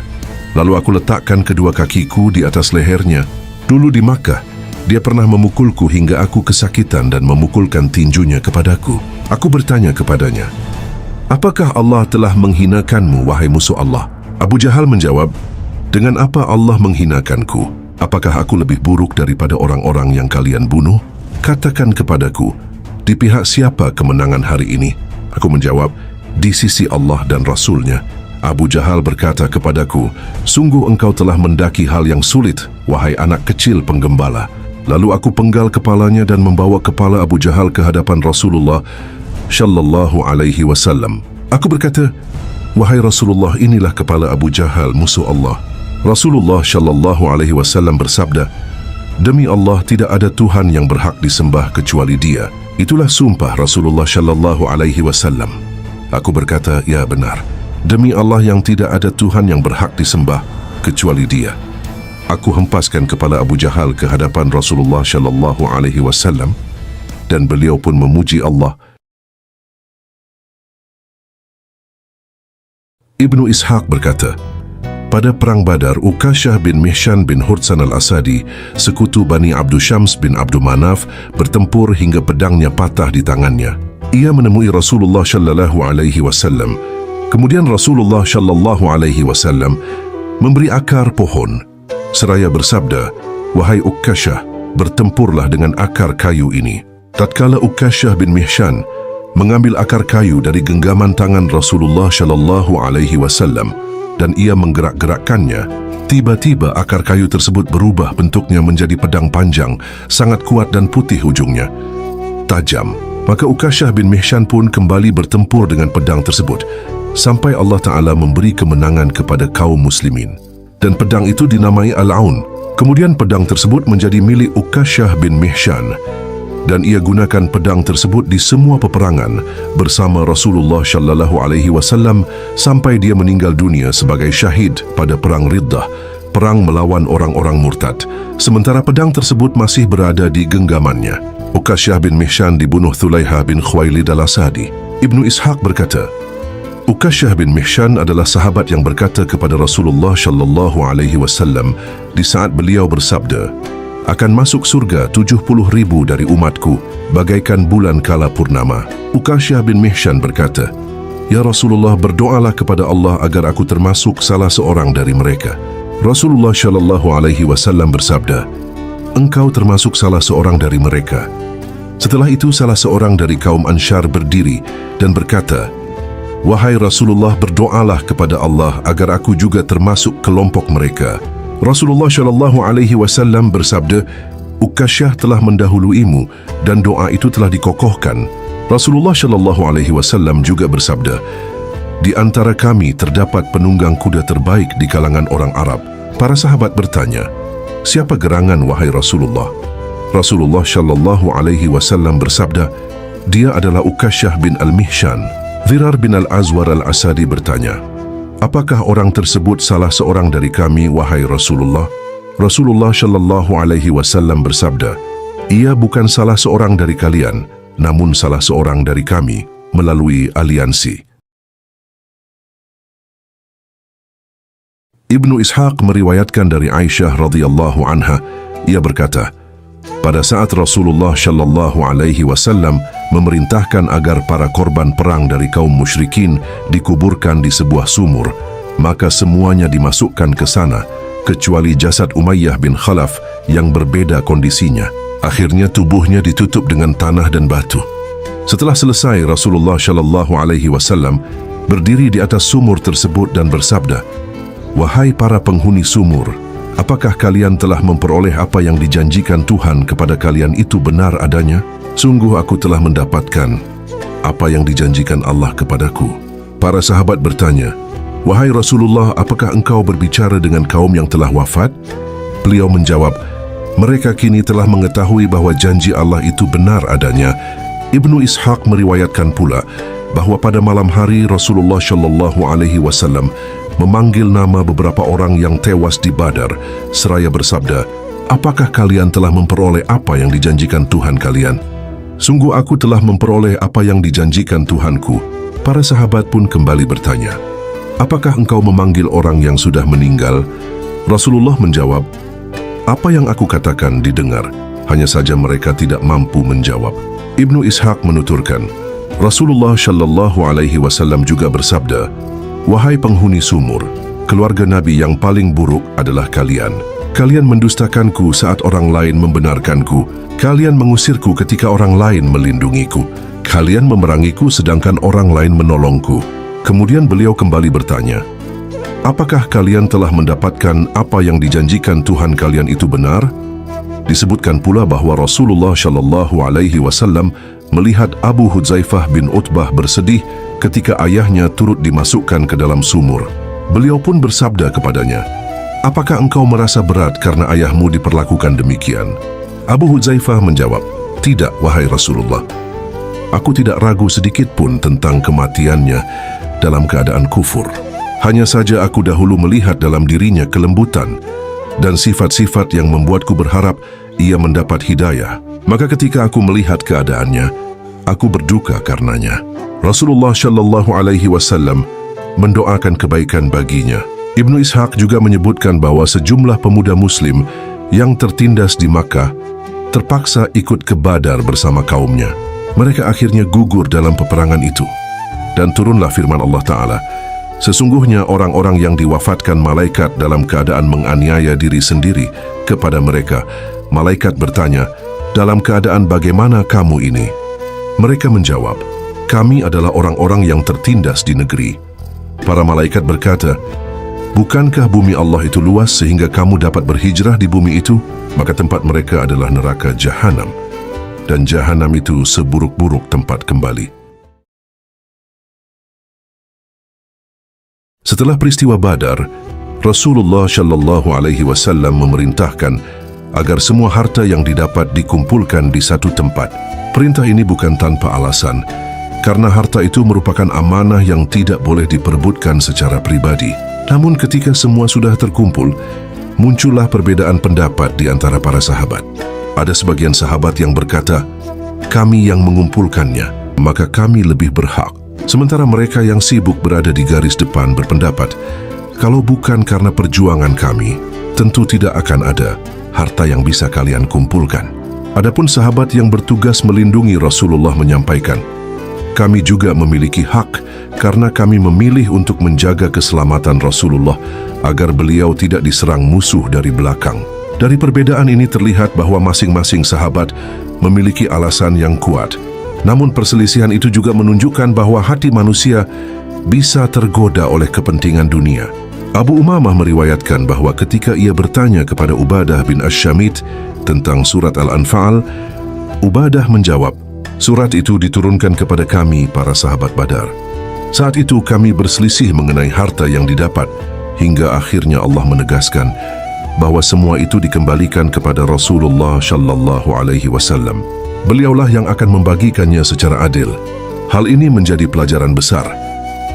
lalu aku letakkan kedua kakiku di atas lehernya. Dulu di Makkah, dia pernah memukulku hingga aku kesakitan dan memukulkan tinjunya kepadaku. Aku bertanya kepadanya, apakah Allah telah menghinakanmu, wahai musuh Allah? Abu Jahal menjawab, dengan apa Allah menghinakanku? Apakah aku lebih buruk daripada orang-orang yang kalian bunuh? Katakan kepadaku, di pihak siapa kemenangan hari ini? Aku menjawab, di sisi Allah dan Rasulnya. Abu Jahal berkata kepadaku, "Sungguh engkau telah mendaki hal yang sulit, wahai anak kecil penggembala." Lalu aku penggal kepalanya dan membawa kepala Abu Jahal ke hadapan Rasulullah sallallahu alaihi wasallam. Aku berkata, "Wahai Rasulullah, inilah kepala Abu Jahal, musuh Allah." Rasulullah sallallahu alaihi wasallam bersabda, "Demi Allah, tidak ada Tuhan yang berhak disembah kecuali Dia." Itulah sumpah Rasulullah sallallahu alaihi wasallam. Aku berkata, "Ya benar. Demi Allah yang tidak ada Tuhan yang berhak disembah kecuali Dia." Aku hempaskan kepala Abu Jahal ke hadapan Rasulullah sallallahu alaihi wasallam dan beliau pun memuji Allah. Ibnu Ishaq berkata, pada perang Badar, Ukasyah bin Mihshan bin Hurtsan al-Asadi, sekutu Bani Abdu Syams bin Abdu Manaf, bertempur hingga pedangnya patah di tangannya. Ia menemui Rasulullah sallallahu alaihi wasallam. Kemudian Rasulullah sallallahu alaihi wasallam memberi akar pohon seraya bersabda, "Wahai Ukasyah, bertempurlah dengan akar kayu ini." Tatkala Ukasyah bin Mihshan mengambil akar kayu dari genggaman tangan Rasulullah sallallahu alaihi wasallam dan ia menggerak-gerakkannya, tiba-tiba akar kayu tersebut berubah bentuknya menjadi pedang panjang, sangat kuat dan putih ujungnya, tajam. Maka Ukasyah bin Mihshan pun kembali bertempur dengan pedang tersebut sampai Allah Ta'ala memberi kemenangan kepada kaum muslimin. Dan pedang itu dinamai Al-Aun. Kemudian pedang tersebut menjadi milik Ukasyah bin Mihshan dan ia gunakan pedang tersebut di semua peperangan bersama Rasulullah sallallahu alaihi wasallam sampai dia meninggal dunia sebagai syahid pada perang Riddah, perang melawan orang-orang murtad. Sementara pedang tersebut masih berada di genggamannya. Ukasyah bin Mihshan dibunuh Thulaiha bin Khuwailid al-Asadi. Ibnu Ishaq berkata, Ukasyah bin Mihshan adalah sahabat yang berkata kepada Rasulullah sallallahu alaihi wasallam di saat beliau bersabda, "Akan masuk surga 70,000 dari umatku bagaikan bulan kala purnama." Ukasyah bin Mihshan berkata, "Ya Rasulullah, berdoalah kepada Allah agar aku termasuk salah seorang dari mereka." Rasulullah sallallahu alaihi wasallam bersabda, "Engkau termasuk salah seorang dari mereka." Setelah itu salah seorang dari kaum Ansyar berdiri dan berkata, "Wahai Rasulullah, berdoalah kepada Allah agar aku juga termasuk kelompok mereka." Rasulullah sallallahu alaihi wasallam bersabda, "Ukasyah telah mendahuluimu dan doa itu telah dikokohkan." Rasulullah sallallahu alaihi wasallam juga bersabda, "Di antara kami terdapat penunggang kuda terbaik di kalangan orang Arab." Para sahabat bertanya, "Siapa gerangan wahai Rasulullah?" Rasulullah sallallahu alaihi wasallam bersabda, "Dia adalah Ukasyah bin Al-Mihshan." Dhirar bin Al-Azwar Al-Asadi bertanya, "Apakah orang tersebut salah seorang dari kami, wahai Rasulullah?" Rasulullah sallallahu alaihi wasallam bersabda, "Ia bukan salah seorang dari kalian, namun salah seorang dari kami melalui aliansi." Ibnu Ishaq meriwayatkan dari Aisyah radhiyallahu anha, ia berkata, pada saat Rasulullah sallallahu alaihi wasallam memerintahkan agar para korban perang dari kaum musyrikin dikuburkan di sebuah sumur, maka semuanya dimasukkan ke sana kecuali jasad Umayyah bin Khalaf yang berbeda kondisinya. Akhirnya tubuhnya ditutup dengan tanah dan batu. Setelah selesai, Rasulullah sallallahu alaihi wasallam berdiri di atas sumur tersebut dan bersabda, "Wahai para penghuni sumur, apakah kalian telah memperoleh apa yang dijanjikan Tuhan kepada kalian itu benar adanya? Sungguh aku telah mendapatkan apa yang dijanjikan Allah kepadaku." Para sahabat bertanya, "Wahai Rasulullah, apakah engkau berbicara dengan kaum yang telah wafat?" Beliau menjawab, "Mereka kini telah mengetahui bahwa janji Allah itu benar adanya." Ibnu Ishaq meriwayatkan pula bahwa pada malam hari Rasulullah sallallahu alaihi wasallam memanggil nama beberapa orang yang tewas di Badar seraya bersabda, "Apakah kalian telah memperoleh apa yang dijanjikan Tuhan kalian?" "Sungguh aku telah memperoleh apa yang dijanjikan Tuhanku." Para sahabat pun kembali bertanya, "Apakah engkau memanggil orang yang sudah meninggal?" Rasulullah menjawab, "Apa yang aku katakan didengar, hanya saja mereka tidak mampu menjawab." Ibnu Ishaq menuturkan, Rasulullah sallallahu alaihi wasallam juga bersabda, "Wahai penghuni sumur, keluarga Nabi yang paling buruk adalah kalian. Kalian mendustakanku saat orang lain membenarkanku. Kalian mengusirku ketika orang lain melindungiku. Kalian memerangiku sedangkan orang lain menolongku. Kemudian beliau kembali bertanya, "Apakah kalian telah mendapatkan apa yang dijanjikan Tuhan kalian itu benar?" Disebutkan pula bahwa Rasulullah Shallallahu Alaihi Wasallam melihat Abu Hudzaifah bin Utbah bersedih ketika ayahnya turut dimasukkan ke dalam sumur. Beliau pun bersabda kepadanya, "Apakah engkau merasa berat karena ayahmu diperlakukan demikian?" Abu Hudzaifah menjawab, "Tidak, wahai Rasulullah. Aku tidak ragu sedikit pun tentang kematiannya dalam keadaan kufur. Hanya saja aku dahulu melihat dalam dirinya kelembutan dan sifat-sifat yang membuatku berharap ia mendapat hidayah. Maka ketika aku melihat keadaannya, aku berduka karenanya." Rasulullah Shallallahu Alaihi Wasallam mendoakan kebaikan baginya. Ibnu Ishaq juga menyebutkan bahwa sejumlah pemuda Muslim yang tertindas di Makkah terpaksa ikut ke Badar bersama kaumnya. Mereka akhirnya gugur dalam peperangan itu. Dan turunlah firman Allah Ta'ala, "Sesungguhnya orang-orang yang diwafatkan malaikat dalam keadaan menganiaya diri sendiri kepada mereka. Malaikat bertanya, 'Dalam keadaan bagaimana kamu ini?' Mereka menjawab, 'Kami adalah orang-orang yang tertindas di negeri.' Para malaikat berkata, 'Bukankah bumi Allah itu luas sehingga kamu dapat berhijrah di bumi itu?' Maka tempat mereka adalah neraka Jahanam. Dan Jahanam itu seburuk-buruk tempat kembali." Setelah peristiwa Badar, Rasulullah Shallallahu Alaihi Wasallam memerintahkan agar semua harta yang didapat dikumpulkan di satu tempat. Perintah ini bukan tanpa alasan, karena harta itu merupakan amanah yang tidak boleh diperebutkan secara pribadi. Namun ketika semua sudah terkumpul, muncullah perbedaan pendapat di antara para sahabat. Ada sebagian sahabat yang berkata, "Kami yang mengumpulkannya, maka kami lebih berhak." Sementara mereka yang sibuk berada di garis depan berpendapat, "Kalau bukan karena perjuangan kami, tentu tidak akan ada harta yang bisa kalian kumpulkan." Adapun sahabat yang bertugas melindungi Rasulullah menyampaikan, "Kami juga memiliki hak karena kami memilih untuk menjaga keselamatan Rasulullah agar beliau tidak diserang musuh dari belakang." Dari perbedaan ini terlihat bahwa masing-masing sahabat memiliki alasan yang kuat. Namun perselisihan itu juga menunjukkan bahwa hati manusia bisa tergoda oleh kepentingan dunia. Abu Umamah meriwayatkan bahwa ketika ia bertanya kepada Ubadah bin Asy-Syamit tentang surat Al-Anfal, Ubadah menjawab, "Surat itu diturunkan kepada kami para sahabat Badar. Saat itu kami berselisih mengenai harta yang didapat, hingga akhirnya Allah menegaskan bahwa semua itu dikembalikan kepada Rasulullah Shallallahu Alaihi Wasallam. Beliaulah yang akan membagikannya secara adil." Hal ini menjadi pelajaran besar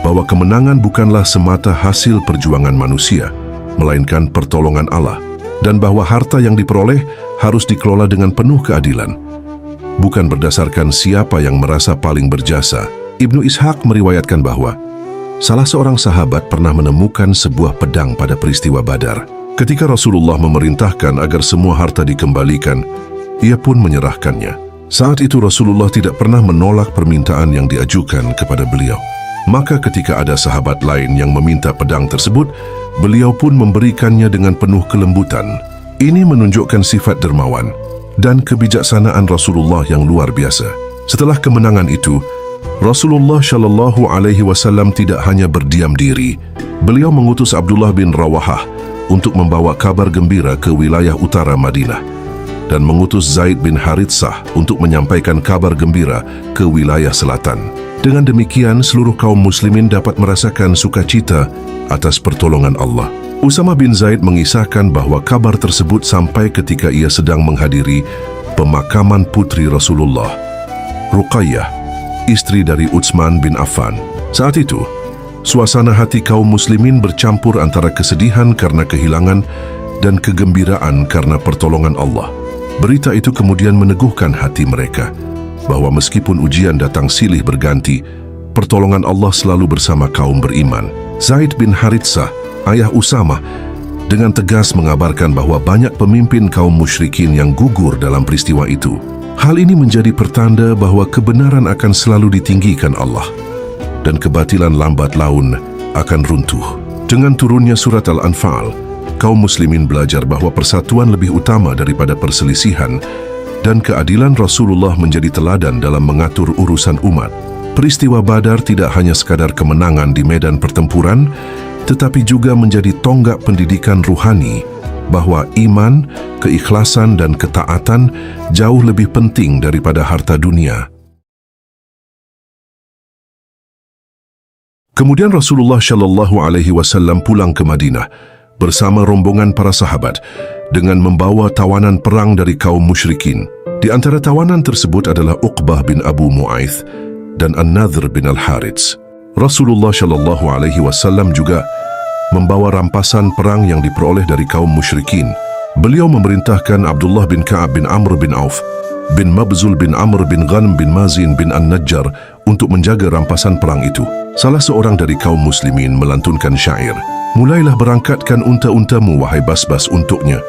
bahwa kemenangan bukanlah semata hasil perjuangan manusia, melainkan pertolongan Allah, dan bahwa harta yang diperoleh harus dikelola dengan penuh keadilan, bukan berdasarkan siapa yang merasa paling berjasa. Ibnu Ishaq meriwayatkan bahwa salah seorang sahabat pernah menemukan sebuah pedang pada peristiwa Badar. Ketika Rasulullah memerintahkan agar semua harta dikembalikan, ia pun menyerahkannya. Saat itu Rasulullah tidak pernah menolak permintaan yang diajukan kepada beliau. Maka ketika ada sahabat lain yang meminta pedang tersebut, beliau pun memberikannya dengan penuh kelembutan. Ini menunjukkan sifat dermawan dan kebijaksanaan Rasulullah yang luar biasa. Setelah kemenangan itu, Rasulullah Shallallahu Alaihi Wasallam tidak hanya berdiam diri. Beliau mengutus Abdullah bin Rawahah untuk membawa kabar gembira ke wilayah utara Madinah, dan mengutus Zaid bin Haritsah untuk menyampaikan kabar gembira ke wilayah selatan. Dengan demikian, seluruh kaum muslimin dapat merasakan sukacita atas pertolongan Allah. Usama bin Zaid mengisahkan bahwa kabar tersebut sampai ketika ia sedang menghadiri pemakaman putri Rasulullah, Ruqayyah, istri dari Utsman bin Affan. Saat itu, suasana hati kaum muslimin bercampur antara kesedihan karena kehilangan dan kegembiraan karena pertolongan Allah. Berita itu kemudian meneguhkan hati mereka bahwa meskipun ujian datang silih berganti, pertolongan Allah selalu bersama kaum beriman. Zaid bin Haritsah, ayah Usama, dengan tegas mengabarkan bahwa banyak pemimpin kaum musyrikin yang gugur dalam peristiwa itu. Hal ini menjadi pertanda bahwa kebenaran akan selalu ditinggikan Allah dan kebatilan lambat laun akan runtuh. Dengan turunnya surat Al-Anfal, kaum muslimin belajar bahwa persatuan lebih utama daripada perselisihan, dan keadilan Rasulullah menjadi teladan dalam mengatur urusan umat. Peristiwa Badar tidak hanya sekadar kemenangan di medan pertempuran, tetapi juga menjadi tonggak pendidikan ruhani bahwa iman, keikhlasan dan ketaatan jauh lebih penting daripada harta dunia. Kemudian Rasulullah Shallallahu Alaihi Wasallam pulang ke Madinah bersama rombongan para sahabat dengan membawa tawanan perang dari kaum musyrikin. Di antara tawanan tersebut adalah Uqbah bin Abu Mu'aith dan An-Nadhr bin Al-Harits. Rasulullah Shallallahu Alaihi Wasallam juga membawa rampasan perang yang diperoleh dari kaum musyrikin. Beliau memerintahkan Abdullah bin Ka'ab bin Amr bin Auf, bin Mabzul bin Amr bin Ghanm bin Mazin bin An-Najjar untuk menjaga rampasan perang itu. Salah seorang dari kaum muslimin melantunkan syair, "Mulailah berangkatkan unta-untamu wahai Basbas untuknya.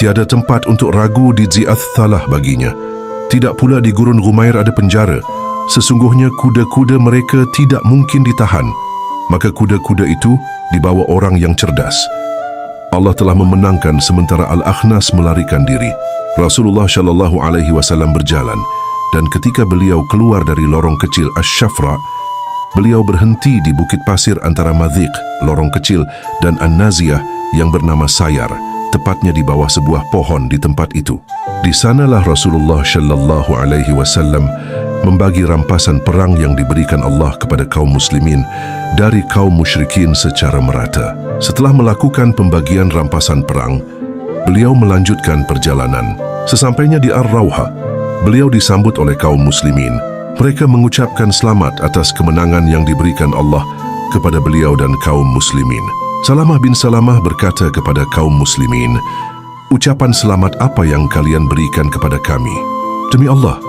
Tiada tempat untuk ragu di Zi'ath Thalah baginya. Tidak pula di Gurun Ghumair ada penjara. Sesungguhnya kuda-kuda mereka tidak mungkin ditahan. Maka kuda-kuda itu dibawa orang yang cerdas. Allah telah memenangkan sementara Al-Akhnas melarikan diri." Rasulullah Shallallahu Alaihi Wasallam berjalan, dan ketika beliau keluar dari lorong kecil Asy-Syafra, beliau berhenti di bukit pasir antara Madhiq, lorong kecil, dan An-Naziyah yang bernama Sayar, tepatnya di bawah sebuah pohon di tempat itu. Di sanalah Rasulullah Shallallahu Alaihi Wasallam membagi rampasan perang yang diberikan Allah kepada kaum muslimin dari kaum musyrikin secara merata. Setelah melakukan pembagian rampasan perang, beliau melanjutkan perjalanan. Sesampainya di Ar-Rawha, beliau disambut oleh kaum muslimin. Mereka mengucapkan selamat atas kemenangan yang diberikan Allah kepada beliau dan kaum muslimin. Salamah bin Salamah berkata kepada kaum muslimin, "Ucapan selamat apa yang kalian berikan kepada kami? Demi Allah,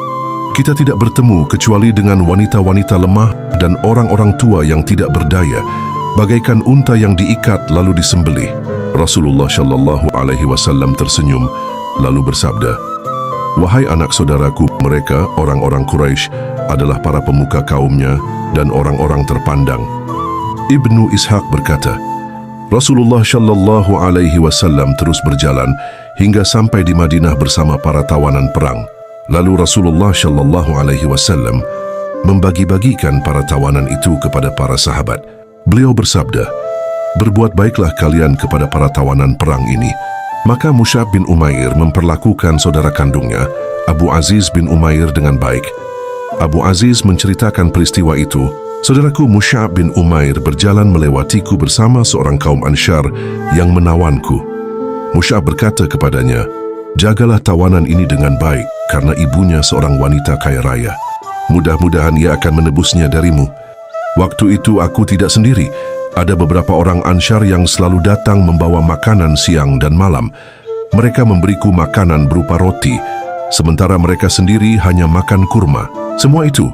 kita tidak bertemu kecuali dengan wanita-wanita lemah dan orang-orang tua yang tidak berdaya, bagaikan unta yang diikat lalu disembelih." Rasulullah Shallallahu Alaihi Wasallam tersenyum lalu bersabda, "Wahai anak saudaraku, mereka orang-orang Quraisy adalah para pemuka kaumnya dan orang-orang terpandang." Ibnu Ishaq berkata, Rasulullah Shallallahu Alaihi Wasallam terus berjalan hingga sampai di Madinah bersama para tawanan perang. Lalu Rasulullah Shallallahu Alaihi Wasallam membagi-bagikan para tawanan itu kepada para sahabat. Beliau bersabda, "Berbuat baiklah kalian kepada para tawanan perang ini." Maka Mus'ab bin Umair memperlakukan saudara kandungnya, Abu Aziz bin Umair, dengan baik. Abu Aziz menceritakan peristiwa itu, "Saudaraku Mus'ab bin Umair berjalan melewatiku bersama seorang kaum Ansyar yang menawanku. Mus'ab berkata kepadanya, 'Jagalah tawanan ini dengan baik, karena ibunya seorang wanita kaya raya. Mudah-mudahan ia akan menebusnya darimu.' Waktu itu aku tidak sendiri. Ada beberapa orang Ansyar yang selalu datang membawa makanan siang dan malam. Mereka memberiku makanan berupa roti, sementara mereka sendiri hanya makan kurma. Semua itu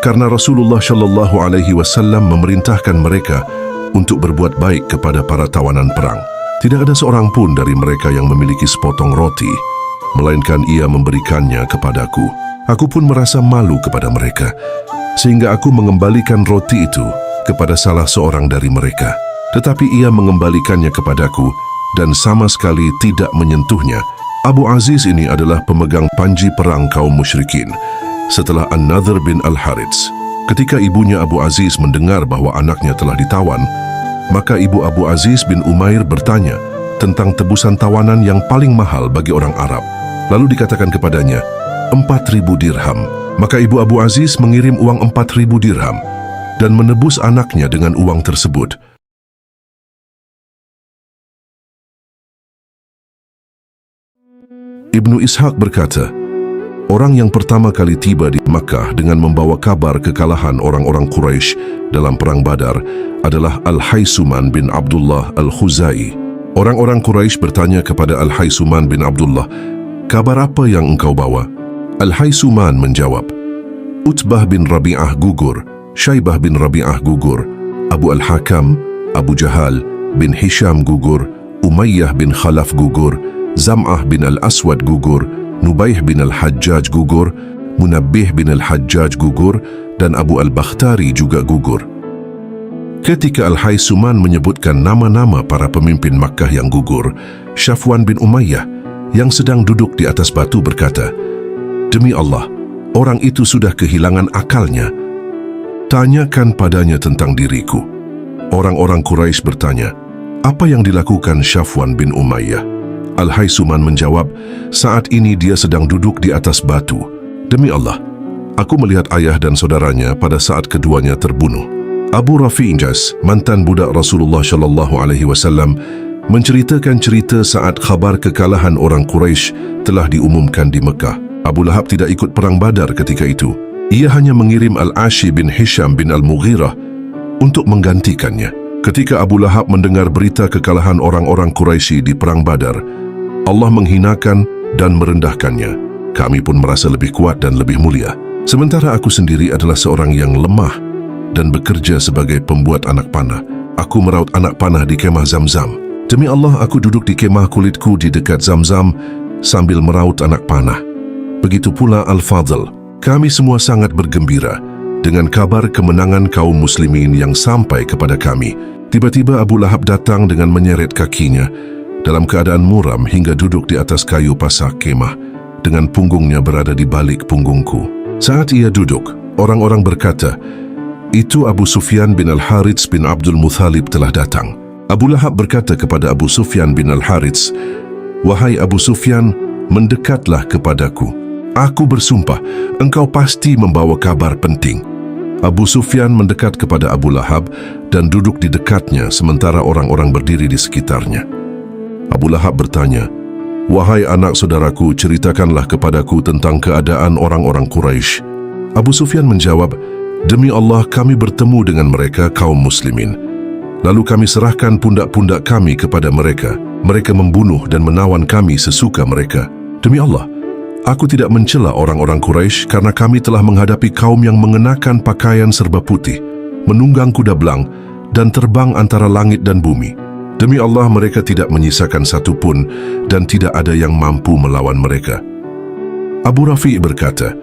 karena Rasulullah Shallallahu Alaihi Wasallam memerintahkan mereka untuk berbuat baik kepada para tawanan perang. Tidak ada seorang pun dari mereka yang memiliki sepotong roti, melainkan ia memberikannya kepadaku. Aku pun merasa malu kepada mereka, sehingga aku mengembalikan roti itu kepada salah seorang dari mereka. Tetapi ia mengembalikannya kepadaku dan sama sekali tidak menyentuhnya. Abu Aziz ini adalah pemegang panji perang kaum musyrikin setelah An-Nadhr bin Al-Harits. Ketika ibunya Abu Aziz mendengar bahwa anaknya telah ditawan, maka ibu Abu Aziz bin Umair bertanya tentang tebusan tawanan yang paling mahal bagi orang Arab. Lalu dikatakan kepadanya, 4.000 dirham. Maka ibu Abu Aziz mengirim uang 4.000 dirham dan menebus anaknya dengan uang tersebut. Ibnu Ishaq berkata, orang yang pertama kali tiba di Makkah dengan membawa kabar kekalahan orang-orang Quraisy dalam perang Badar adalah Al-Haysuman bin Abdullah Al-Khuzai. Orang-orang Quraisy bertanya kepada Al-Haysuman bin Abdullah, "Kabar apa yang engkau bawa?" Al-Haysuman menjawab, "Utbah bin Rabi'ah gugur, Syaibah bin Rabi'ah gugur, Abu Al-Hakam, Abu Jahal bin Hisham gugur, Umayyah bin Khalaf gugur, Zam'ah bin Al-Aswad gugur, Nubaih bin Al-Hajjaj gugur, Munabbih bin Al-Hajjaj gugur, dan Abu Al-Bakhtari juga gugur." Ketika Al-Haysuman menyebutkan nama-nama para pemimpin Makkah yang gugur, Syafwan bin Umayyah yang sedang duduk di atas batu berkata, "Demi Allah, orang itu sudah kehilangan akalnya. Tanyakan padanya tentang diriku. Orang-orang Quraisy bertanya, apa yang dilakukan Syafwan bin Umayyah? Al-Haisuman menjawab, saat ini dia sedang duduk di atas batu. Demi Allah, aku melihat ayah dan saudaranya pada saat keduanya terbunuh. Abu Rafi' Injas, mantan budak Rasulullah SAW, menceritakan cerita saat khabar kekalahan orang Quraisy telah diumumkan di Mekah. Abu Lahab tidak ikut perang Badar ketika itu. Ia hanya mengirim Al-Ashi bin Hisham bin Al-Mughirah untuk menggantikannya. Ketika Abu Lahab mendengar berita kekalahan orang-orang Quraisy di perang Badar, Allah menghinakan dan merendahkannya. Kami pun merasa lebih kuat dan lebih mulia. Sementara aku sendiri adalah seorang yang lemah dan bekerja sebagai pembuat anak panah. Aku meraut anak panah di kemah Zamzam. Demi Allah, aku duduk di kemah kulitku di dekat Zamzam sambil meraut anak panah. Begitu pula Al-Fadl. Kami semua sangat bergembira dengan kabar kemenangan kaum muslimin yang sampai kepada kami. Tiba-tiba Abu Lahab datang dengan menyeret kakinya dalam keadaan muram hingga duduk di atas kayu pasak kemah dengan punggungnya berada di balik punggungku. Saat ia duduk, orang-orang berkata, itu Abu Sufyan bin Al-Harits bin Abdul Muthalib telah datang. Abu Lahab berkata kepada Abu Sufyan bin Al-Harits, wahai Abu Sufyan, mendekatlah kepadaku. Aku bersumpah, engkau pasti membawa kabar penting. Abu Sufyan mendekat kepada Abu Lahab dan duduk di dekatnya sementara orang-orang berdiri di sekitarnya. Abu Lahab bertanya, wahai anak saudaraku, ceritakanlah kepadaku tentang keadaan orang-orang Quraisy. Abu Sufyan menjawab, demi Allah kami bertemu dengan mereka kaum muslimin. Lalu kami serahkan pundak-pundak kami kepada mereka. Mereka membunuh dan menawan kami sesuka mereka. Demi Allah, aku tidak mencela orang-orang Quraisy karena kami telah menghadapi kaum yang mengenakan pakaian serba putih, menunggang kuda belang, dan terbang antara langit dan bumi. Demi Allah, mereka tidak menyisakan satu pun dan tidak ada yang mampu melawan mereka. Abu Rafi' berkata,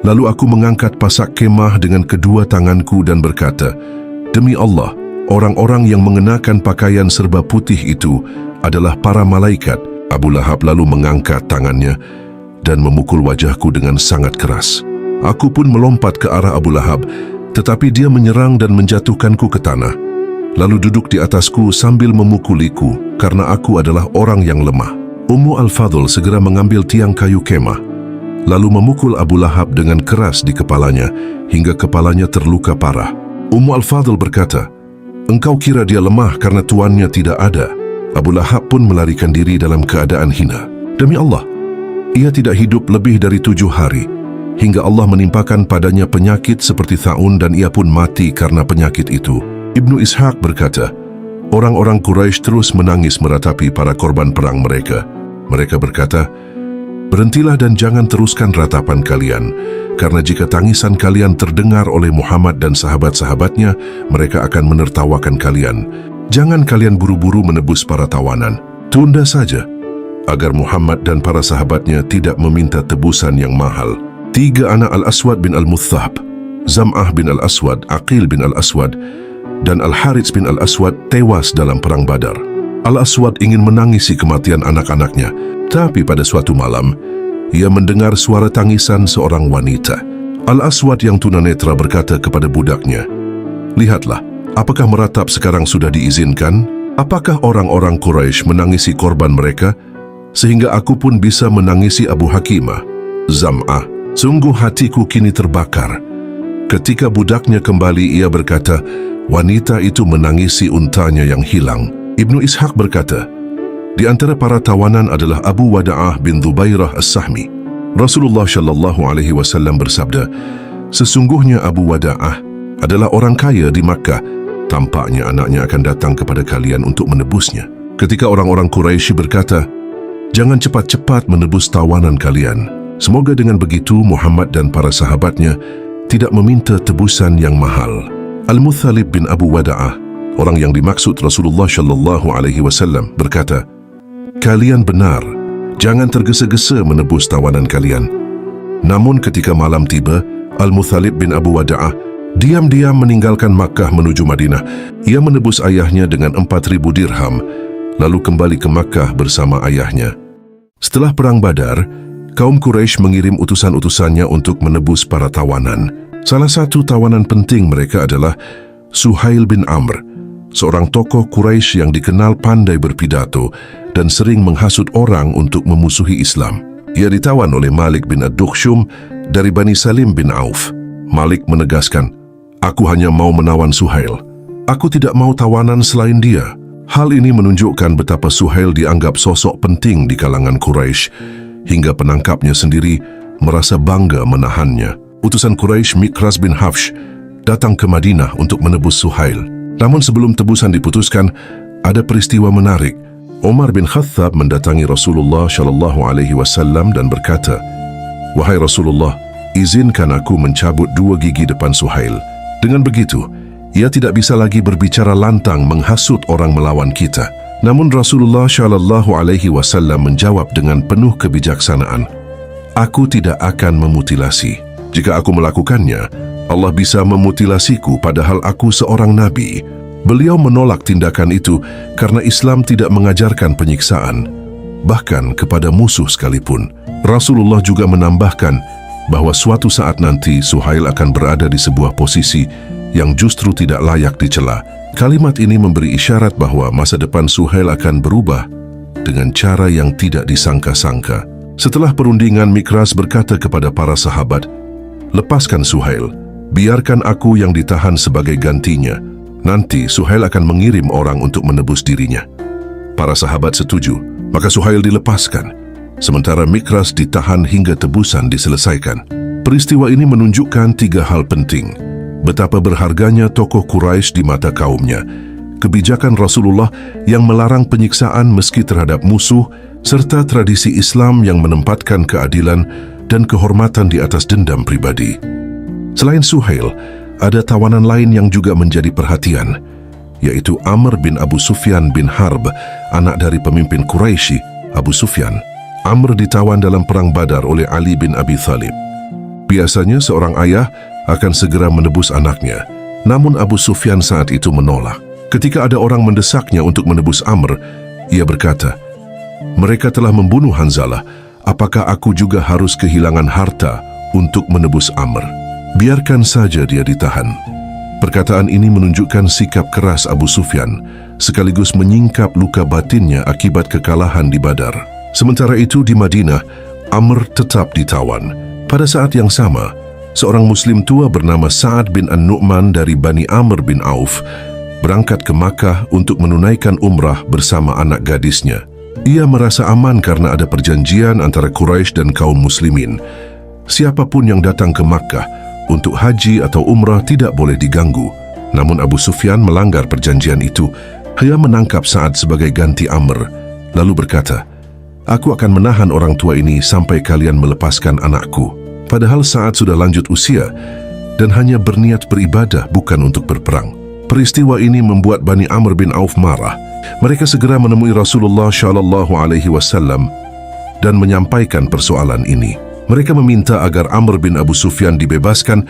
lalu aku mengangkat pasak kemah dengan kedua tanganku dan berkata, demi Allah, orang-orang yang mengenakan pakaian serba putih itu adalah para malaikat. Abu Lahab lalu mengangkat tangannya dan memukul wajahku dengan sangat keras. Aku pun melompat ke arah Abu Lahab, tetapi dia menyerang dan menjatuhkanku ke tanah, lalu duduk di atasku sambil memukuliku karena aku adalah orang yang lemah. Ummu Al-Fadl segera mengambil tiang kayu kemah, lalu memukul Abu Lahab dengan keras di kepalanya hingga kepalanya terluka parah. Ummu Al-Fadl berkata, engkau kira dia lemah karena tuannya tidak ada. Abu Lahab pun melarikan diri dalam keadaan hina. Demi Allah, ia tidak hidup lebih dari 7 hari, hingga Allah menimpakan padanya penyakit seperti ta'un dan ia pun mati karena penyakit itu. Ibnu Ishaq berkata, orang-orang Quraisy terus menangis meratapi para korban perang mereka. Mereka berkata, berhentilah dan jangan teruskan ratapan kalian, karena jika tangisan kalian terdengar oleh Muhammad dan sahabat-sahabatnya, mereka akan menertawakan kalian. Jangan kalian buru-buru menebus para tawanan. Tunda saja, agar Muhammad dan para sahabatnya tidak meminta tebusan yang mahal. 3 anak Al-Aswad bin Al-Muthab, Zam'ah bin Al-Aswad, Aqil bin Al-Aswad, dan Al-Harits bin Al-Aswad tewas dalam perang Badar. Al-Aswad ingin menangisi kematian anak-anaknya, tapi pada suatu malam, ia mendengar suara tangisan seorang wanita. Al-Aswad yang tunanetra berkata kepada budaknya, lihatlah, apakah meratap sekarang sudah diizinkan? Apakah orang-orang Quraisy menangisi korban mereka? Sehingga aku pun bisa menangisi Abu Hakimah, Zam'ah. Sungguh hatiku kini terbakar. Ketika budaknya kembali, ia berkata, wanita itu menangisi untanya yang hilang. Ibnu Ishaq berkata, di antara para tawanan adalah Abu Wada'ah bin Dhubairah As-Sahmi. Rasulullah SAW bersabda, sesungguhnya Abu Wada'ah adalah orang kaya di Makkah. Tampaknya anaknya akan datang kepada kalian untuk menebusnya. Ketika orang-orang Quraisy berkata, jangan cepat-cepat menebus tawanan kalian. Semoga dengan begitu Muhammad dan para sahabatnya tidak meminta tebusan yang mahal. Al-Muthalib bin Abu Wada'ah, orang yang dimaksud Rasulullah SAW, berkata, kalian benar, jangan tergesa-gesa menebus tawanan kalian. Namun ketika malam tiba, Al-Muthalib bin Abu Wada'ah diam-diam meninggalkan Makkah menuju Madinah. Ia menebus ayahnya dengan 4.000 dirham, lalu kembali ke Makkah bersama ayahnya. Setelah perang Badar, kaum Quraisy mengirim utusan-utusannya untuk menebus para tawanan. Salah satu tawanan penting mereka adalah Suhail bin Amr, seorang tokoh Quraisy yang dikenal pandai berpidato dan sering menghasut orang untuk memusuhi Islam. Ia ditawan oleh Malik bin Ad-Dukhshum dari Bani Salim bin Auf. Malik menegaskan, "Aku hanya mau menawan Suhail. Aku tidak mau tawanan selain dia." Hal ini menunjukkan betapa Suhail dianggap sosok penting di kalangan Quraisy, hingga penangkapnya sendiri merasa bangga menahannya. Utusan Quraisy Mikraz bin Hafsh datang ke Madinah untuk menebus Suhail. Namun sebelum tebusan diputuskan, ada peristiwa menarik. Umar bin Khattab mendatangi Rasulullah SAW dan berkata, "Wahai Rasulullah, izinkan aku mencabut 2 gigi depan Suhail. Dengan begitu, ia tidak bisa lagi berbicara lantang menghasut orang melawan kita." Namun Rasulullah SAW menjawab dengan penuh kebijaksanaan, "Aku tidak akan memutilasi. Jika aku melakukannya, Allah bisa memutilasiku padahal aku seorang nabi." Beliau menolak tindakan itu karena Islam tidak mengajarkan penyiksaan, bahkan kepada musuh sekalipun. Rasulullah juga menambahkan bahwa suatu saat nanti Suhail akan berada di sebuah posisi yang justru tidak layak dicela. Kalimat ini memberi isyarat bahwa masa depan Suhail akan berubah dengan cara yang tidak disangka-sangka. Setelah perundingan, Mikraz berkata kepada para sahabat, "Lepaskan Suhail, biarkan aku yang ditahan sebagai gantinya. Nanti Suhail akan mengirim orang untuk menebus dirinya." Para sahabat setuju, maka Suhail dilepaskan, sementara Mikraz ditahan hingga tebusan diselesaikan. Peristiwa ini menunjukkan 3 hal penting: betapa berharganya tokoh Quraisy di mata kaumnya, kebijakan Rasulullah yang melarang penyiksaan meski terhadap musuh, serta tradisi Islam yang menempatkan keadilan dan kehormatan di atas dendam pribadi. Selain Suhail, ada tawanan lain yang juga menjadi perhatian, yaitu Amr bin Abu Sufyan bin Harb, anak dari pemimpin Quraisy, Abu Sufyan. Amr ditawan dalam perang Badar oleh Ali bin Abi Thalib. Biasanya seorang ayah akan segera menebus anaknya, namun Abu Sufyan saat itu menolak. Ketika ada orang mendesaknya untuk menebus Amr, ia berkata, "Mereka telah membunuh Hanzalah, apakah aku juga harus kehilangan harta untuk menebus Amr? Biarkan saja dia ditahan." Perkataan ini menunjukkan sikap keras Abu Sufyan, sekaligus menyingkap luka batinnya akibat kekalahan di Badar. Sementara itu di Madinah, Amr tetap ditawan. Pada saat yang sama, seorang Muslim tua bernama Sa'ad bin An-Nu'man dari Bani Amr bin Auf berangkat ke Makkah untuk menunaikan umrah bersama anak gadisnya. Ia merasa aman karena ada perjanjian antara Quraisy dan kaum muslimin. Siapapun yang datang ke Makkah untuk haji atau umrah tidak boleh diganggu. Namun Abu Sufyan melanggar perjanjian itu. Ia menangkap Sa'ad sebagai ganti Amr, lalu berkata, "Aku akan menahan orang tua ini sampai kalian melepaskan anakku." Padahal Sa'ad sudah lanjut usia dan hanya berniat beribadah, bukan untuk berperang. Peristiwa ini membuat Bani Amr bin Auf marah. Mereka segera menemui Rasulullah SAW dan menyampaikan persoalan ini. Mereka meminta agar Amr bin Abu Sufyan dibebaskan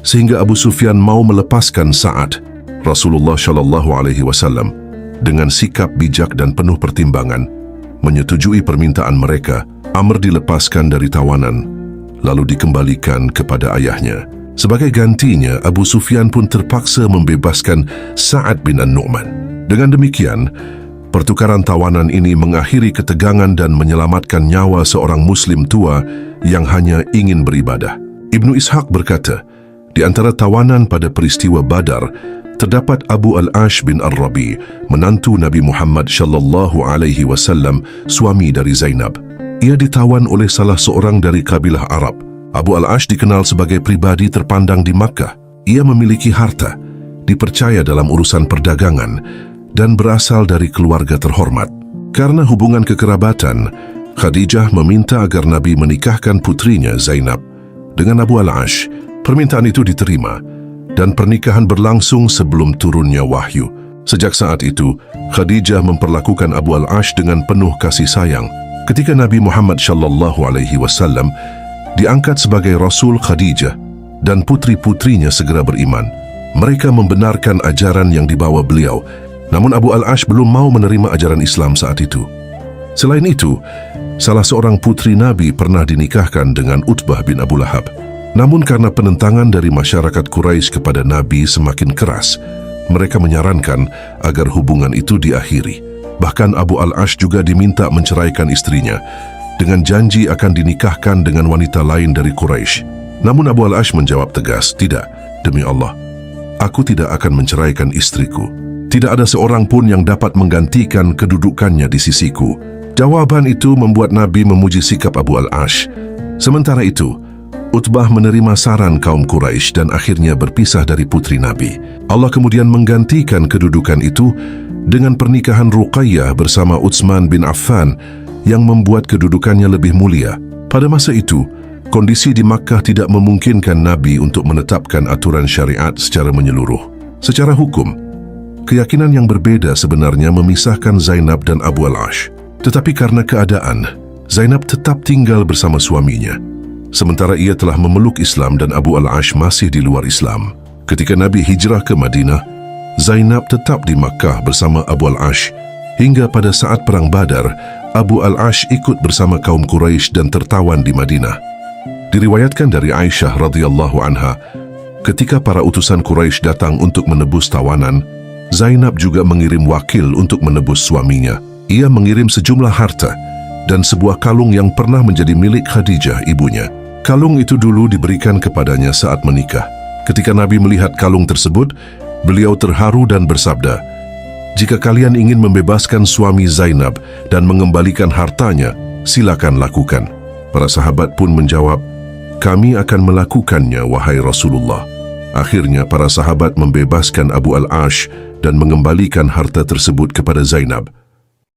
sehingga Abu Sufyan mau melepaskan Sa'ad. Rasulullah SAW dengan sikap bijak dan penuh pertimbangan menyetujui permintaan mereka. Amr dilepaskan dari tawanan lalu dikembalikan kepada ayahnya. Sebagai gantinya, Abu Sufyan pun terpaksa membebaskan Sa'ad bin An-Nu'man. Dengan demikian, pertukaran tawanan ini mengakhiri ketegangan dan menyelamatkan nyawa seorang Muslim tua yang hanya ingin beribadah. Ibnu Ishaq berkata, di antara tawanan pada peristiwa Badar, terdapat Abu Al-Ash bin Ar-Rabi, menantu Nabi Muhammad SAW, suami dari Zainab. Ia ditawan oleh salah seorang dari kabilah Arab. Abu Al-Ash dikenal sebagai pribadi terpandang di Makkah. Ia memiliki harta, dipercaya dalam urusan perdagangan, dan berasal dari keluarga terhormat. Karena hubungan kekerabatan, Khadijah meminta agar Nabi menikahkan putrinya Zainab dengan Abu Al-Ash. Permintaan itu diterima, dan pernikahan berlangsung sebelum turunnya wahyu. Sejak saat itu, Khadijah memperlakukan Abu Al-Ash dengan penuh kasih sayang. Ketika Nabi Muhammad SAW diangkat sebagai Rasul, Khadijah dan putri-putrinya segera beriman. Mereka membenarkan ajaran yang dibawa beliau, namun Abu Al-Ash belum mau menerima ajaran Islam saat itu. Selain itu, salah seorang putri Nabi pernah dinikahkan dengan Utbah bin Abu Lahab. Namun karena penentangan dari masyarakat Quraisy kepada Nabi semakin keras, mereka menyarankan agar hubungan itu diakhiri. Bahkan Abu al-Ash juga diminta menceraikan istrinya dengan janji akan dinikahkan dengan wanita lain dari Quraisy. Namun Abu al-Ash menjawab tegas, "Tidak, demi Allah, aku tidak akan menceraikan istriku. Tidak ada seorang pun yang dapat menggantikan kedudukannya di sisiku." Jawaban itu membuat Nabi memuji sikap Abu al-Ash. Sementara itu, Utbah menerima saran kaum Quraisy dan akhirnya berpisah dari putri Nabi. Allah kemudian menggantikan kedudukan itu dengan pernikahan Ruqayyah bersama Utsman bin Affan yang membuat kedudukannya lebih mulia. Pada masa itu, kondisi di Makkah tidak memungkinkan Nabi untuk menetapkan aturan syariat secara menyeluruh. Secara hukum, keyakinan yang berbeda sebenarnya memisahkan Zainab dan Abu al-Ash. Tetapi karena keadaan, Zainab tetap tinggal bersama suaminya. Sementara ia telah memeluk Islam dan Abu al-Ash masih di luar Islam. Ketika Nabi hijrah ke Madinah, Zainab tetap di Makkah bersama Abu al-Ash. Hingga pada saat Perang Badar, Abu al-Ash ikut bersama kaum Quraisy dan tertawan di Madinah. Diriwayatkan dari Aisyah radhiyallahu anha, ketika para utusan Quraisy datang untuk menebus tawanan, Zainab juga mengirim wakil untuk menebus suaminya. Ia mengirim sejumlah harta dan sebuah kalung yang pernah menjadi milik Khadijah, ibunya. Kalung itu dulu diberikan kepadanya saat menikah. Ketika Nabi melihat kalung tersebut, beliau terharu dan bersabda, "Jika kalian ingin membebaskan suami Zainab dan mengembalikan hartanya, silakan lakukan." Para sahabat pun menjawab, "Kami akan melakukannya, wahai Rasulullah." Akhirnya para sahabat membebaskan Abu al-Ash dan mengembalikan harta tersebut kepada Zainab.